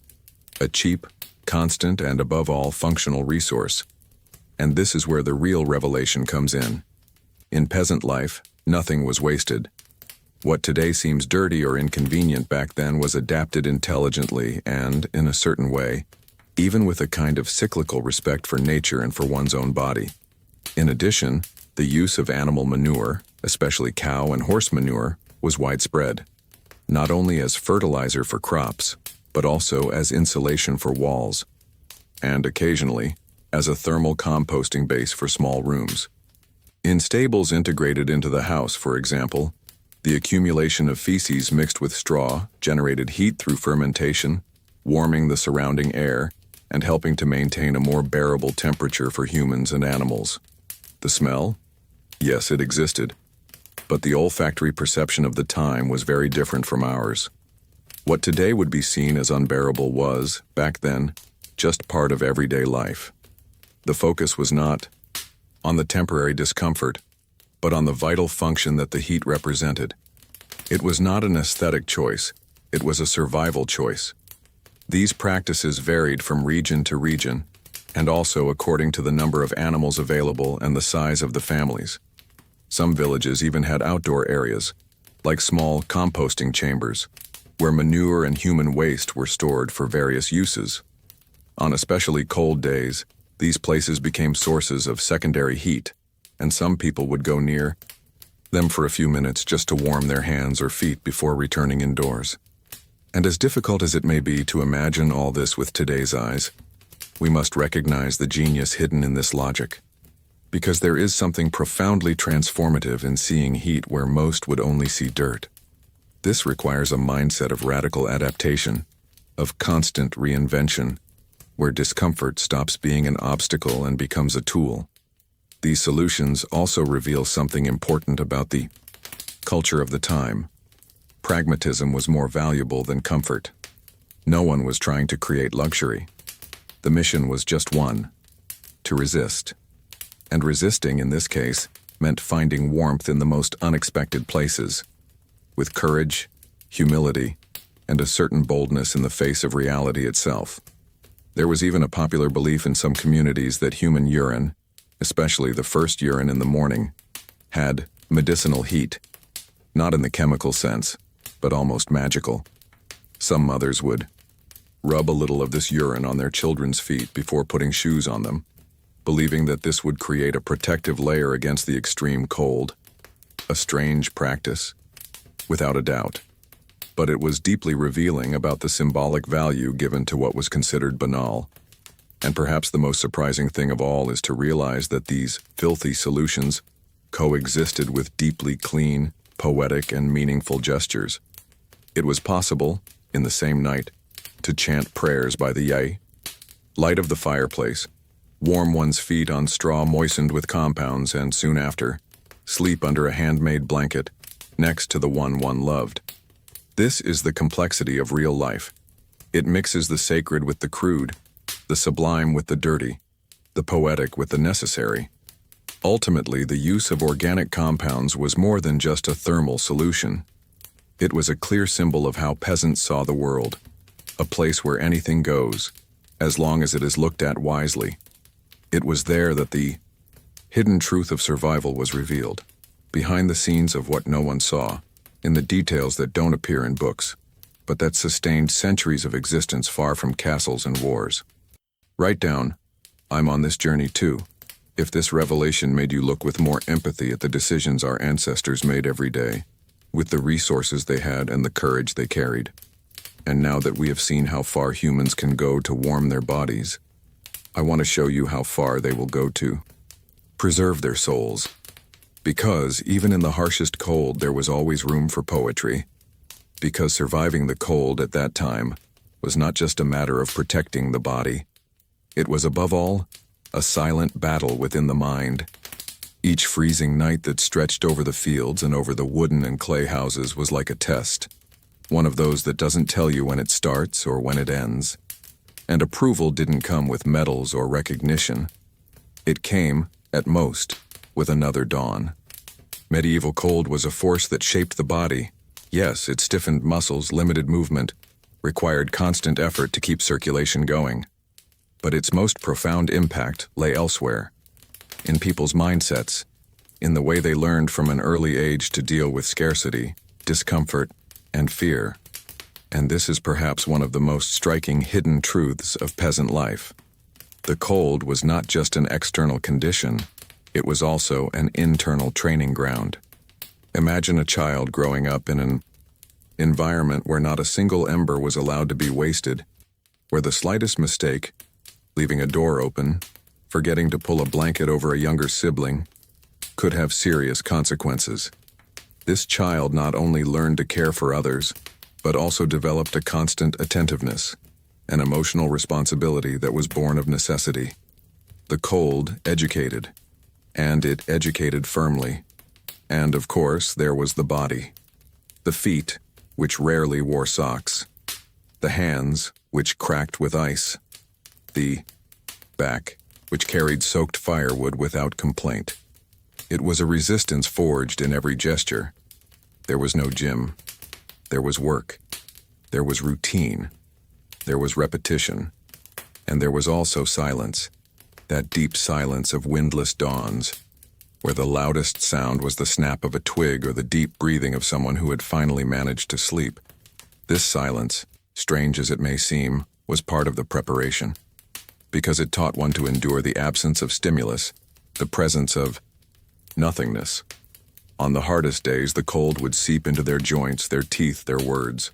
A cheap, constant, and above all, functional resource. And this is where the real revelation comes in. In peasant life, nothing was wasted. What today seems dirty or inconvenient back then was adapted intelligently and, in a certain way, even with a kind of cyclical respect for nature and for one's own body. In addition, the use of animal manure, especially cow and horse manure, was widespread, not only as fertilizer for crops, but also as insulation for walls, and occasionally as a thermal composting base for small rooms. In stables integrated into the house, for example, the accumulation of feces mixed with straw generated heat through fermentation, warming the surrounding air and helping to maintain a more bearable temperature for humans and animals. The smell? Yes, it existed, but the olfactory perception of the time was very different from ours. What today would be seen as unbearable was, back then, just part of everyday life. The focus was not on the temporary discomfort, but on the vital function that the heat represented. It was not an aesthetic choice, it was a survival choice. These practices varied from region to region, and also according to the number of animals available and the size of the families. Some villages even had outdoor areas, like small composting chambers, where manure and human waste were stored for various uses. On especially cold days, these places became sources of secondary heat, and some people would go near them for a few minutes just to warm their hands or feet before returning indoors. And as difficult as it may be to imagine all this with today's eyes, we must recognize the genius hidden in this logic, because there is something profoundly transformative in seeing heat where most would only see dirt. This requires a mindset of radical adaptation, of constant reinvention, where discomfort stops being an obstacle and becomes a tool. These solutions also reveal something important about the culture of the time. Pragmatism was more valuable than comfort. No one was trying to create luxury. The mission was just one: to resist. And resisting, in this case, meant finding warmth in the most unexpected places, with courage, humility, and a certain boldness in the face of reality itself. There was even a popular belief in some communities that human urine, especially the first urine in the morning, had medicinal heat, not in the chemical sense, but almost magical. Some mothers would rub a little of this urine on their children's feet before putting shoes on them, believing that this would create a protective layer against the extreme cold. A strange practice, without a doubt, but it was deeply revealing about the symbolic value given to what was considered banal. And perhaps the most surprising thing of all is to realize that these filthy solutions coexisted with deeply clean, poetic, and meaningful gestures. It was possible, in the same night, to chant prayers by the light of the fireplace, warm one's feet on straw moistened with compounds, and soon after, sleep under a handmade blanket next to the one loved. This is the complexity of real life. It mixes the sacred with the crude, the sublime with the dirty, the poetic with the necessary. Ultimately, the use of organic compounds was more than just a thermal solution. It was a clear symbol of how peasants saw the world, a place where anything goes, as long as it is looked at wisely. It was there that the hidden truth of survival was revealed, behind the scenes of what no one saw, in the details that don't appear in books, but that sustained centuries of existence far from castles and wars. Write down, "I'm on this journey too," if this revelation made you look with more empathy at the decisions our ancestors made every day, with the resources they had and the courage they carried. And now that we have seen how far humans can go to warm their bodies, I want to show you how far they will go to preserve their souls. Because even in the harshest cold, there was always room for poetry. Because surviving the cold at that time was not just a matter of protecting the body. It was above all a silent battle within the mind. Each freezing night that stretched over the fields and over the wooden and clay houses was like a test, one of those that doesn't tell you when it starts or when it ends. And approval didn't come with medals or recognition. It came, at most, with another dawn. Medieval cold was a force that shaped the body. Yes, it stiffened muscles, limited movement, required constant effort to keep circulation going. But its most profound impact lay elsewhere, in people's mindsets, in the way they learned from an early age to deal with scarcity, discomfort, and fear. And this is perhaps one of the most striking hidden truths of peasant life. The cold was not just an external condition, it was also an internal training ground. Imagine a child growing up in an environment where not a single ember was allowed to be wasted, where the slightest mistake, leaving a door open, forgetting to pull a blanket over a younger sibling, could have serious consequences. This child not only learned to care for others, but also developed a constant attentiveness, an emotional responsibility that was born of necessity. The cold educated, and it educated firmly. And of course, there was the body. The feet, which rarely wore socks. The hands, which cracked with ice. The back, which carried soaked firewood without complaint. It was a resistance forged in every gesture. There was no gym. There was work. There was routine. There was repetition. And there was also silence, that deep silence of windless dawns, where the loudest sound was the snap of a twig or the deep breathing of someone who had finally managed to sleep. This silence, strange as it may seem, was part of the preparation, because it taught one to endure the absence of stimulus, the presence of nothingness. On the hardest days, the cold would seep into their joints, their teeth, their words.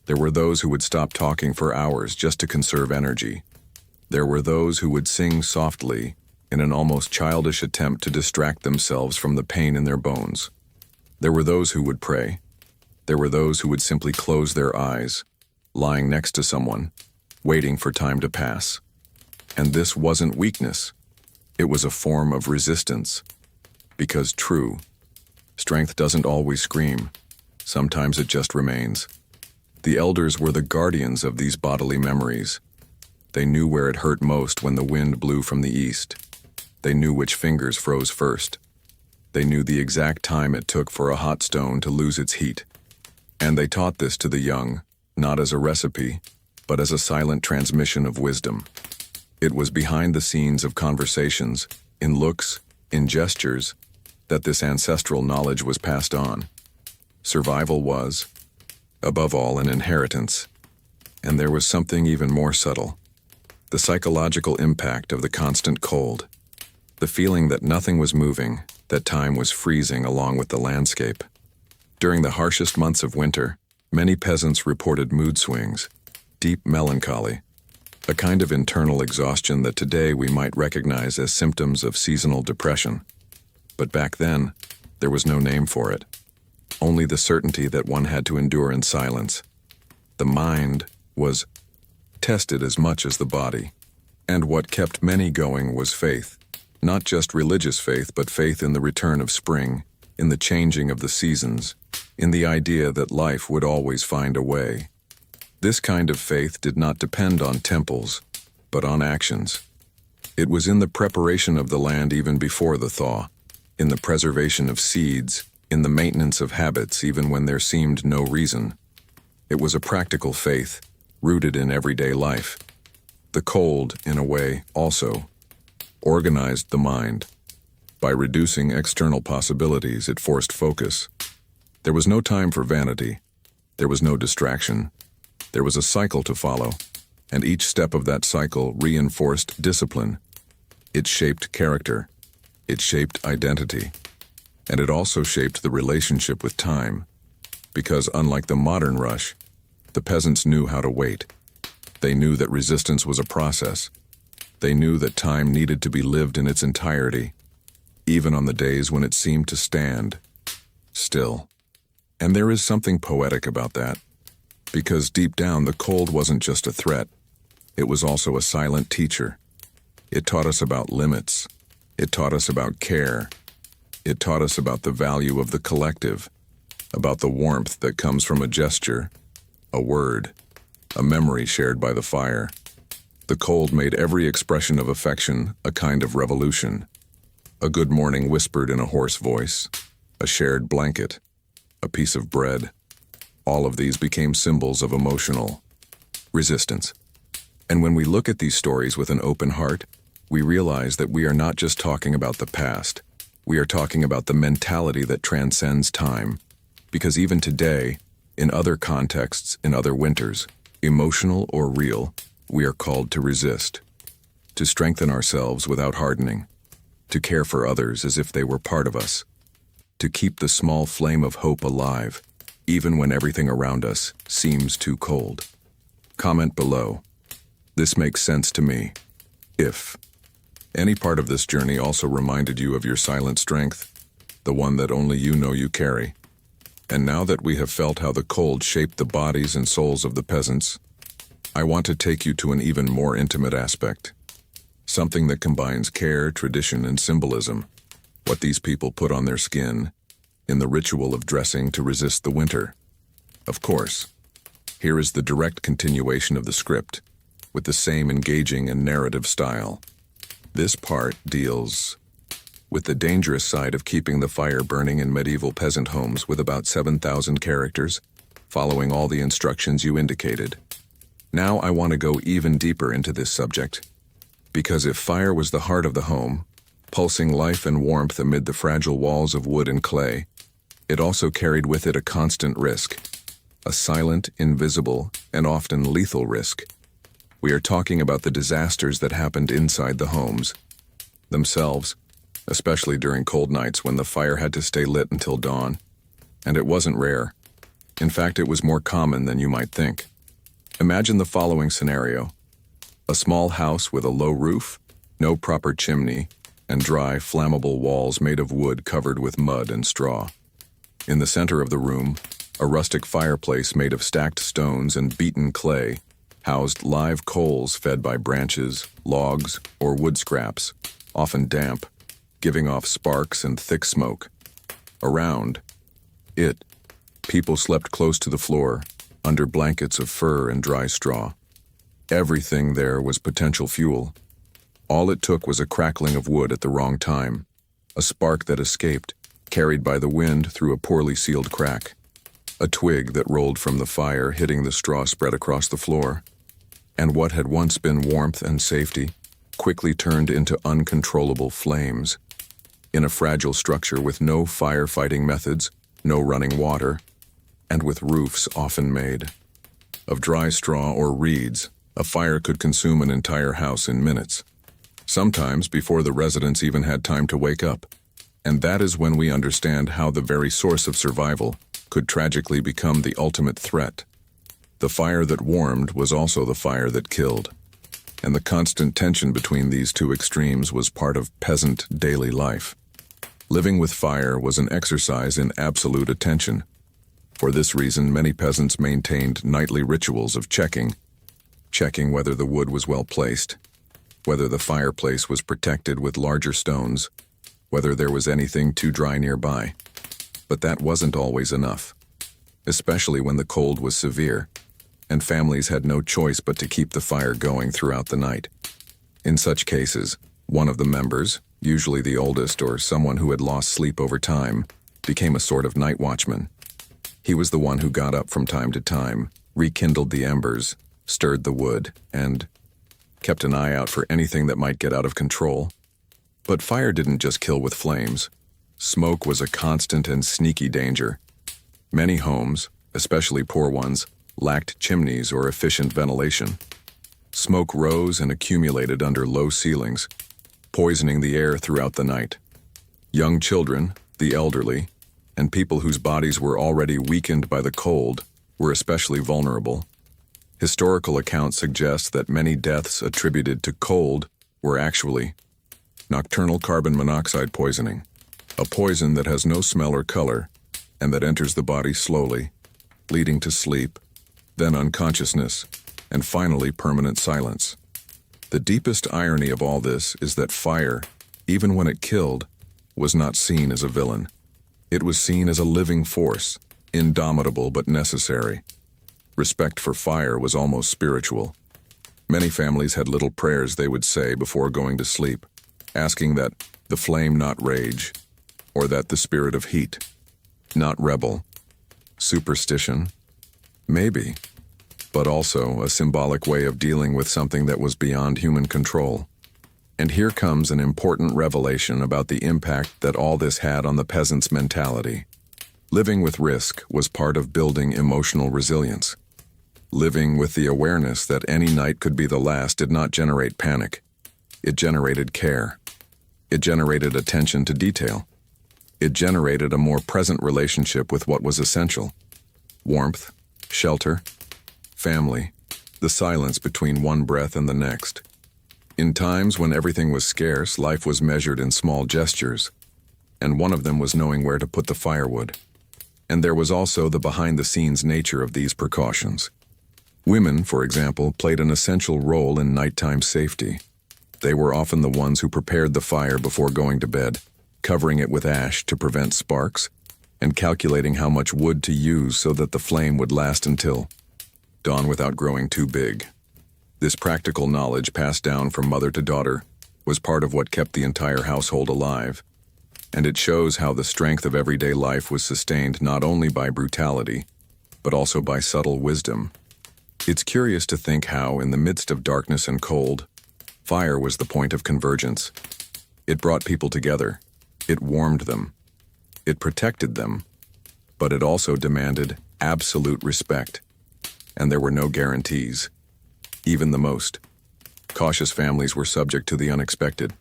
There were those who would stop talking for hours just to conserve energy. There were those who would sing softly in an almost childish attempt to distract themselves from the pain in their bones. There were those who would pray. There were those who would simply close their eyes, lying next to someone, waiting for time to pass. And this wasn't weakness. It was a form of resistance. Because true, strength doesn't always scream. Sometimes it just remains. The elders were the guardians of these bodily memories. They knew where it hurt most when the wind blew from the east. They knew which fingers froze first. They knew the exact time it took for a hot stone to lose its heat. And they taught this to the young, not as a recipe, but as a silent transmission of wisdom. It was behind the scenes of conversations, in looks, in gestures, that this ancestral knowledge was passed on. Survival was, above all, an inheritance. And there was something even more subtle. The psychological impact of the constant cold. The feeling that nothing was moving, that time was freezing along with the landscape. During the harshest months of winter, many peasants reported mood swings, deep melancholy, a kind of internal exhaustion that today we might recognize as symptoms of seasonal depression. But back then, there was no name for it. Only the certainty that one had to endure in silence. The mind was tested as much as the body. And what kept many going was faith. Not just religious faith, but faith in the return of spring, in the changing of the seasons, in the idea that life would always find a way. This kind of faith did not depend on temples, but on actions. It was in the preparation of the land even before the thaw, in the preservation of seeds, in the maintenance of habits even when there seemed no reason. It was a practical faith, rooted in everyday life. The cold, in a way, also organized the mind. By reducing external possibilities, it forced focus. There was no time for vanity. There was no distraction. There was a cycle to follow, and each step of that cycle reinforced discipline. It shaped character. It shaped identity. And it also shaped the relationship with time. Because unlike the modern rush, the peasants knew how to wait. They knew that resistance was a process. They knew that time needed to be lived in its entirety, even on the days when it seemed to stand still. And there is something poetic about that, because deep down the cold wasn't just a threat. It was also a silent teacher. It taught us about limits. It taught us about care. It taught us about the value of the collective, about the warmth that comes from a gesture, a word, a memory shared by the fire. The cold made every expression of affection a kind of revolution. A good morning whispered in a hoarse voice, a shared blanket, a piece of bread. All of these became symbols of emotional resistance. And when we look at these stories with an open heart, we realize that we are not just talking about the past. We are talking about the mentality that transcends time. Because even today, in other contexts, in other winters, emotional or real, we are called to resist, to strengthen ourselves without hardening, to care for others as if they were part of us, to keep the small flame of hope alive, even when everything around us seems too cold. Comment below. This makes sense to me. If any part of this journey also reminded you of your silent strength, the one that only you know you carry. And now that we have felt how the cold shaped the bodies and souls of the peasants, I want to take you to an even more intimate aspect. Something that combines care, tradition, and symbolism. What these people put on their skin, in the ritual of dressing to resist the winter. Of course, here is the direct continuation of the script, with the same engaging and narrative style. This part deals with the dangerous side of keeping the fire burning in medieval peasant homes with about 7,000 characters, following all the instructions you indicated. Now I want to go even deeper into this subject, because if fire was the heart of the home, pulsing life and warmth amid the fragile walls of wood and clay, it also carried with it a constant risk, a silent, invisible, and often lethal risk. We are talking about the disasters that happened inside the homes themselves, especially during cold nights when the fire had to stay lit until dawn. And it wasn't rare. In fact, it was more common than you might think. Imagine the following scenario. A small house with a low roof, no proper chimney, and dry, flammable walls made of wood covered with mud and straw. In the center of the room, a rustic fireplace made of stacked stones and beaten clay housed live coals fed by branches, logs, or wood scraps, often damp, giving off sparks and thick smoke. Around it, people slept close to the floor, under blankets of fur and dry straw. Everything there was potential fuel. All it took was a crackling of wood at the wrong time, a spark that escaped, carried by the wind through a poorly sealed crack, a twig that rolled from the fire hitting the straw spread across the floor, and what had once been warmth and safety quickly turned into uncontrollable flames. In a fragile structure with no firefighting methods, no running water, and with roofs often made of dry straw or reeds, a fire could consume an entire house in minutes, sometimes before the residents even had time to wake up. And that is when we understand how the very source of survival could tragically become the ultimate threat. The fire that warmed was also the fire that killed, and the constant tension between these two extremes was part of peasant daily life. Living with fire was an exercise in absolute attention. For this reason, many peasants maintained nightly rituals of checking whether the wood was well placed, whether the fireplace was protected with larger stones, whether there was anything too dry nearby. But that wasn't always enough, especially when the cold was severe, and families had no choice but to keep the fire going throughout the night. In such cases, one of the members, usually the oldest or someone who had lost sleep over time, became a sort of night watchman. He was the one who got up from time to time, rekindled the embers, stirred the wood, and kept an eye out for anything that might get out of control. But fire didn't just kill with flames. Smoke was a constant and sneaky danger. Many homes, especially poor ones, lacked chimneys or efficient ventilation. Smoke rose and accumulated under low ceilings, poisoning the air throughout the night. Young children, the elderly, and people whose bodies were already weakened by the cold were especially vulnerable. Historical accounts suggest that many deaths attributed to cold were actually nocturnal carbon monoxide poisoning, a poison that has no smell or color and that enters the body slowly, leading to sleep, then unconsciousness, and finally permanent silence. The deepest irony of all this is that fire, even when it killed, was not seen as a villain. It was seen as a living force, indomitable but necessary. Respect for fire was almost spiritual. Many families had little prayers they would say before going to sleep, asking that the flame not rage, or that the spirit of heat not rebel. Superstition? Maybe, but also a symbolic way of dealing with something that was beyond human control. And here comes an important revelation about the impact that all this had on the peasant's mentality. Living with risk was part of building emotional resilience. Living with the awareness that any night could be the last did not generate panic. It generated care. It generated attention to detail. It generated a more present relationship with what was essential: warmth, shelter, family, the silence between one breath and the next. In times when everything was scarce, life was measured in small gestures, and one of them was knowing where to put the firewood. And there was also the behind-the-scenes nature of these precautions. Women, for example, played an essential role in nighttime safety. They were often the ones who prepared the fire before going to bed, covering it with ash to prevent sparks, and calculating how much wood to use so that the flame would last until dawn without growing too big. This practical knowledge passed down from mother to daughter was part of what kept the entire household alive, and it shows how the strength of everyday life was sustained not only by brutality, but also by subtle wisdom. It's curious to think how, in the midst of darkness and cold, fire was the point of convergence. It brought people together. It warmed them. It protected them. But it also demanded absolute respect. And there were no guarantees. Even the most cautious families were subject to the unexpected.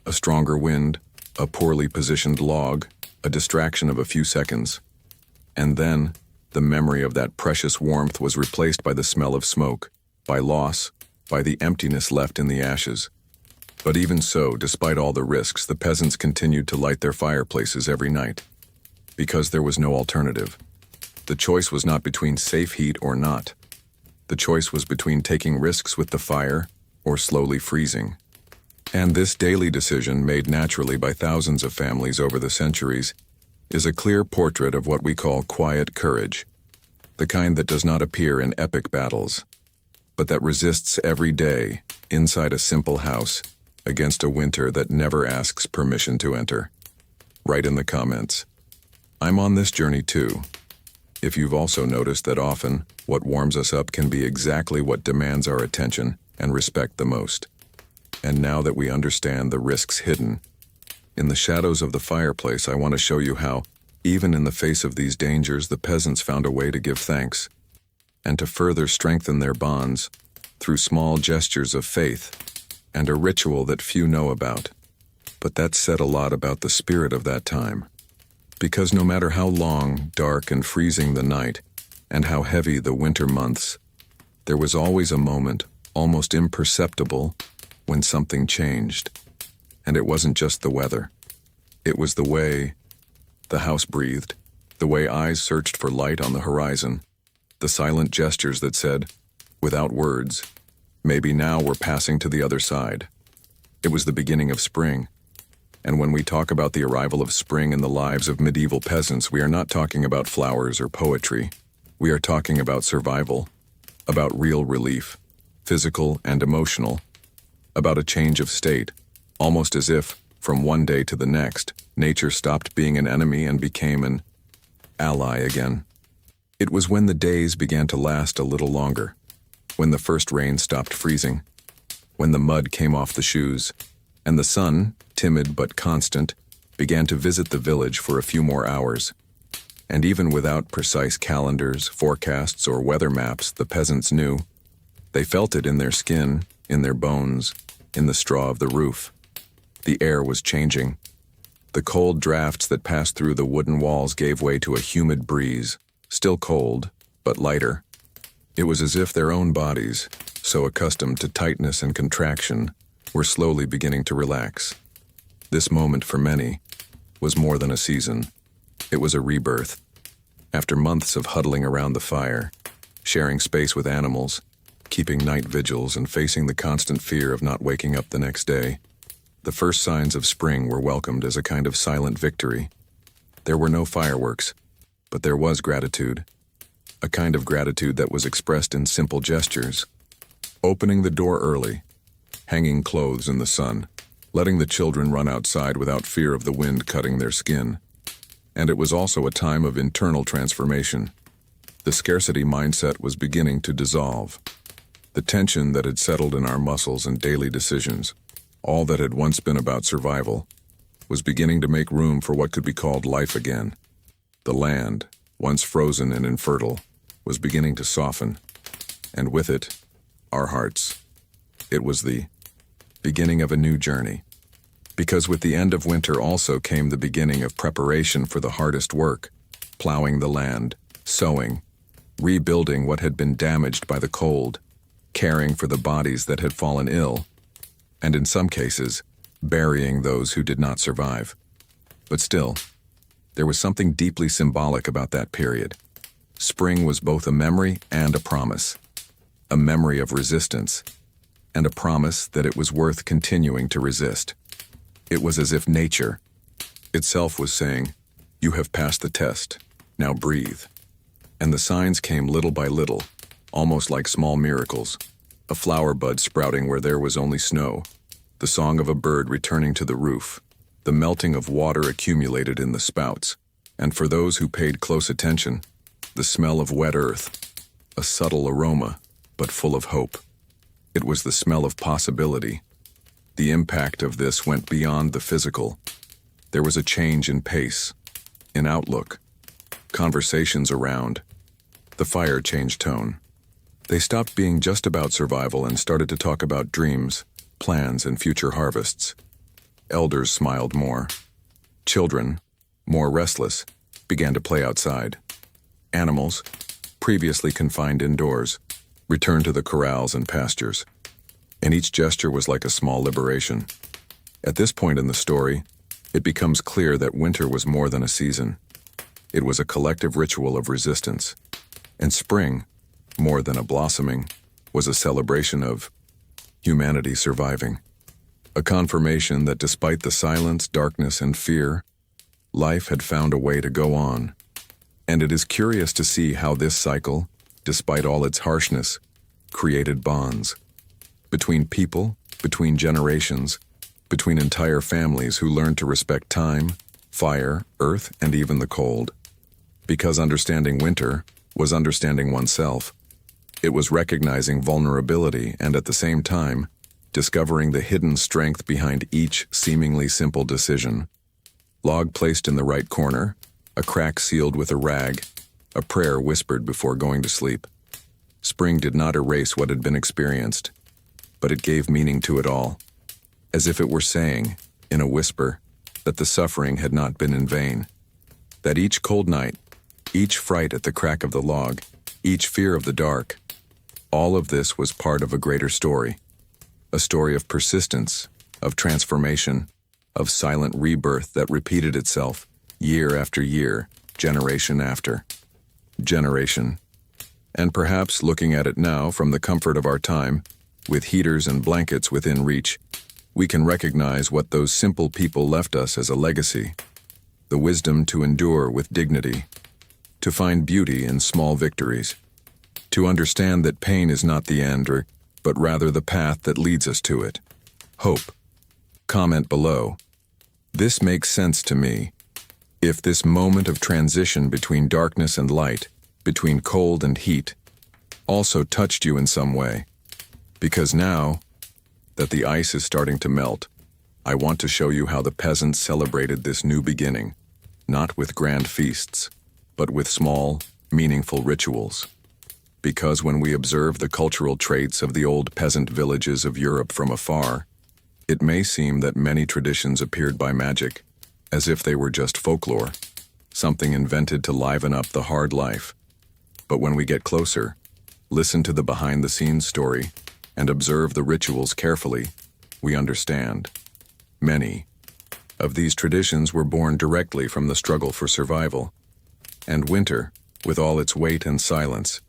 A stronger wind, a poorly positioned log, a distraction of a few seconds. And then, the memory of that precious warmth was replaced by the smell of smoke, by loss, by the emptiness left in the ashes. But even so, despite all the risks, the peasants continued to light their fireplaces every night. Because there was no alternative. The choice was not between safe heat or not. The choice was between taking risks with the fire or slowly freezing. And this daily decision, made naturally by thousands of families over the centuries, is a clear portrait of what we call quiet courage. the kind that does not appear in epic battles, but that resists every day inside a simple house against a winter that never asks permission to enter. Write in the comments, "I'm on this journey too," if you've also noticed that often what warms us up can be exactly what demands our attention and respect the most. And now that we understand the risks hidden in the shadows of the fireplace, I want to show you how, even in the face of these dangers, the peasants found a way to give thanks and to further strengthen their bonds through small gestures of faith and a ritual that few know about. But that said a lot about the spirit of that time. Because no matter how long, dark, and freezing the night, and how heavy the winter months, there was always a moment, almost imperceptible, when something changed. And it wasn't just the weather. It was the way the house breathed, the way eyes searched for light on the horizon, the silent gestures that said, without words, maybe now we're passing to the other side. It was the beginning of spring. And when we talk about the arrival of spring in the lives of medieval peasants, we are not talking about flowers or poetry. We are talking about survival, about real relief, physical and emotional, about a change of state, almost as if, from one day to the next, nature stopped being an enemy and became an ally again. It was when the days began to last a little longer, when the first rain stopped freezing, when the mud came off the shoes, and the sun, timid but constant, began to visit the village for a few more hours. And even without precise calendars, forecasts, or weather maps, the peasants knew. They felt it in their skin, in their bones, in the straw of the roof. The air was changing. The cold drafts that passed through the wooden walls gave way to a humid breeze, still cold, but lighter. It was as if their own bodies, so accustomed to tightness and contraction, were slowly beginning to relax. This moment, for many, was more than a season. It was a rebirth. After months of huddling around the fire, sharing space with animals, keeping night vigils, and facing the constant fear of not waking up the next day, the first signs of spring were welcomed as a kind of silent victory. There were no fireworks, but there was gratitude. A kind of gratitude that was expressed in simple gestures. Opening the door early, hanging clothes in the sun, letting the children run outside without fear of the wind cutting their skin. And it was also a time of internal transformation. The scarcity mindset was beginning to dissolve. The tension that had settled in our muscles and daily decisions, all that had once been about survival, was beginning to make room for what could be called life again. The land, once frozen and infertile, was beginning to soften, and with it, our hearts. It was the beginning of a new journey. Because with the end of winter also came the beginning of preparation for the hardest work, plowing the land, sowing, rebuilding what had been damaged by the cold, caring for the bodies that had fallen ill, and in some cases, burying those who did not survive. But still, there was something deeply symbolic about that period. Spring was both a memory and a promise. A memory of resistance, and a promise that it was worth continuing to resist. It was as if nature itself was saying, "You have passed the test, now breathe." And the signs came little by little, almost like small miracles. A flower bud sprouting where there was only snow, the song of a bird returning to the roof, the melting of water accumulated in the spouts, and for those who paid close attention, the smell of wet earth, a subtle aroma, but full of hope. It was the smell of possibility. The impact of this went beyond the physical. There was a change in pace, in outlook, conversations around. The fire changed tone. They stopped being just about survival and started to talk about dreams, plans, and future harvests. Elders smiled more. Children, more restless, began to play outside. Animals, previously confined indoors, returned to the corrals and pastures. And each gesture was like a small liberation. At this point in the story, it becomes clear that winter was more than a season. It was a collective ritual of resistance. And spring, more than a blossoming, was a celebration of humanity surviving. A confirmation that despite the silence, darkness, and fear, life had found a way to go on. And it is curious to see how this cycle, despite all its harshness, created bonds. Between people, between generations, between entire families who learned to respect time, fire, earth, and even the cold. Because understanding winter was understanding oneself. It was recognizing vulnerability and at the same time, discovering the hidden strength behind each seemingly simple decision. Log placed in the right corner, a crack sealed with a rag, a prayer whispered before going to sleep. Spring did not erase what had been experienced, but it gave meaning to it all, as if it were saying, in a whisper, that the suffering had not been in vain. That each cold night, each fright at the crack of the log, each fear of the dark, all of this was part of a greater story. A story of persistence, of transformation, of silent rebirth that repeated itself year after year, generation after generation. And perhaps looking at it now from the comfort of our time, with heaters and blankets within reach, we can recognize what those simple people left us as a legacy. The wisdom to endure with dignity, to find beauty in small victories, to understand that pain is not the end, but rather the path that leads us to it. Hope. Comment below. This makes sense to me. If this moment of transition between darkness and light, between cold and heat, also touched you in some way. Because now that the ice is starting to melt, I want to show you how the peasants celebrated this new beginning, not with grand feasts, but with small, meaningful rituals. Because when we observe the cultural traits of the old peasant villages of Europe from afar, it may seem that many traditions appeared by magic, as if they were just folklore, something invented to liven up the hard life. But when we get closer, listen to the behind-the-scenes story, and observe the rituals carefully, we understand. Many of these traditions were born directly from the struggle for survival. And winter, with all its weight and silence,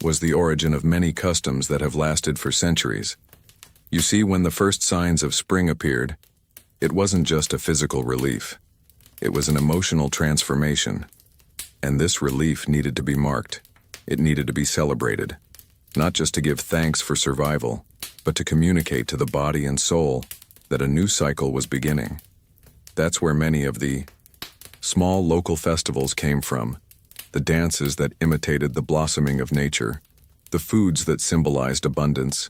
was the origin of many customs that have lasted for centuries. You see, when the first signs of spring appeared, it wasn't just a physical relief. It was an emotional transformation. And this relief needed to be marked. It needed to be celebrated. Not just to give thanks for survival, but to communicate to the body and soul that a new cycle was beginning. That's where many of the small local festivals came from, the dances that imitated the blossoming of nature, the foods that symbolized abundance,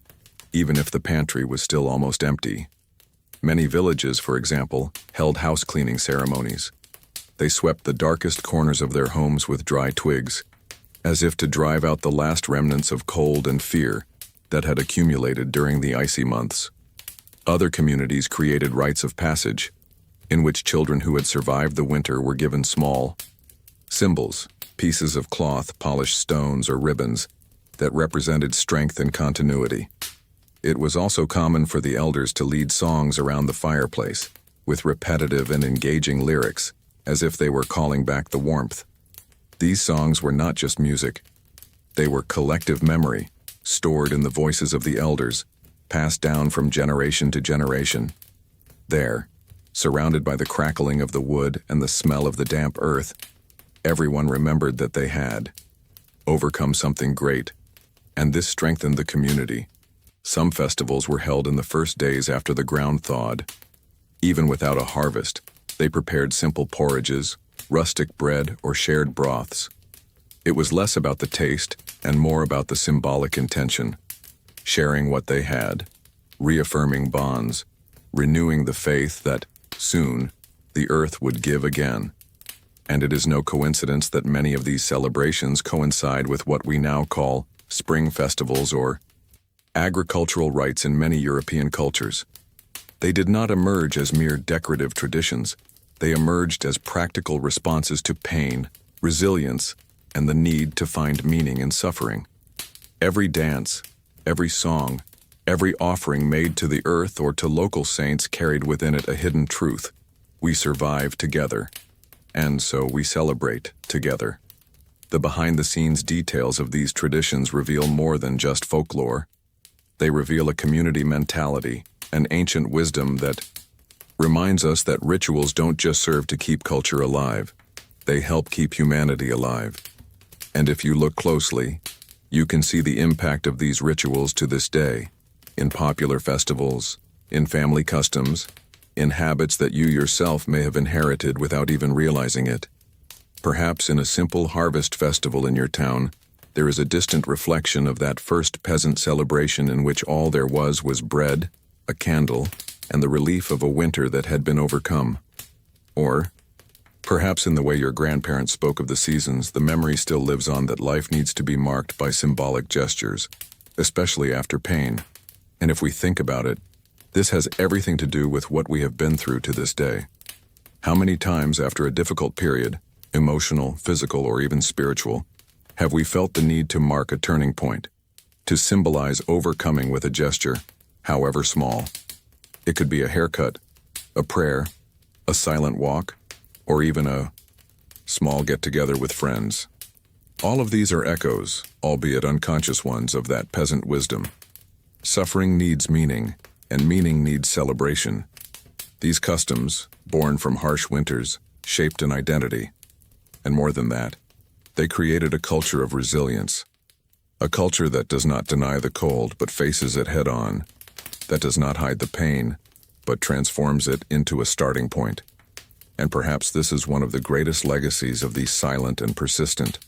even if the pantry was still almost empty. Many villages, for example, held house cleaning ceremonies. They swept the darkest corners of their homes with dry twigs, as if to drive out the last remnants of cold and fear that had accumulated during the icy months. Other communities created rites of passage, in which children who had survived the winter were given small symbols, pieces of cloth, polished stones, or ribbons that represented strength and continuity. It was also common for the elders to lead songs around the fireplace, with repetitive and engaging lyrics, as if they were calling back the warmth. These songs were not just music. They were collective memory, stored in the voices of the elders, passed down from generation to generation. There, surrounded by the crackling of the wood and the smell of the damp earth, everyone remembered that they had overcome something great, and this strengthened the community. Some festivals were held in the first days after the ground thawed. Even without a harvest, they prepared simple porridges, rustic bread, or shared broths. It was less about the taste and more about the symbolic intention, sharing what they had, reaffirming bonds, renewing the faith that, soon, the earth would give again. And it is no coincidence that many of these celebrations coincide with what we now call spring festivals or agricultural rites in many European cultures. They did not emerge as mere decorative traditions. They emerged as practical responses to pain, resilience, and the need to find meaning in suffering. Every dance, every song, every offering made to the earth or to local saints carried within it a hidden truth. We survive together, and so we celebrate together. The behind-the-scenes details of these traditions reveal more than just folklore. They reveal a community mentality, an ancient wisdom that reminds us that rituals don't just serve to keep culture alive. They help keep humanity alive. And if you look closely, you can see the impact of these rituals to this day, in popular festivals, in family customs, in habits that you yourself may have inherited without even realizing it. Perhaps in a simple harvest festival in your town, there is a distant reflection of that first peasant celebration in which all there was bread, a candle, and the relief of a winter that had been overcome. Or, perhaps in the way your grandparents spoke of the seasons, the memory still lives on that life needs to be marked by symbolic gestures, especially after pain. And if we think about it, this has everything to do with what we have been through to this day. How many times after a difficult period, emotional, physical, or even spiritual, have we felt the need to mark a turning point, to symbolize overcoming with a gesture, however small? It could be a haircut, a prayer, a silent walk, or even a small get-together with friends. All of these are echoes, albeit unconscious ones, of that peasant wisdom. Suffering needs meaning, and meaning needs celebration. These customs, born from harsh winters, shaped an identity. And more than that, they created a culture of resilience. A culture that does not deny the cold but faces it head-on, that does not hide the pain but transforms it into a starting point. And perhaps this is one of the greatest legacies of these silent and persistent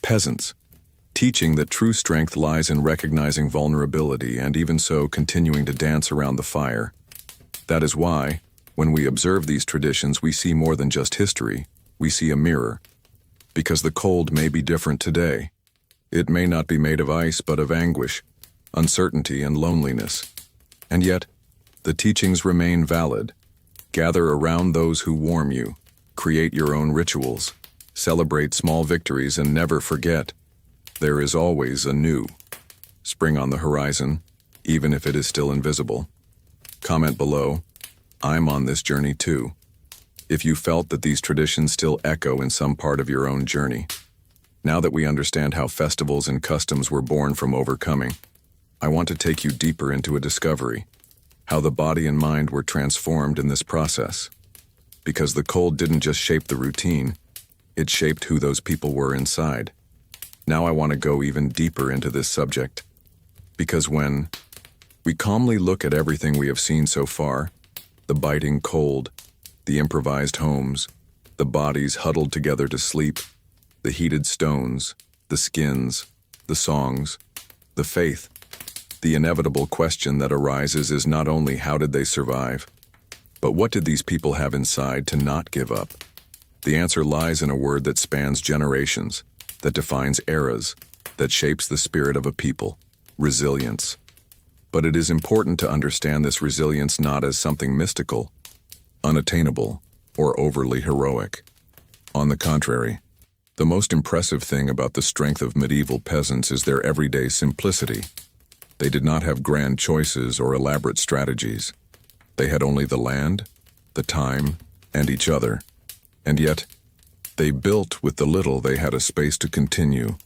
peasants, teaching that true strength lies in recognizing vulnerability and even so continuing to dance around the fire. That is why, when we observe these traditions, we see more than just history, we see a mirror. Because the cold may be different today. It may not be made of ice but of anguish, uncertainty, and loneliness. And yet, the teachings remain valid. Gather around those who warm you, create your own rituals, celebrate small victories, and never forget, there is always a new spring on the horizon, even if it is still invisible. Comment below, I'm on this journey too, if you felt that these traditions still echo in some part of your own journey. Now that we understand how festivals and customs were born from overcoming, I want to take you deeper into a discovery, how the body and mind were transformed in this process. Because the cold didn't just shape the routine, it shaped who those people were inside. Now I want to go even deeper into this subject. Because when we calmly look at everything we have seen so far, the biting cold, the improvised homes, the bodies huddled together to sleep, the heated stones, the skins, the songs, the faith, the inevitable question that arises is not only how did they survive, but what did these people have inside to not give up? The answer lies in a word that spans generations, that defines eras, that shapes the spirit of a people: resilience. But it is important to understand this resilience not as something mystical, unattainable, or overly heroic. On the contrary, the most impressive thing about the strength of medieval peasants is their everyday simplicity. They did not have grand choices or elaborate strategies. They had only the land, the time, and each other. And yet, they built with the little they had a space to continue.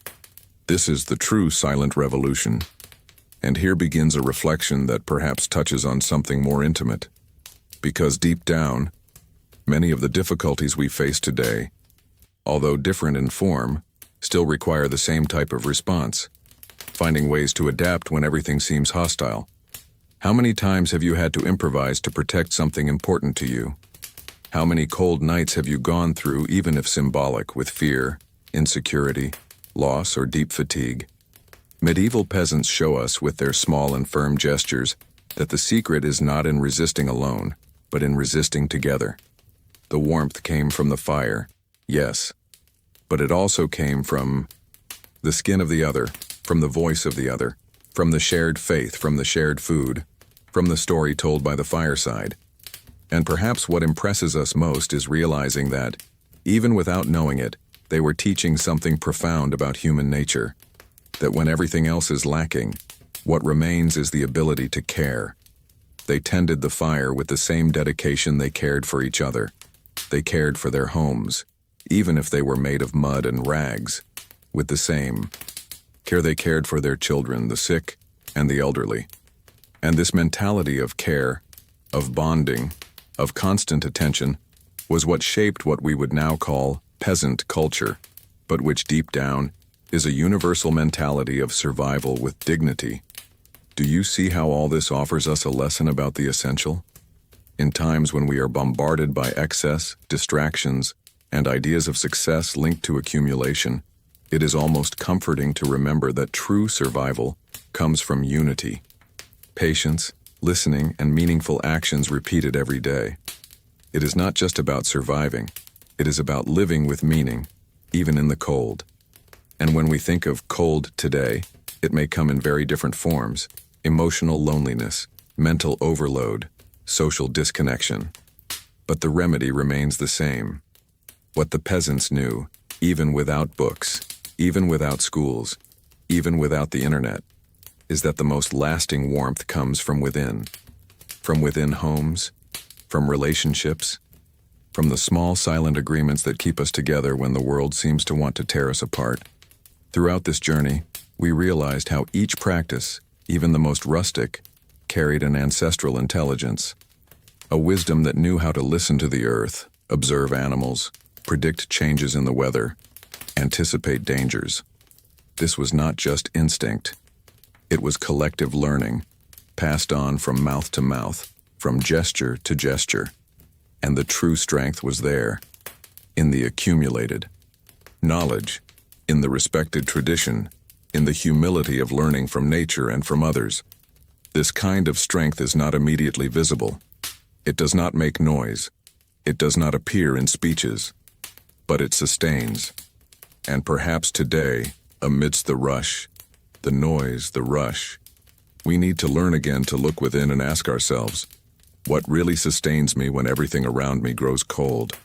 This is the true silent revolution. And here begins a reflection that perhaps touches on something more intimate. Because deep down, many of the difficulties we face today, although different in form, still require the same type of response, finding ways to adapt when everything seems hostile. How many times have you had to improvise to protect something important to you? How many cold nights have you gone through, even if symbolic, with fear, insecurity, loss, or deep fatigue? Medieval peasants show us with their small and firm gestures that the secret is not in resisting alone, but in resisting together. The warmth came from the fire, yes, but it also came from the skin of the other, from the voice of the other, from the shared faith, from the shared food, from the story told by the fireside. And perhaps what impresses us most is realizing that, even without knowing it, they were teaching something profound about human nature. That when everything else is lacking, what remains is the ability to care. They tended the fire with the same dedication they cared for each other. They cared for their homes, even if they were made of mud and rags, with the same care they cared for their children, the sick, and the elderly. And this mentality of care, of bonding, of constant attention, was what shaped what we would now call peasant culture, but which deep down is a universal mentality of survival with dignity. Do you see how all this offers us a lesson about the essential? In times when we are bombarded by excess, distractions, and ideas of success linked to accumulation, it is almost comforting to remember that true survival comes from unity, patience, listening, and meaningful actions repeated every day. It is not just about surviving, it is about living with meaning, even in the cold. And when we think of cold today, it may come in very different forms: emotional loneliness, mental overload, social disconnection. But the remedy remains the same. What the peasants knew, even without books, even without schools, even without the internet, is that the most lasting warmth comes from within. From within homes, from relationships, from the small silent agreements that keep us together when the world seems to want to tear us apart. Throughout this journey, we realized how each practice, even the most rustic, carried an ancestral intelligence, a wisdom that knew how to listen to the earth, observe animals, predict changes in the weather, anticipate dangers. This was not just instinct. It was collective learning, passed on from mouth to mouth, from gesture to gesture. And the true strength was there, in the accumulated knowledge, in the respected tradition, in the humility of learning from nature and from others. This kind of strength is not immediately visible. It does not make noise. It does not appear in speeches, but it sustains. And perhaps today, amidst the rush, the noise, the rush, we need to learn again to look within and ask ourselves, what really sustains me when everything around me grows cold?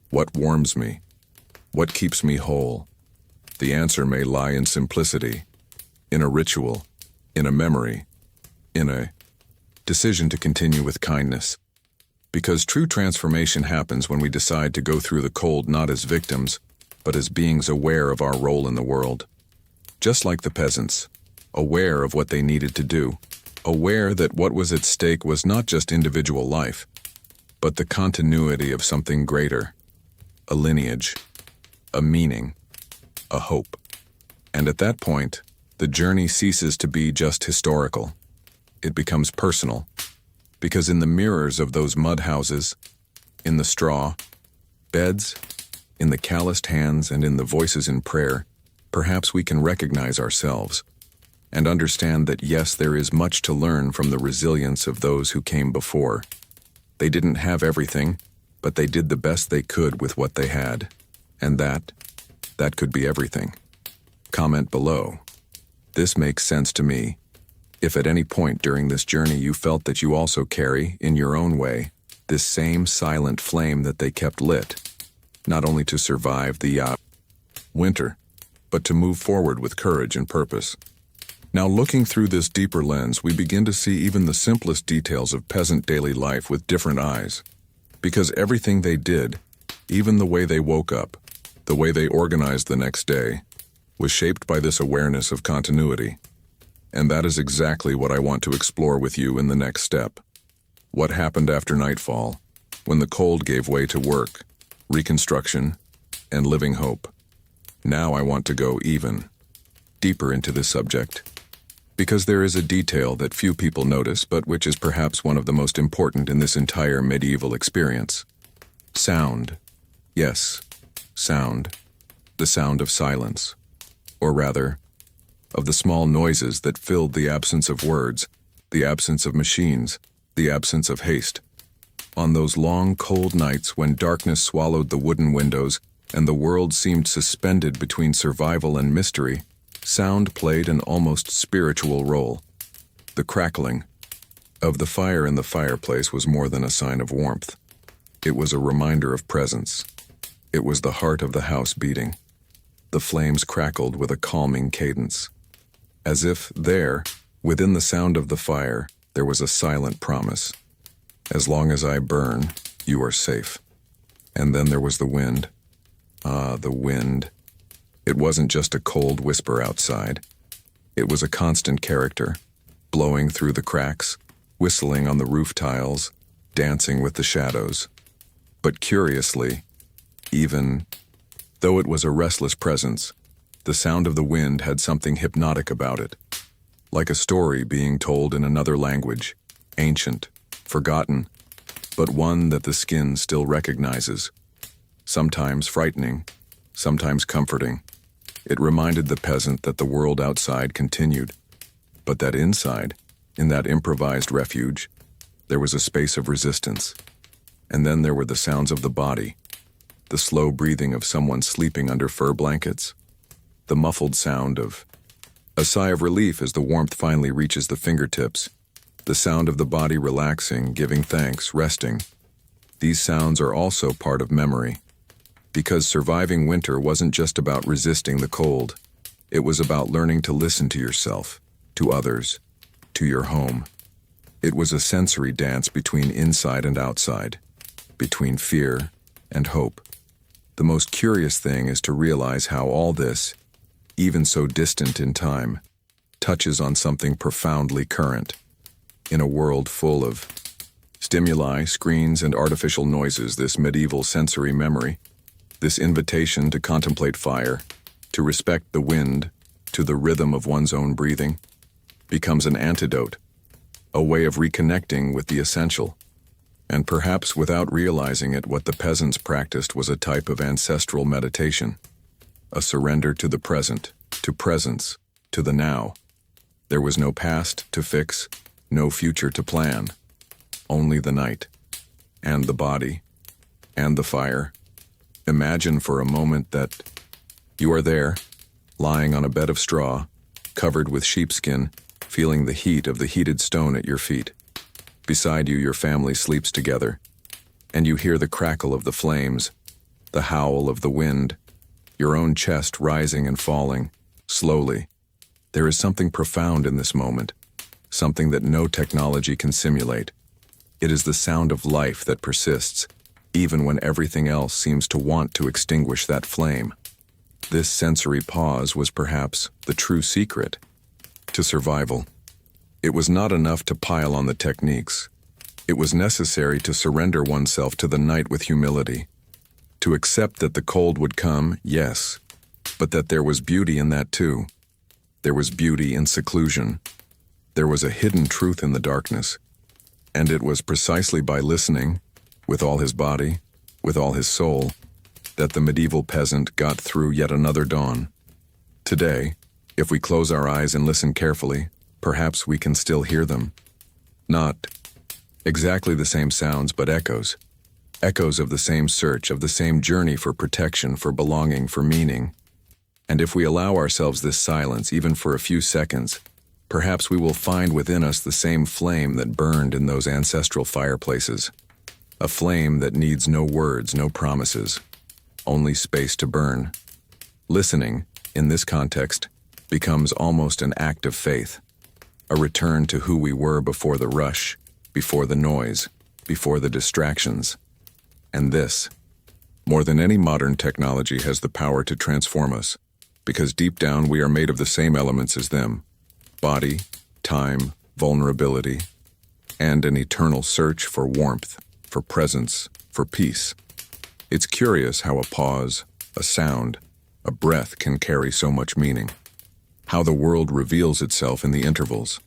What warms me? What keeps me whole? The answer may lie in simplicity, in a ritual, in a memory, in a decision to continue with kindness. Because true transformation happens when we decide to go through the cold not as victims, but as beings aware of our role in the world. Just like the peasants, aware of what they needed to do, aware that what was at stake was not just individual life, but the continuity of something greater, a lineage, a meaning, a hope. And at that point, the journey ceases to be just historical. It becomes personal, because in the mirrors of those mud houses, in the straw, beds, in the calloused hands, and in the voices in prayer, perhaps we can recognize ourselves and understand that yes, there is much to learn from the resilience of those who came before. They didn't have everything, but they did the best they could with what they had. And that could be everything. Comment below. This makes sense to me. If at any point during this journey you felt that you also carry, in your own way, this same silent flame that they kept lit, not only to survive the winter, but to move forward with courage and purpose. Now, looking through this deeper lens, we begin to see even the simplest details of peasant daily life with different eyes. Because everything they did, even the way they woke up, the way they organized the next day, was shaped by this awareness of continuity. And that is exactly what I want to explore with you in the next step. What happened after nightfall, when the cold gave way to work, reconstruction, and living hope. Now I want to go even deeper into this subject, because there is a detail that few people notice, but which is perhaps one of the most important in this entire medieval experience. Sound. Yes, sound. The sound of silence. Or rather, of the small noises that filled the absence of words, the absence of machines, the absence of haste. On those long, cold nights when darkness swallowed the wooden windows and the world seemed suspended between survival and mystery, sound played an almost spiritual role. The crackling of the fire in the fireplace was more than a sign of warmth. It was a reminder of presence. It was the heart of the house beating. The flames crackled with a calming cadence. As if there, within the sound of the fire, there was a silent promise. As long as I burn, you are safe. And then there was the wind. Ah, the wind. It wasn't just a cold whisper outside. It was a constant character, blowing through the cracks, whistling on the roof tiles, dancing with the shadows. But curiously, even Though it was a restless presence, the sound of the wind had something hypnotic about it, like a story being told in another language, ancient, forgotten, but one that the skin still recognizes. Sometimes frightening, sometimes comforting. It reminded the peasant that the world outside continued, but that inside, in that improvised refuge, there was a space of resistance. And then there were the sounds of the body, the slow breathing of someone sleeping under fur blankets, the muffled sound of a sigh of relief as the warmth finally reaches the fingertips, the sound of the body relaxing, giving thanks, resting. These sounds are also part of memory, because surviving winter wasn't just about resisting the cold. It was about learning to listen to yourself, to others, to your home. It was a sensory dance between inside and outside, between fear and hope. The most curious thing is to realize how all this, even so distant in time, touches on something profoundly current. In a world full of stimuli, screens, and artificial noises, this medieval sensory memory, this invitation to contemplate fire, to respect the wind, to the rhythm of one's own breathing, becomes an antidote, a way of reconnecting with the essential. And perhaps without realizing it, what the peasants practiced was a type of ancestral meditation, a surrender to the present, to presence, to the now. There was no past to fix, no future to plan, only the night, and the body, and the fire. Imagine for a moment that you are there, lying on a bed of straw, covered with sheepskin, feeling the heat of the heated stone at your feet. Beside you, your family sleeps together, and you hear the crackle of the flames, the howl of the wind, your own chest rising and falling, slowly. There is something profound in this moment, something that no technology can simulate. It is the sound of life that persists, even when everything else seems to want to extinguish that flame. This sensory pause was perhaps the true secret to survival. It was not enough to pile on the techniques. It was necessary to surrender oneself to the night with humility, to accept that the cold would come, yes, but that there was beauty in that too. There was beauty in seclusion. There was a hidden truth in the darkness. And it was precisely by listening, with all his body, with all his soul, that the medieval peasant got through yet another dawn. Today, if we close our eyes and listen carefully, perhaps we can still hear them. Not exactly the same sounds, but echoes. Echoes of the same search, of the same journey for protection, for belonging, for meaning. And if we allow ourselves this silence, even for a few seconds, perhaps we will find within us the same flame that burned in those ancestral fireplaces. A flame that needs no words, no promises, only space to burn. Listening, in this context, becomes almost an act of faith, a return to who we were before the rush, before the noise, before the distractions. And this, more than any modern technology, has the power to transform us, because deep down we are made of the same elements as them: body, time, vulnerability, and an eternal search for warmth, for presence, for peace. It's curious how a pause, a sound, a breath can carry so much meaning. How the world reveals itself in the intervals.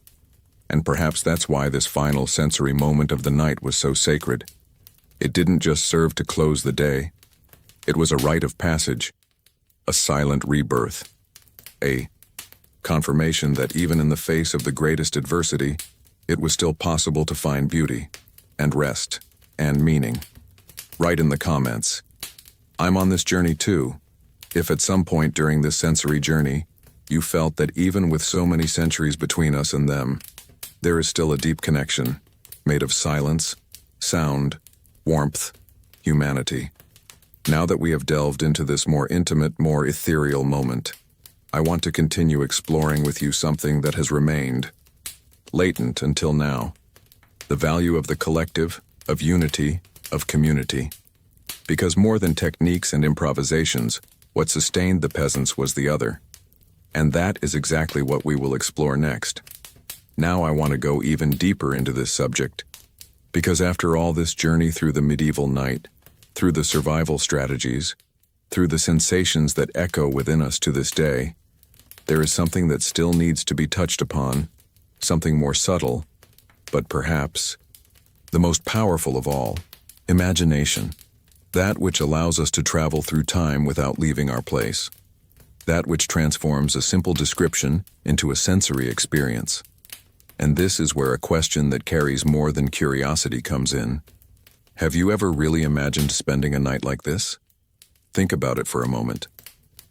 And perhaps that's why this final sensory moment of the night was so sacred. It didn't just serve to close the day. It was a rite of passage, a silent rebirth, a confirmation that even in the face of the greatest adversity, it was still possible to find beauty, and rest, and meaning. Write in the comments, I'm on this journey too. If at some point during this sensory journey, you felt that even with so many centuries between us and them, there is still a deep connection, made of silence, sound, warmth, humanity. Now that we have delved into this more intimate, more ethereal moment, I want to continue exploring with you something that has remained latent until now: the value of the collective, of unity, of community. Because more than techniques and improvisations, what sustained the peasants was the other. And that is exactly what we will explore next. Now I want to go even deeper into this subject, because after all this journey through the medieval night, through the survival strategies, through the sensations that echo within us to this day, there is something that still needs to be touched upon, something more subtle, but perhaps the most powerful of all: imagination. That which allows us to travel through time without leaving our place. That which transforms a simple description into a sensory experience. And this is where a question that carries more than curiosity comes in. Have you ever really imagined spending a night like this? Think about it for a moment.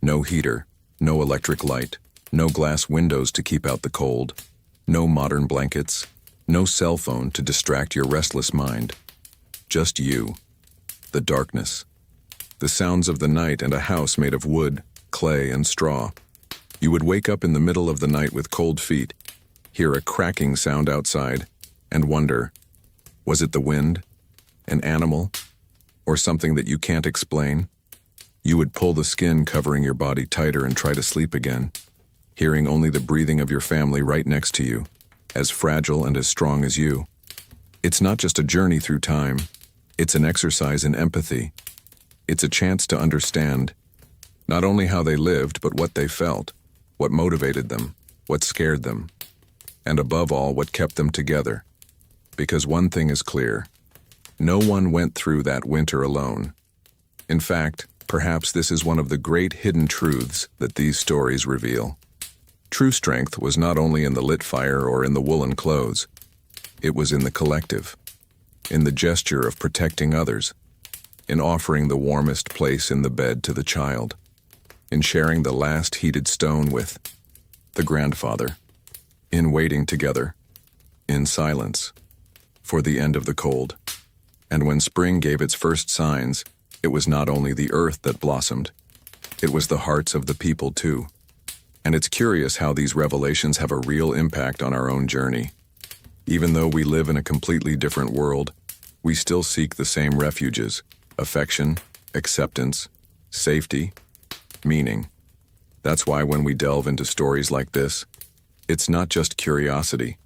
No heater, no electric light, no glass windows to keep out the cold, no modern blankets, no cell phone to distract your restless mind. Just you, the darkness, the sounds of the night, and a house made of wood, clay, and straw. You would wake up in the middle of the night with cold feet, hear a cracking sound outside, and wonder, was it the wind, an animal, or something that you can't explain? You would pull the skin covering your body tighter and try to sleep again, hearing only the breathing of your family right next to you, as fragile and as strong as you. It's not just a journey through time, it's an exercise in empathy. It's a chance to understand not only how they lived, but what they felt, what motivated them, what scared them, and above all, what kept them together. Because one thing is clear: no one went through that winter alone. In fact, perhaps this is one of the great hidden truths that these stories reveal. True strength was not only in the lit fire or in the woolen clothes. It was in the collective, in the gesture of protecting others, in offering the warmest place in the bed to the child, in sharing the last heated stone with the grandfather, in waiting together, in silence, for the end of the cold. And when spring gave its first signs, it was not only the earth that blossomed, it was the hearts of the people too. And it's curious how these revelations have a real impact on our own journey. Even though we live in a completely different world, we still seek the same refuges: affection, acceptance, safety, meaning. That's why when we delve into stories like this, it's not just curiosity,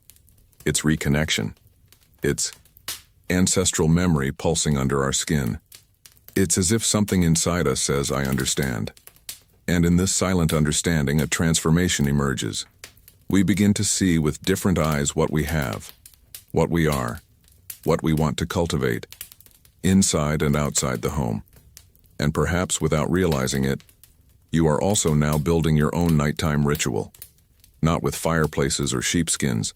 it's reconnection. It's ancestral memory pulsing under our skin. It's as if something inside us says, "I understand." And in this silent understanding, a transformation emerges. We begin to see with different eyes what we have, what we are, what we want to cultivate, inside and outside the home. And perhaps without realizing it, you are also now building your own nighttime ritual, not with fireplaces or sheepskins,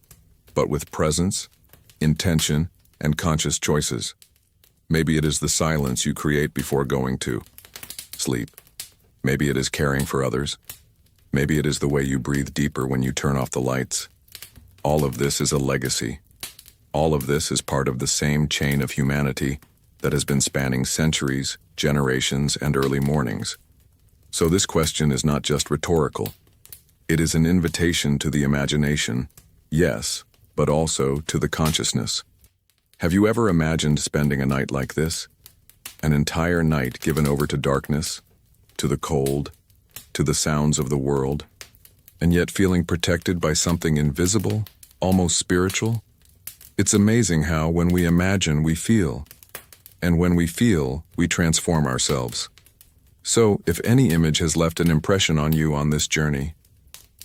but with presence, intention, and conscious choices. Maybe it is the silence you create before going to sleep. Maybe it is caring for others. Maybe it is the way you breathe deeper when you turn off the lights. All of this is a legacy. All of this is part of the same chain of humanity that has been spanning centuries, generations, and early mornings. So this question is not just rhetorical. It is an invitation to the imagination, yes, but also to the consciousness. Have you ever imagined spending a night like this? An entire night given over to darkness, to the cold, to the sounds of the world, and yet feeling protected by something invisible, almost spiritual? It's amazing how, when we imagine, we feel. And when we feel, we transform ourselves. So, if any image has left an impression on you on this journey,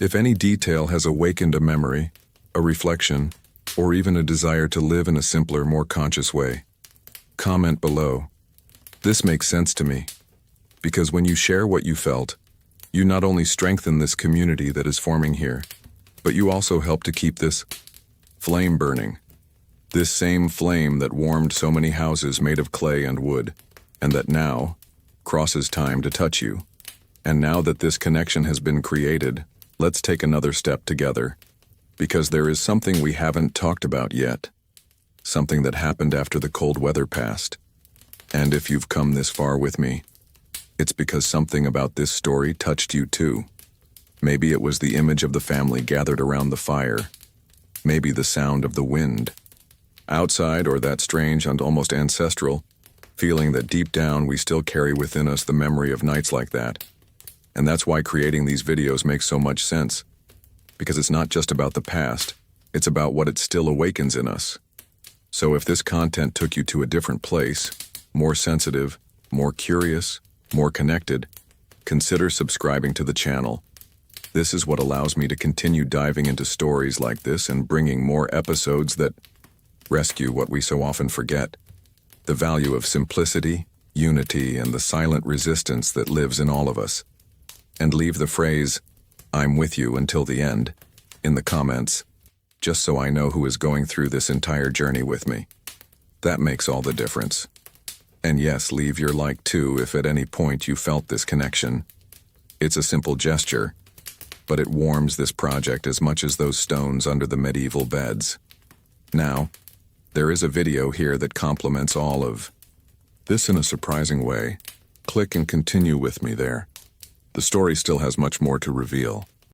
if any detail has awakened a memory, a reflection, or even a desire to live in a simpler, more conscious way, comment below. This makes sense to me, because when you share what you felt, you not only strengthen this community that is forming here, but you also help to keep this flame burning. This same flame that warmed so many houses made of clay and wood, and that now crosses time to touch you. And now that this connection has been created, let's take another step together, because there is something we haven't talked about yet, something that happened after the cold weather passed. And if you've come this far with me, it's because something about this story touched you too. Maybe it was the image of the family gathered around the fire, maybe the sound of the wind outside, or that strange and almost ancestral feeling that deep down we still carry within us the memory of nights like that. And that's why creating these videos makes so much sense, because it's not just about the past, it's about what it still awakens in us. So if this content took you to a different place, more sensitive, more curious, more connected, consider subscribing to the channel. This is what allows me to continue diving into stories like this and bringing more episodes that rescue what we so often forget: the value of simplicity, unity, and the silent resistance that lives in all of us. And leave the phrase, "I'm with you until the end," in the comments, just so I know who is going through this entire journey with me. That makes all the difference. And yes, leave your like too if at any point you felt this connection. It's a simple gesture, but it warms this project as much as those stones under the medieval beds. Now, there is a video here that complements all of this in a surprising way. Click and continue with me there. The story still has much more to reveal.